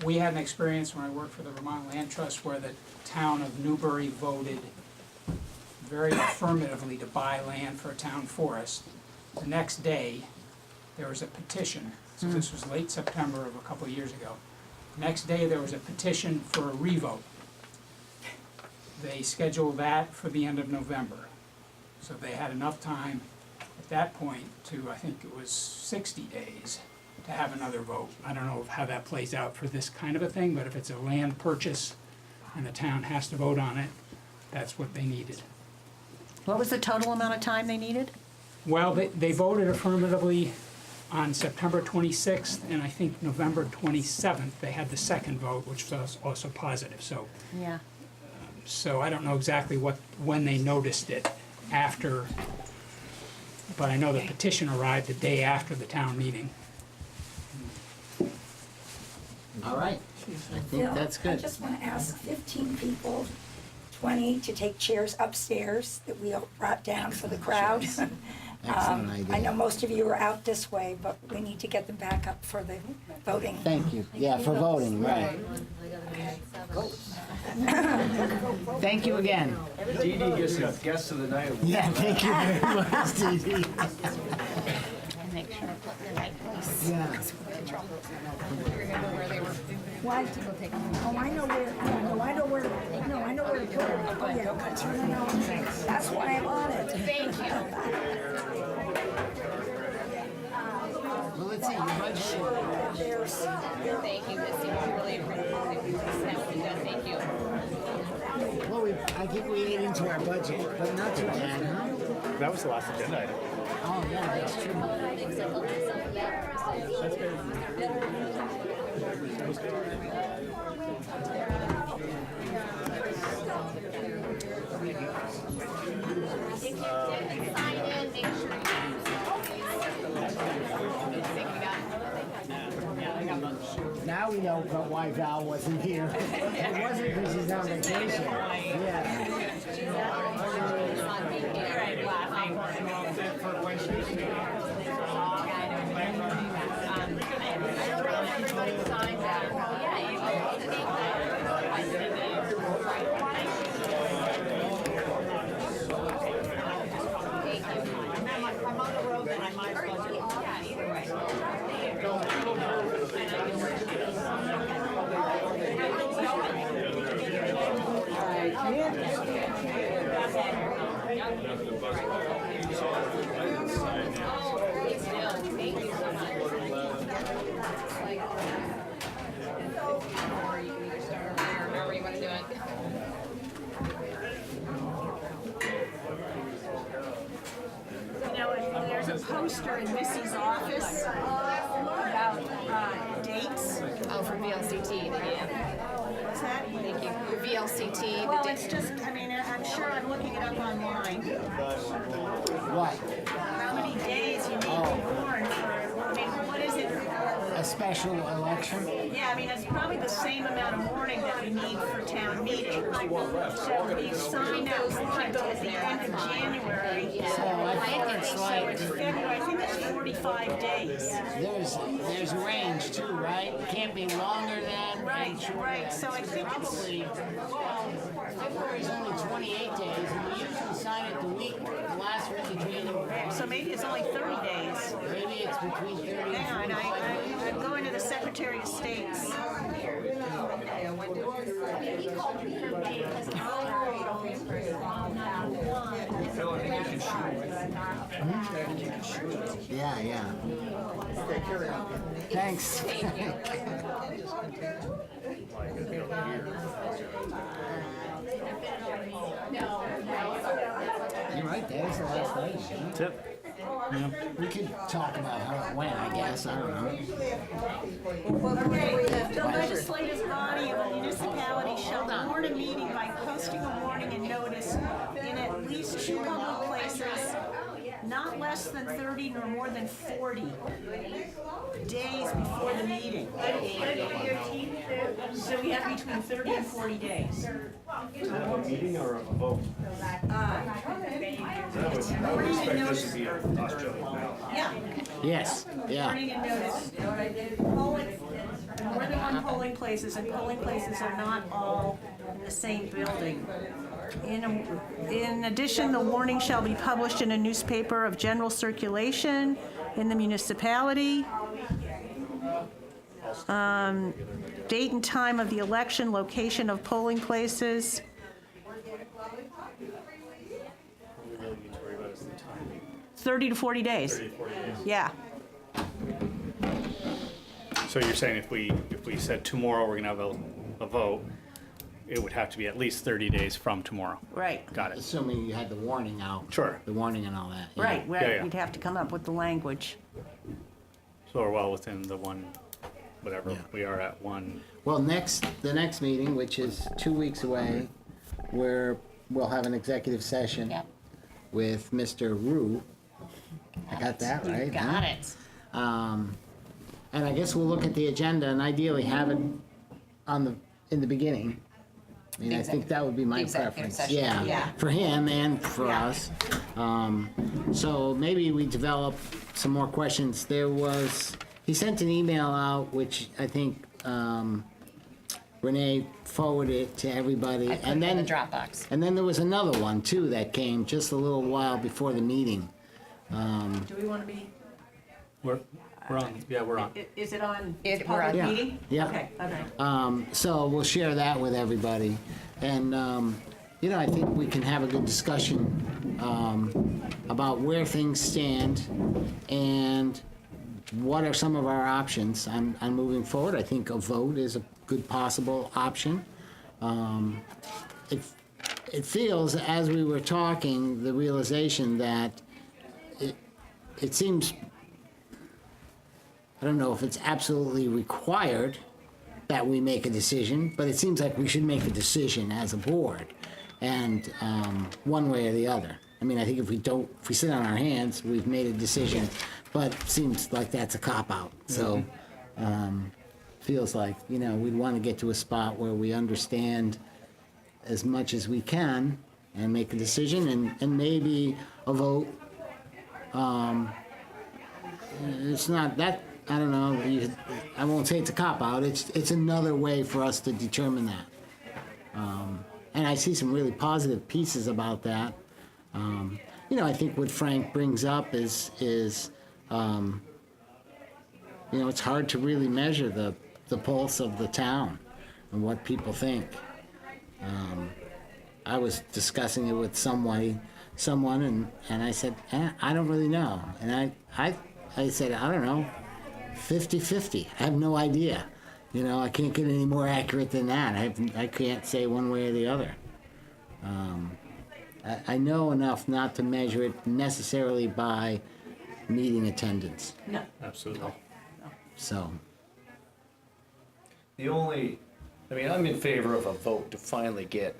we had an experience when I worked for the Vermont Land Trust where the town of Newbury voted very affirmatively to buy land for a town forest. The next day, there was a petition, so this was late September of a couple of years ago. Next day, there was a petition for a revote. They scheduled that for the end of November. So they had enough time at that point to, I think it was 60 days, to have another vote. I don't know how that plays out for this kind of a thing, but if it's a land purchase and the town has to vote on it, that's what they needed. What was the total amount of time they needed? Well, they voted affirmatively on September 26th, and I think November 27th, they had the second vote, which was also positive. Yeah. So I don't know exactly when they noticed it after, but I know the petition arrived the day after the town meeting. All right, I think that's I good. just want to ask 15 people, 20 to take chairs upstairs that we all brought down for the crowd. Excellent idea. I know most of you are out this way, but we need to get them back up for the voting. Thank you, yeah, for voting, right. Thank you again. Dee Dee gets the guest of the night award. Yeah, thank you very much, Dee Dee. Make sure I put in the right place. Yeah. Why? Oh, I know where, I know where to put it. Oh, yeah. That's why I'm on it. Thank you. Well, let's see, your budget. Thank you, Missy, we really appreciate it. Thank you. Well, I think we ate into our budget, but not too bad, huh? That was the last agenda item. Oh, yeah, that's true. Now we know why Val wasn't here. It wasn't because she's on vacation. Yeah. You know, there's a poster in Missy's office about dates. Oh, for VLCT, What's that? thank you. For VLCT, Well, it's just, I mean, I'm sure I'm looking it up online. What? How many days you need to warn for, I mean, what is it? A special election? Yeah, I mean, it's probably the same amount of warning that we need for town meeting. So we sign that warrant at the end of January. So I thought it's So like, it's February, I think it's 45 days. there's a range too, right? It can't be longer than, Right, shorter right, than. so I think it's, Probably, well, February's only 28 days, and we usually sign it the last week of January. so maybe it's only 30 days. Maybe it's between 30 and Hang on, 45. I'm going to the Secretary of State's. Yeah, yeah. Okay, carry on. Thanks. You're right, that is the last day. That's it. Yeah. We could talk about how it went, I guess, I don't know. Okay, the legislative body of a municipality shall warn a meeting by posting a warning and notice in at least 2 public places, not less than 30 nor more than 40 days before the meeting. So we have between 30 and 40 days. A meeting or a vote? Warning and notice. Yeah. Yes, yeah. Warning and notice. More than one polling places, and polling places are not all in the same building. In addition, the warning shall be published in a newspaper of general circulation in the municipality. Date and time of the election, location of polling places. We really need to worry about is the timing. 30 to 40 days. 30 to 40 days. Yeah. So you're saying if we said tomorrow we're gonna have a vote, it would have to be at least 30 days from tomorrow. Right. Got it. Assuming you had the warning out. Sure. The warning and all that. yeah. Right, Yeah, yeah. we'd have to come up with the language. So we're well within the one, whatever, Yeah. we are at one. Well, the next meeting, which is 2 weeks away, we'll have an executive session Yep. with Mr. Rue. I got that right, You huh? got it. And I guess we'll look at the agenda and ideally have it in the beginning. I mean, I think that would be my The executive preference. session. Yeah, Yeah. for him and for Yeah. us. So maybe we develop some more questions. He sent an email out, which I think Renee forwarded to everybody. I put it in the Dropbox. And then there was another one too that came just a little while before the meeting. Do we want to be, We're on, yeah, we're on. is it on We're public on. Yeah, meeting? yeah. Okay, okay. So we'll share that with everybody. And, I think we can have a good discussion about where things stand and what are some of our options on moving forward. I think a vote is a good possible option. It feels, as we were talking, the realization that it seems, I don't know if it's absolutely required that we make a decision, but it seems like we should make a decision as a board, and one way or the other. I mean, I think if we sit on our hands, we've made a decision, but it seems like that's a cop-out. So, feels like, we'd want to get to a spot where we understand as much as we can and make a decision, and maybe a vote. It's not that, I don't know, I won't say it's a cop-out, it's another way for us to determine that. And I see some really positive pieces about that. I think what Frank brings up is it's hard to really measure the pulse of the town and what people think. I was discussing it with someone and I said, I don't really know. And I said, I don't know, 50-50. I have no idea. I can't get any more accurate than that. I can't say one way or the other. I know enough not to measure it necessarily by meeting attendance. No. Absolutely. So. I'm in favor of a vote to finally get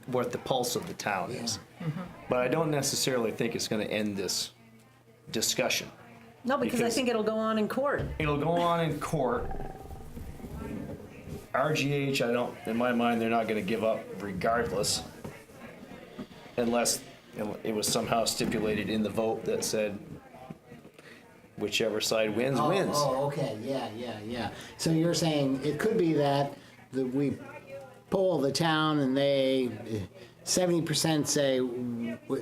what the pulse of the town is. But I don't necessarily think it's going to end this discussion. No, because I think it'll go on in court. It'll go on in court. RGH, in my mind, they're not going to give up regardless, unless it was somehow stipulated in the vote that said whichever side wins, wins. Oh, okay, yeah. So you're saying it could be that we poll the town and 70% say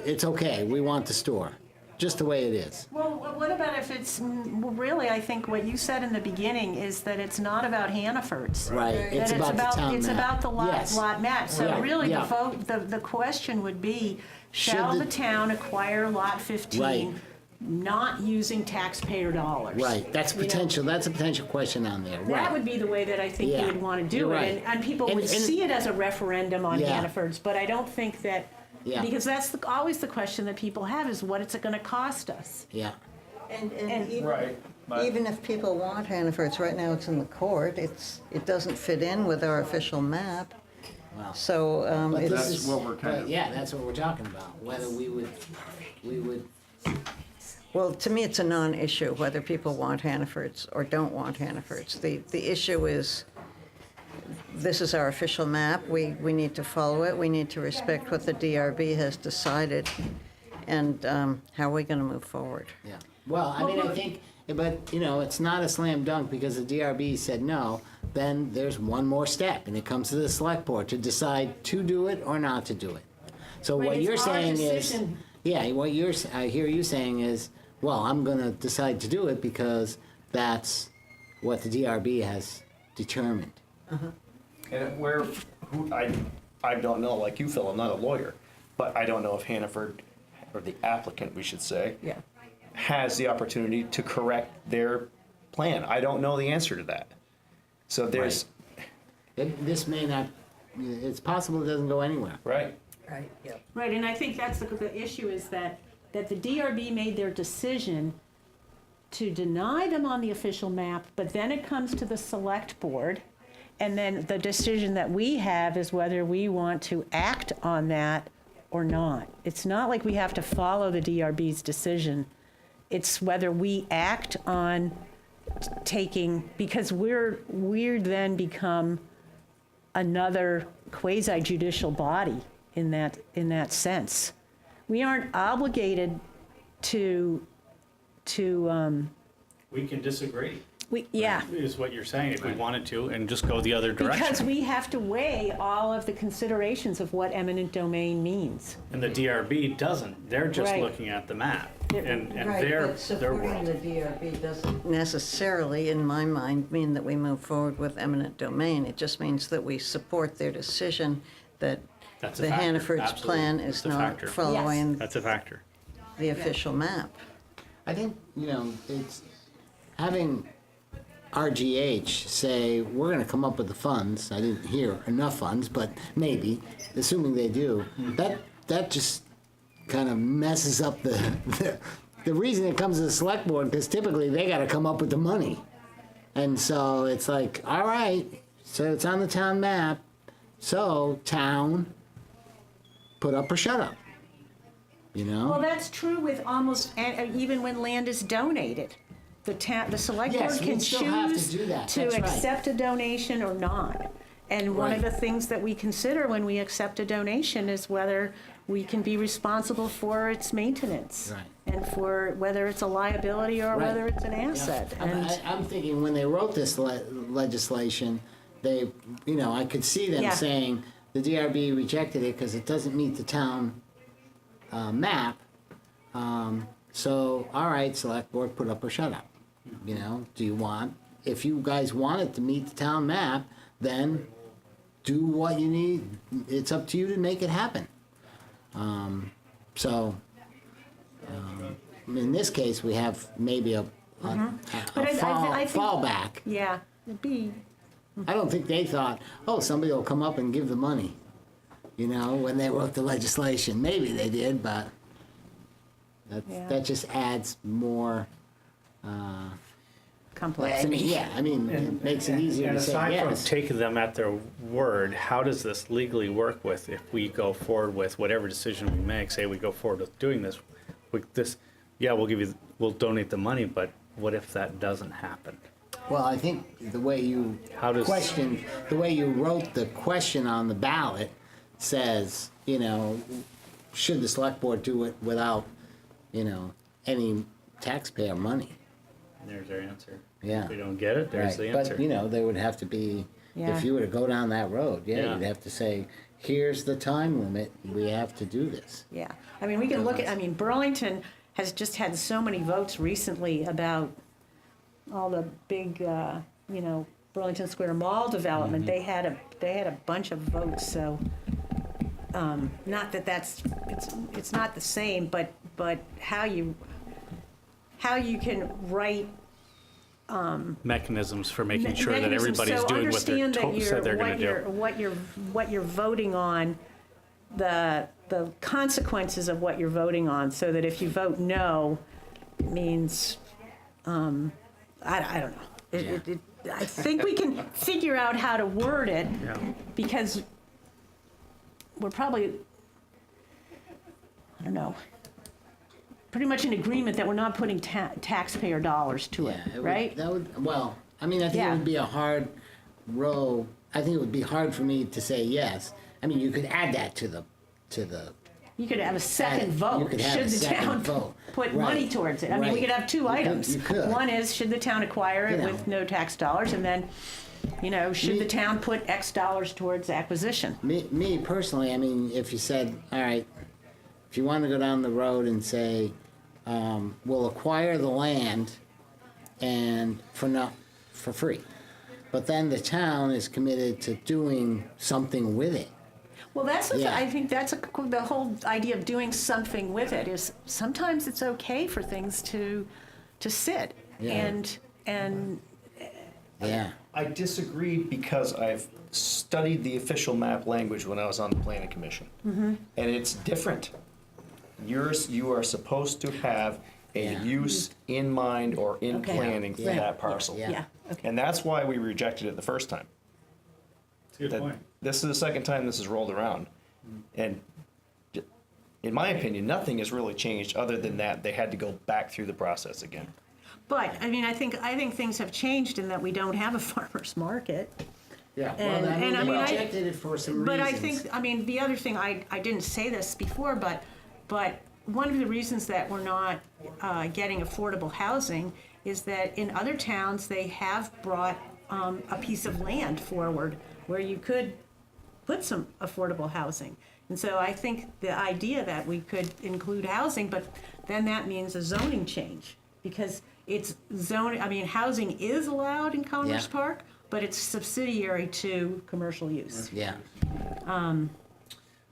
it's okay, we want the store, just the way it is. Well, what about if it's, really, I think what you said in the beginning is that it's not about Hannaford's. Right, it's about the town It's map. about the Yes. lot map. So Yeah, really, yeah. the vote, the question would be, Should shall the- the town acquire lot 15? Right. Not using taxpayer dollars? Right, that's You know? potential. That's a potential question on there. That Right. would be the way that I think Yeah, you would want to do you're it. right. And people And- would and- see it as a referendum on Yeah. Hannaford's, but I don't think that, Yeah. because that's always the question that people have is what is it going to cost us? Yeah. And And- Right. even if people want Hannaford's, right now it's in the court, it doesn't fit in with our official map. Well, So, but it's. this That's is- what we're kind but of- Yeah, that's what we're talking about. Whether we would. Well, to me, it's a non-issue whether people want Hannaford's or don't want Hannaford's. The issue is, this is our official map, we need to follow it, we need to respect what the DRB has decided, and how are we gonna move forward? Yeah. Well, I mean, I think, but, it's not a slam dunk because the DRB said no. Then there's one more step, and it comes to the select board to decide to do it or not to do it. So Right, what it's you're our saying is, decision. yeah, I hear you saying is, well, I'm going to decide to do it because that's what the DRB has determined. And I don't know, like you, Phil, I'm not a lawyer, but I don't know if Hannaford, or the applicant, we should say, Yeah. has the opportunity to correct their plan. I don't know the answer to that. So there's, This may not, it's possible it doesn't go anywhere. right? Right, yeah. Right, and I think that's the issue is that the DRB made their decision to deny them on the official map, but then it comes to the select board, and then the decision that we have is whether we want to act on that or not. It's not like we have to follow the DRB's decision. It's whether we act on taking, because we're then become another quasi-judicial body in that sense. We aren't obligated to We can disagree, yeah. is what you're saying, if we wanted to, and just go the other direction. Because we have to weigh all of the considerations of what eminent domain means. And the DRB doesn't, they're just Right. looking at the map and Right, their but supporting world. the DRB doesn't necessarily, in my mind, mean that we move forward with eminent domain. It just means that we support their decision that That's a the factor, Hannaford's absolutely. plan That's is a not factor. following That's a factor. the official map. I think, having RGH say, we're gonna come up with the funds, I didn't hear enough funds, but maybe, assuming they do, that just kind of messes up the reason it comes to the select board, because typically they gotta come up with the money. And so it's like, all right, so it's on the town map, so town, put up or shut up, you know? Well, that's true with almost, even when land is donated. The select board Yes, we can still have to choose do that. to That's right. accept a donation or not. And one of Right. the things that we consider when we accept a donation is whether we can be responsible for its maintenance. Right. And for whether it's a liability or Right. whether it's an asset. Yeah. And I'm thinking when they wrote this legislation, they, you know, I could see them Yeah. saying the DRB rejected it because it doesn't meet the town map. So, all right, select board, put up or shut up. You know, if you guys want it to meet the town map, then do what you need. It's up to you to make it happen. In this case, we have maybe a But I think- fallback. yeah, it'd be, I don't think they thought, oh, somebody will come up and give the money, you know, when they wrote the legislation. Maybe they did, but Yeah. that just adds more complexity. It makes it easier And to say aside from yes. taking them at their word, how does this legally work with if we go forward with whatever decision we make? Say we go forward with doing this, we'll donate the money, but what if that doesn't happen? Well, I think the way you the way you wrote the question on the ballot says, you know, should the select board do it without, you know, any taxpayer money? There's our answer. Yeah. If we don't get it, there's Right. the answer. But, you know, there would have to be, Yeah. if you were to go down that road, Yeah. you'd have to say, here's the time limit, we have to do this. Yeah, I mean, we can look at, Burlington has just had so many votes recently about all the big, Burlington Square Mall development. They had a bunch of votes, so, not that it's not the same, but how you can write Mechanisms for making sure that everybody's so doing what they're understand that said they're going to do. what you're voting on, the consequences of what you're voting on, so that if you vote no, it means, I don't know. I think we can figure out how to word it, Yeah. because we're probably, I don't know, pretty much in agreement that we're not putting taxpayer dollars to it, right? I think it Yeah. would be a hard row. I think it would be hard for me to say yes. I mean, you could add that to the. You could have a second vote. You could have Should a the second town vote. put Right. money towards it? I mean, we Right. could have two items. You could. One is, should the town acquire it You know. with no tax dollars? And then, should the town put X dollars towards acquisition? Me personally, I mean, if you said, all right, if you want to go down the road and say, we'll acquire the land and for free, but then the town is committed to doing something with it. Well, Yeah. I think that's the whole idea of doing something with it is sometimes it's okay for things to sit Yeah. and Yeah. I disagree because I've studied the official map language when I was on the planning commission. Mm-hmm. And it's different. You are supposed to have a use in mind or in Okay. planning for Yeah. that parcel. Yeah, okay. And that's why we rejected it the first time. That's a good point. This is the second time this has rolled around. And in my opinion, nothing has really changed other than that they had to go back through the process again. But, I think things have changed in that we don't have a farmer's market. Yeah. And- Well, and I they mean, rejected it for some But reasons. I think, the other thing, I didn't say this before, but one of the reasons that we're not getting affordable housing is that in other towns, they have brought a piece of land forward where you could put some affordable housing. And so I think the idea that we could include housing, but then that means a zoning change, because it's housing is allowed in Commerce Yeah. Park, but it's subsidiary to commercial use. Yeah.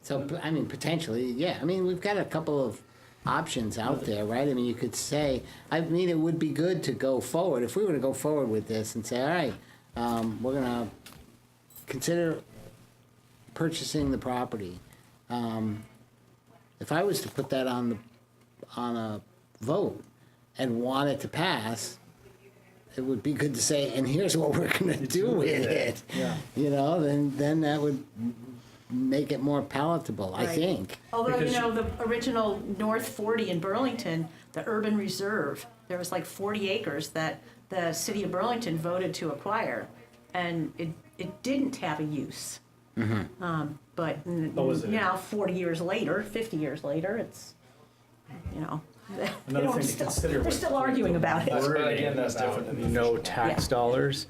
So, potentially, yeah. I mean, we've got a couple of options out there, right? I mean, you could say, I mean, it would be good to go forward, if we were to go forward with this and say, all right, we're gonna consider purchasing the property. If I was to put that on a vote and want it to pass, it would be good to say, and here's what we're gonna do with it. Yeah. You know, then that would make it more palatable, I Right. think. Although, Because- the original North 40 in Burlington, the urban reserve, there was like 40 acres that the city of Burlington voted to acquire, and it didn't have a use. But was it? now, 40 years later, 50 years later, it's, they Another don't thing to still- consider they're with still arguing about it. But again, that's different than the no official. tax dollars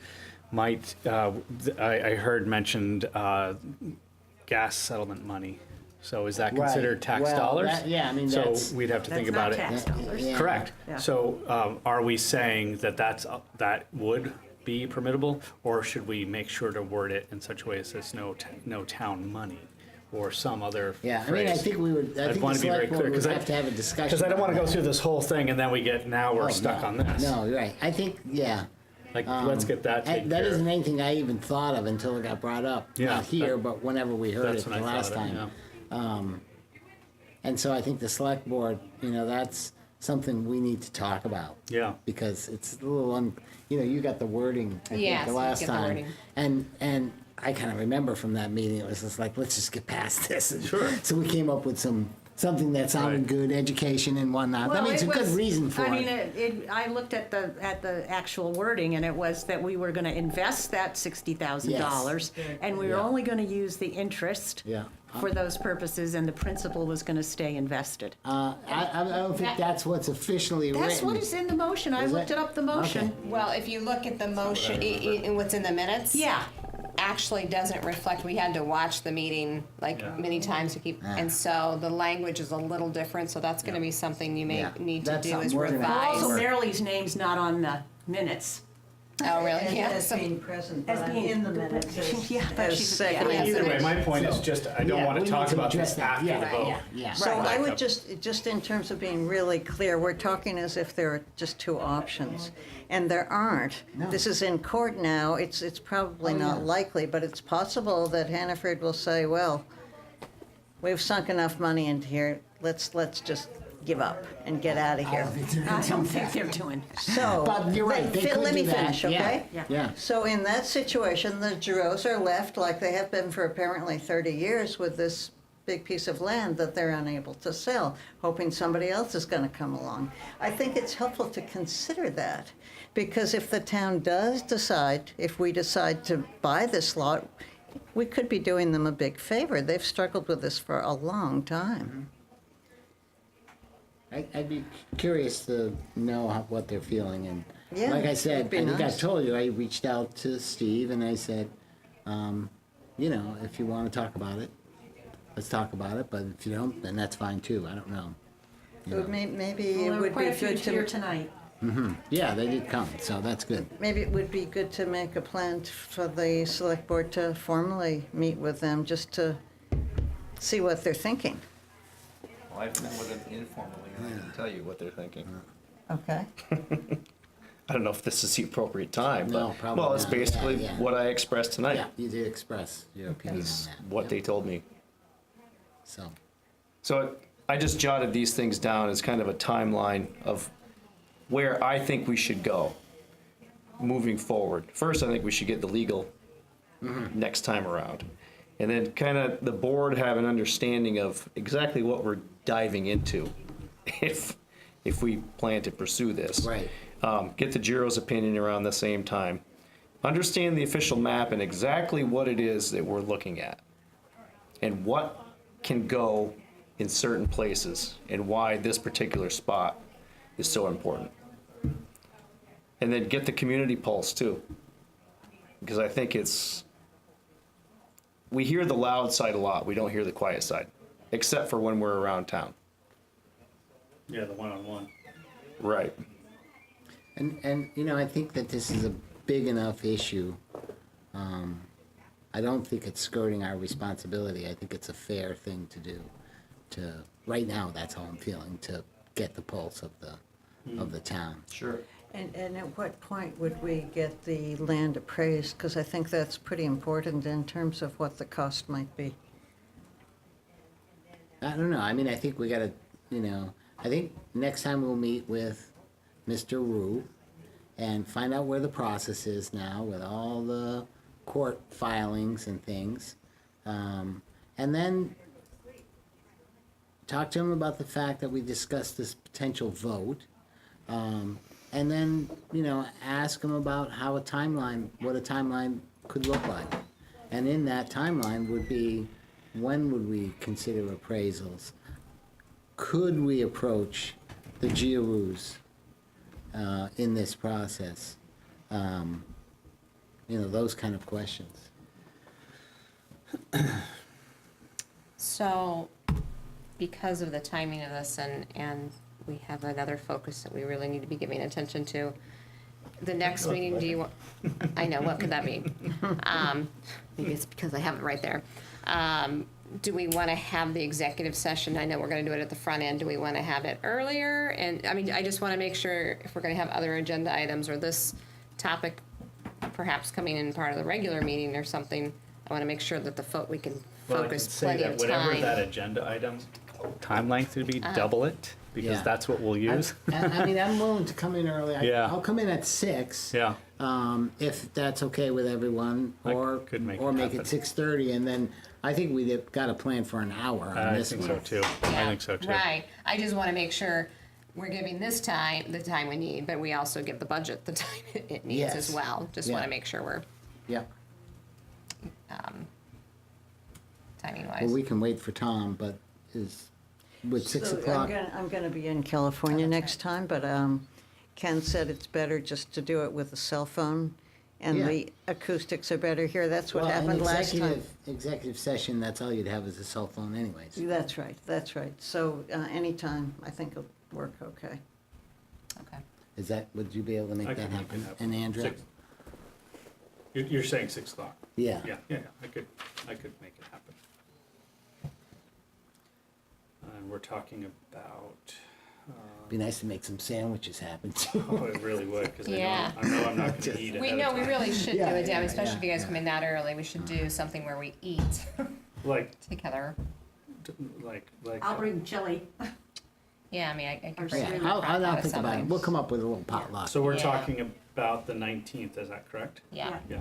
might, I heard mentioned gas settlement money. So is that considered Right. tax Well, dollars? that- yeah, I mean, So that's- we'd have to think That's about not it. tax dollars. Yeah. Correct. Yeah. So are we saying that that would be permittable? Or should we make sure to word it in such a way as says no town money? Or some other Yeah, I mean, I phrase? think we would, I I'd think the wanna be very select board clear, would 'cause I- have to have a discussion. Because I don't want to about go through this whole thing and then now we're Oh, stuck no. on this. No, you're right. I think, yeah. Like, let's get that taken That care of. isn't anything I even thought of until it got brought up. Yeah, Not here, that- but whenever we heard it That's the when I last thought of it, time. yeah. And so I think the select board, that's something we need to talk about. Yeah. Because it's a little, you got the wording, I think, Yes, the you last get the time. wording. And I kind of remember from that meeting, it was just like, let's just get past this. And Sure. So we came up with something that sounded Right. good, education and whatnot. I Well, mean, it's a it good was- reason for I mean, it. I looked at the actual wording, and it was that we were gonna invest that $60,000, and we were Yeah. only gonna use the interest Yeah. for those purposes, and the principal was gonna stay invested. I don't think that's what's officially written. That's what is in the motion, I Is looked it? it up, the motion. Okay. Well, if you look at the motion, and what's in the minutes. Yeah. Actually doesn't reflect, we had to watch the meeting many times to keep, and so the language is a little different, so that's gonna be something you may Yeah. need to That's do something is we're gonna have to revise. Also, Marilee's name's not on the minutes. Oh, really? As- Yeah. As So- being present, As but being- in the minutes as, Yeah, but as she's- second. yeah. Either way, my point is just, I don't Yeah, want we to need talk to about address this that. after Yeah, the vote. yeah. So Right. I would just in terms of being really clear, we're talking as if there are just two options, and there aren't. No. This is in court now, it's probably Oh, not yeah. likely, but it's possible that Hannaford will say, well, we've sunk enough money into here, let's just give up and get out of here. I don't think they're doing. So, But you're right, they could let me do that, finish, yeah, okay? yeah. So in that situation, the Giroux are left like they have been for apparently 30 years with this big piece of land that they're unable to sell, hoping somebody else is going to come along. I think it's helpful to consider that, because if the town does decide, if we decide to buy this lot, we could be doing them a big favor. They've struggled with this for a long time. I'd be curious to know what they're feeling, and Yeah, like I said, it'd be I think I nice. told you, I reached out to Steve and I said, if you want to talk about it, let's talk about it, but if you don't, then that's fine too, I don't know. You know. Maybe Well, it there were would be quite a few good here to, tonight. Yeah, they did come, so that's good. maybe it would be good to make a plan for the select board to formally meet with them, just to see what they're thinking. Well, I've met with them informally, and I can tell you what they're thinking. Okay? I don't know if this is the appropriate time, No, but, probably well, it's not. Yeah, basically yeah. what I expressed tonight. Yeah, you did express your opinion It's on that. what they told me. So, So I just jotted these things down as kind of a timeline of where I think we should go moving forward. First, I think we should get the legal next time around. And then kind of the board have an understanding of exactly what we're diving into if we plan to pursue this. Right. Get the Giro's opinion around the same time. Understand the official map and exactly what it is that we're looking at. And what can go in certain places and why this particular spot is so important. And then get the community pulse too. Because I think we hear the loud side a lot, we don't hear the quiet side, except for when we're around town. Yeah, the one-on-one. Right. and I think that this is a big enough issue. I don't think it's skirting our responsibility. I think it's a fair thing to do right now, that's how I'm feeling, to get the pulse of the town. Sure. And at what point would we get the land appraised? Because I think that's pretty important in terms of what the cost might be. I don't know, I mean, I think we gotta, I think next time we'll meet with Mr. Rue and find out where the process is now with all the court filings and things. And then talk to him about the fact that we discussed this potential vote. And then, ask him about how what a timeline could look like. And in that timeline would be, when would we consider appraisals? Could we approach the GRUs in this process? Those kind of questions. So, because of the timing of this, and we have another focus that we really need to be giving attention to, the next meeting, do you want, I know, what could that mean? Maybe it's because I have it right there. Do we want to have the executive session? I know we're going to do it at the front end. Do we want to have it earlier? And, I mean, I just want to make sure if we're going to have other agenda items or this topic perhaps coming in part of the regular meeting or something, I want to make sure that we can focus plenty of time. Whatever that agenda item, time length would be, double it, because Yeah. that's what we'll use. I mean, I'm willing to come in early. Yeah. I'll come in at 6. Yeah. If that's okay with everyone, I or could make or it make happen. it 6:30, and then I think we've got a plan for an hour on I this think one. so too. I think so too. Right. I just want to make sure we're giving this time the time we need, but we also give the budget the time it needs Yes. as well. Just Yeah. want to make sure we're Yeah. timing wise. Well, we can wait for Tom, but with 6 So o'clock. I'm gonna be in California Oh, that's next time, but Ken said it's better just to do it with a cell phone, and Yeah. the acoustics are better here. That's what Well, an happened last time. executive session, that's all you'd have is a cell phone anyways. That's right, that's right. So anytime, I think it'll work okay. Okay. Would you be able to make I that could make it happen? happen. And Andrew? You're saying 6 o'clock? Yeah. Yeah, I could make it happen. And we're talking about, Be nice to make some sandwiches happen too. oh, it really would, because Yeah. I know I'm not gonna eat ahead We of know we time. really should Yeah, do it, yeah, especially yeah, if you guys yeah. come in that early. We should do something where we eat Like, together. I'll bring chili. Yeah, I mean, I can Or bring Yeah, it I'll out of think about it. something. We'll come up with a little potluck. so we're Yeah. talking about the 19th, is that correct? Yeah. Yeah,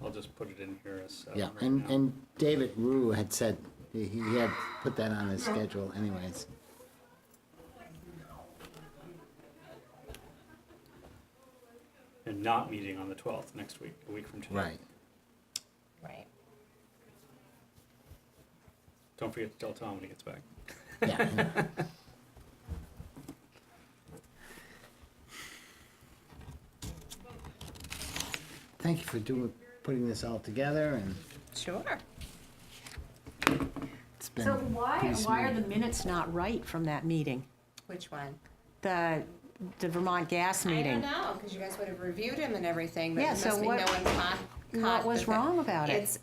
I'll just put it in here as, Yeah, right and, now. and David Rue had said, he had put that on his schedule anyways. And not meeting on the 12th, next week, a week from today. Right. Right. Don't forget to tell Tom when he gets back. Yeah. Thank you for putting this all together, and Sure. it's been. So why pretty are smooth. the minutes not right from that meeting? Which one? The Vermont gas I meeting? don't know, because you guys would have reviewed him and everything, but Yeah, it so must be what- no one caught what was the- wrong about it? It's,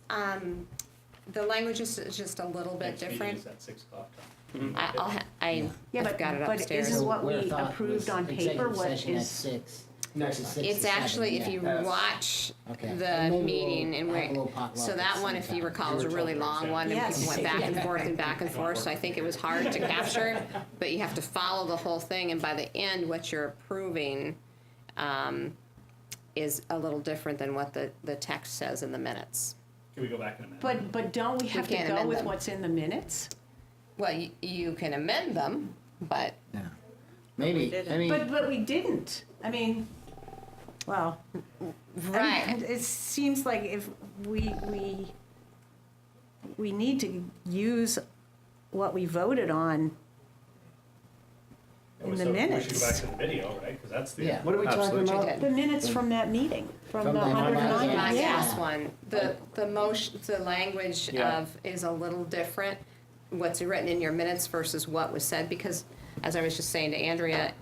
the language is just a little bit Next meeting different. is at 6 o'clock, Mm-hmm. Tom. I've got it upstairs. isn't what Where I we thought approved was on paper executive what session at is- 6 versus 6 It's to 7, actually, if yeah. you watch Okay. the And maybe meeting we'll and have a little potluck so at that some one, if you time. recall, was a really long one and Yes. people went back and forth and back and forth, so I think it was hard to capture. But you have to follow the whole thing, and by the end, what you're approving, is a little different than what the text says in the minutes. Can we go back in a minute? But don't we have to can't go amend with them. what's in the minutes? Well, you can amend them, but Yeah. Maybe, I mean, But we didn't. I mean, well, right. I mean, it seems like if we need to use what we voted on in the So we should go back minutes. to the video, right, because that's the. Yeah. What are we talking absolute- about? The minutes from that meeting, from From the the 109, Vermont yeah. gas one, the motion, the language Yeah. is a little different, what's written in your minutes versus what was said, because, as I was just saying to Andrea,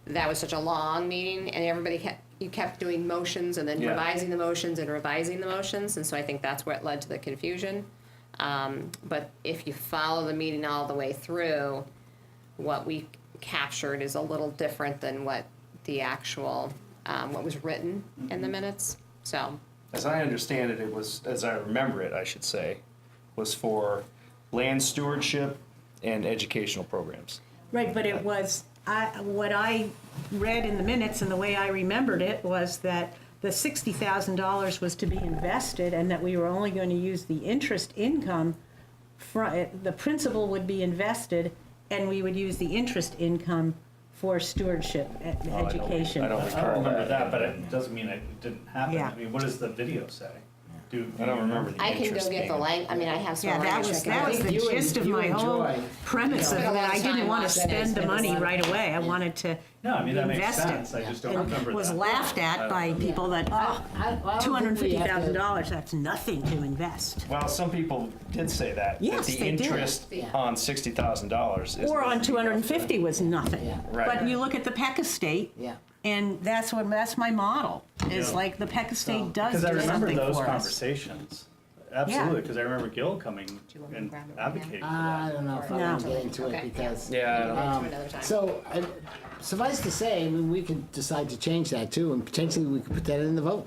that was such a long meeting, and you kept doing motions and then Yeah. revising the motions and revising the motions, and so I think that's what led to the confusion. But if you follow the meeting all the way through, what we captured is a little different than what the actual, what was written in the minutes, so. As I understand it, it was, as I remember it, I should say, was for land stewardship and educational programs. Right, but it was, what I read in the minutes and the way I remembered it was that the $60,000 was to be invested and that we were only going to use the interest income, the principal would be invested and we would use the interest income for stewardship education. I don't I recall remember that. that, but it doesn't mean it didn't happen. Yeah. I mean, what does the video say? I don't remember the I can go interest get the being- I mean, I have some Yeah, that language. was the gist of my whole premise of that. I didn't want to spend the money right away. I wanted to No, I mean, that makes invest sense. it. I just don't And remember was that. laughed at by people that, I don't think we have to- $250,000, that's nothing to invest. Well, some people did say that. Yes, that the they did. interest on $60,000 is. Or on 250 was nothing. Right. But you look at the Peck Estate, Yeah. and that's my model, is Yeah. like the Peck Estate does Because I do remember something those for us. conversations. Absolutely, because I remember Gil coming and advocating for I that. don't know if I No. want to get into it Okay. because. Yeah, I don't know. Another time. So, suffice to say, I mean, we could decide to change that too, and potentially we could put that in the vote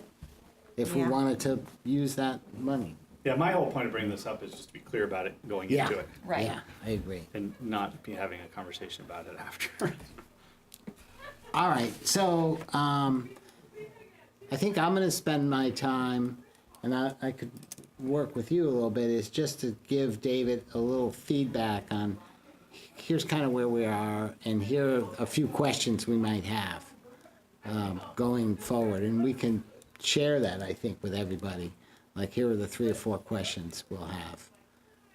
if we Yeah. wanted to use that money. Yeah, my whole point of bringing this up is just to be clear about it going Yeah. into it. Right. Yeah, I agree. And not be having a conversation about it after. All right, so I think I'm going to spend my time, and I could work with you a little bit, is just to give David a little feedback on here's kind of where we are, and here are a few questions we might have going forward, and we can share that, I think, with everybody. Like, here are the 3 or 4 questions we'll have,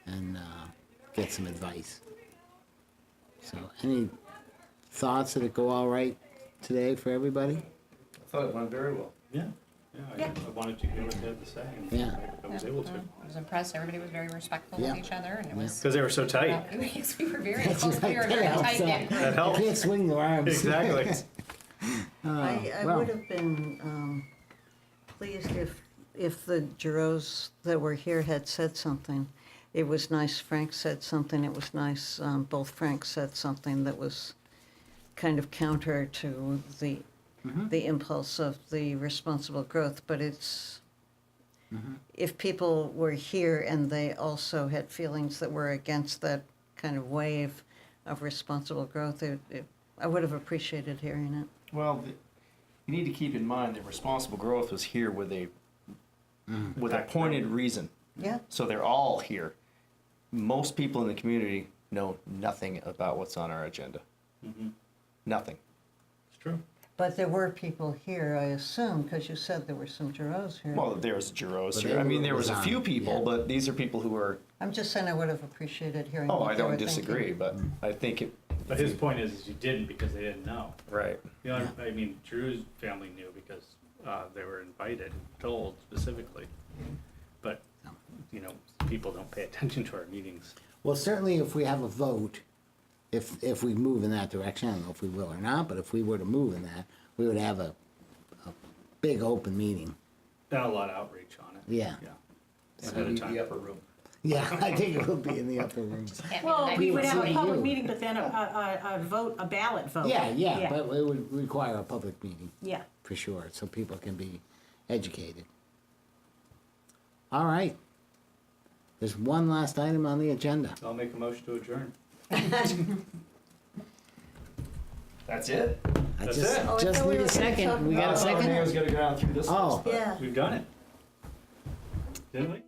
and get some advice. So, any thoughts? Did it go all right today for everybody? I thought it went very well. Yeah, I wanted to hear what they had to say. And Yeah. I was able to. I was impressed, everybody was very respectful Yeah. of each other, and it was. Because they were so tight. Yes, we were very That's close, we were right, a very that helps, tight-knit group. That You helped. can't swing your arms. Exactly. I well. would have been pleased if the Giroux that were here had said something. It was nice Frank said something. It was nice both Frank said something that was kind of counter to the impulse of the responsible growth. But it's if people were here and they also had feelings that were against that kind of wave of responsible growth, I would have appreciated hearing it. Well, you need to keep in mind that responsible growth was here with a pointed reason. Yeah. So they're all here. Most people in the community know nothing about what's on our agenda. Nothing. It's true. But there were people here, I assume, because you said there were some Giroux here. Well, there's Giroux But here. they I mean, were- there was a was few on, people, yeah. but these are people who are. I'm just saying I would have appreciated hearing Oh, what I they were don't thinking. disagree, but I think it. But his point is you didn't because they didn't know. Right. You know, I mean, Drew's family knew because they were invited, told specifically. But, you know, people don't pay attention to our meetings. Well, certainly if we have a vote, if we move in that direction, I don't know if we will or not, but if we were to move in that, we would have a big open meeting. Done a lot of outreach on it. Yeah. Yeah. Ahead of time. upper room. Yeah, I think it will be in the upper room. Well, we would have a See public you. meeting, but then a vote, a ballot vote. Yeah, but it would require a public meeting, Yeah. for sure, so people can be educated. All right. There's one last item on the agenda. I'll make a motion to adjourn. That's it? I That's just, it. Oh, I just thought we need were a gonna talk second. We got a about- second? I was gonna go down through this Oh. list, but- Yeah. We've done it. Didn't we?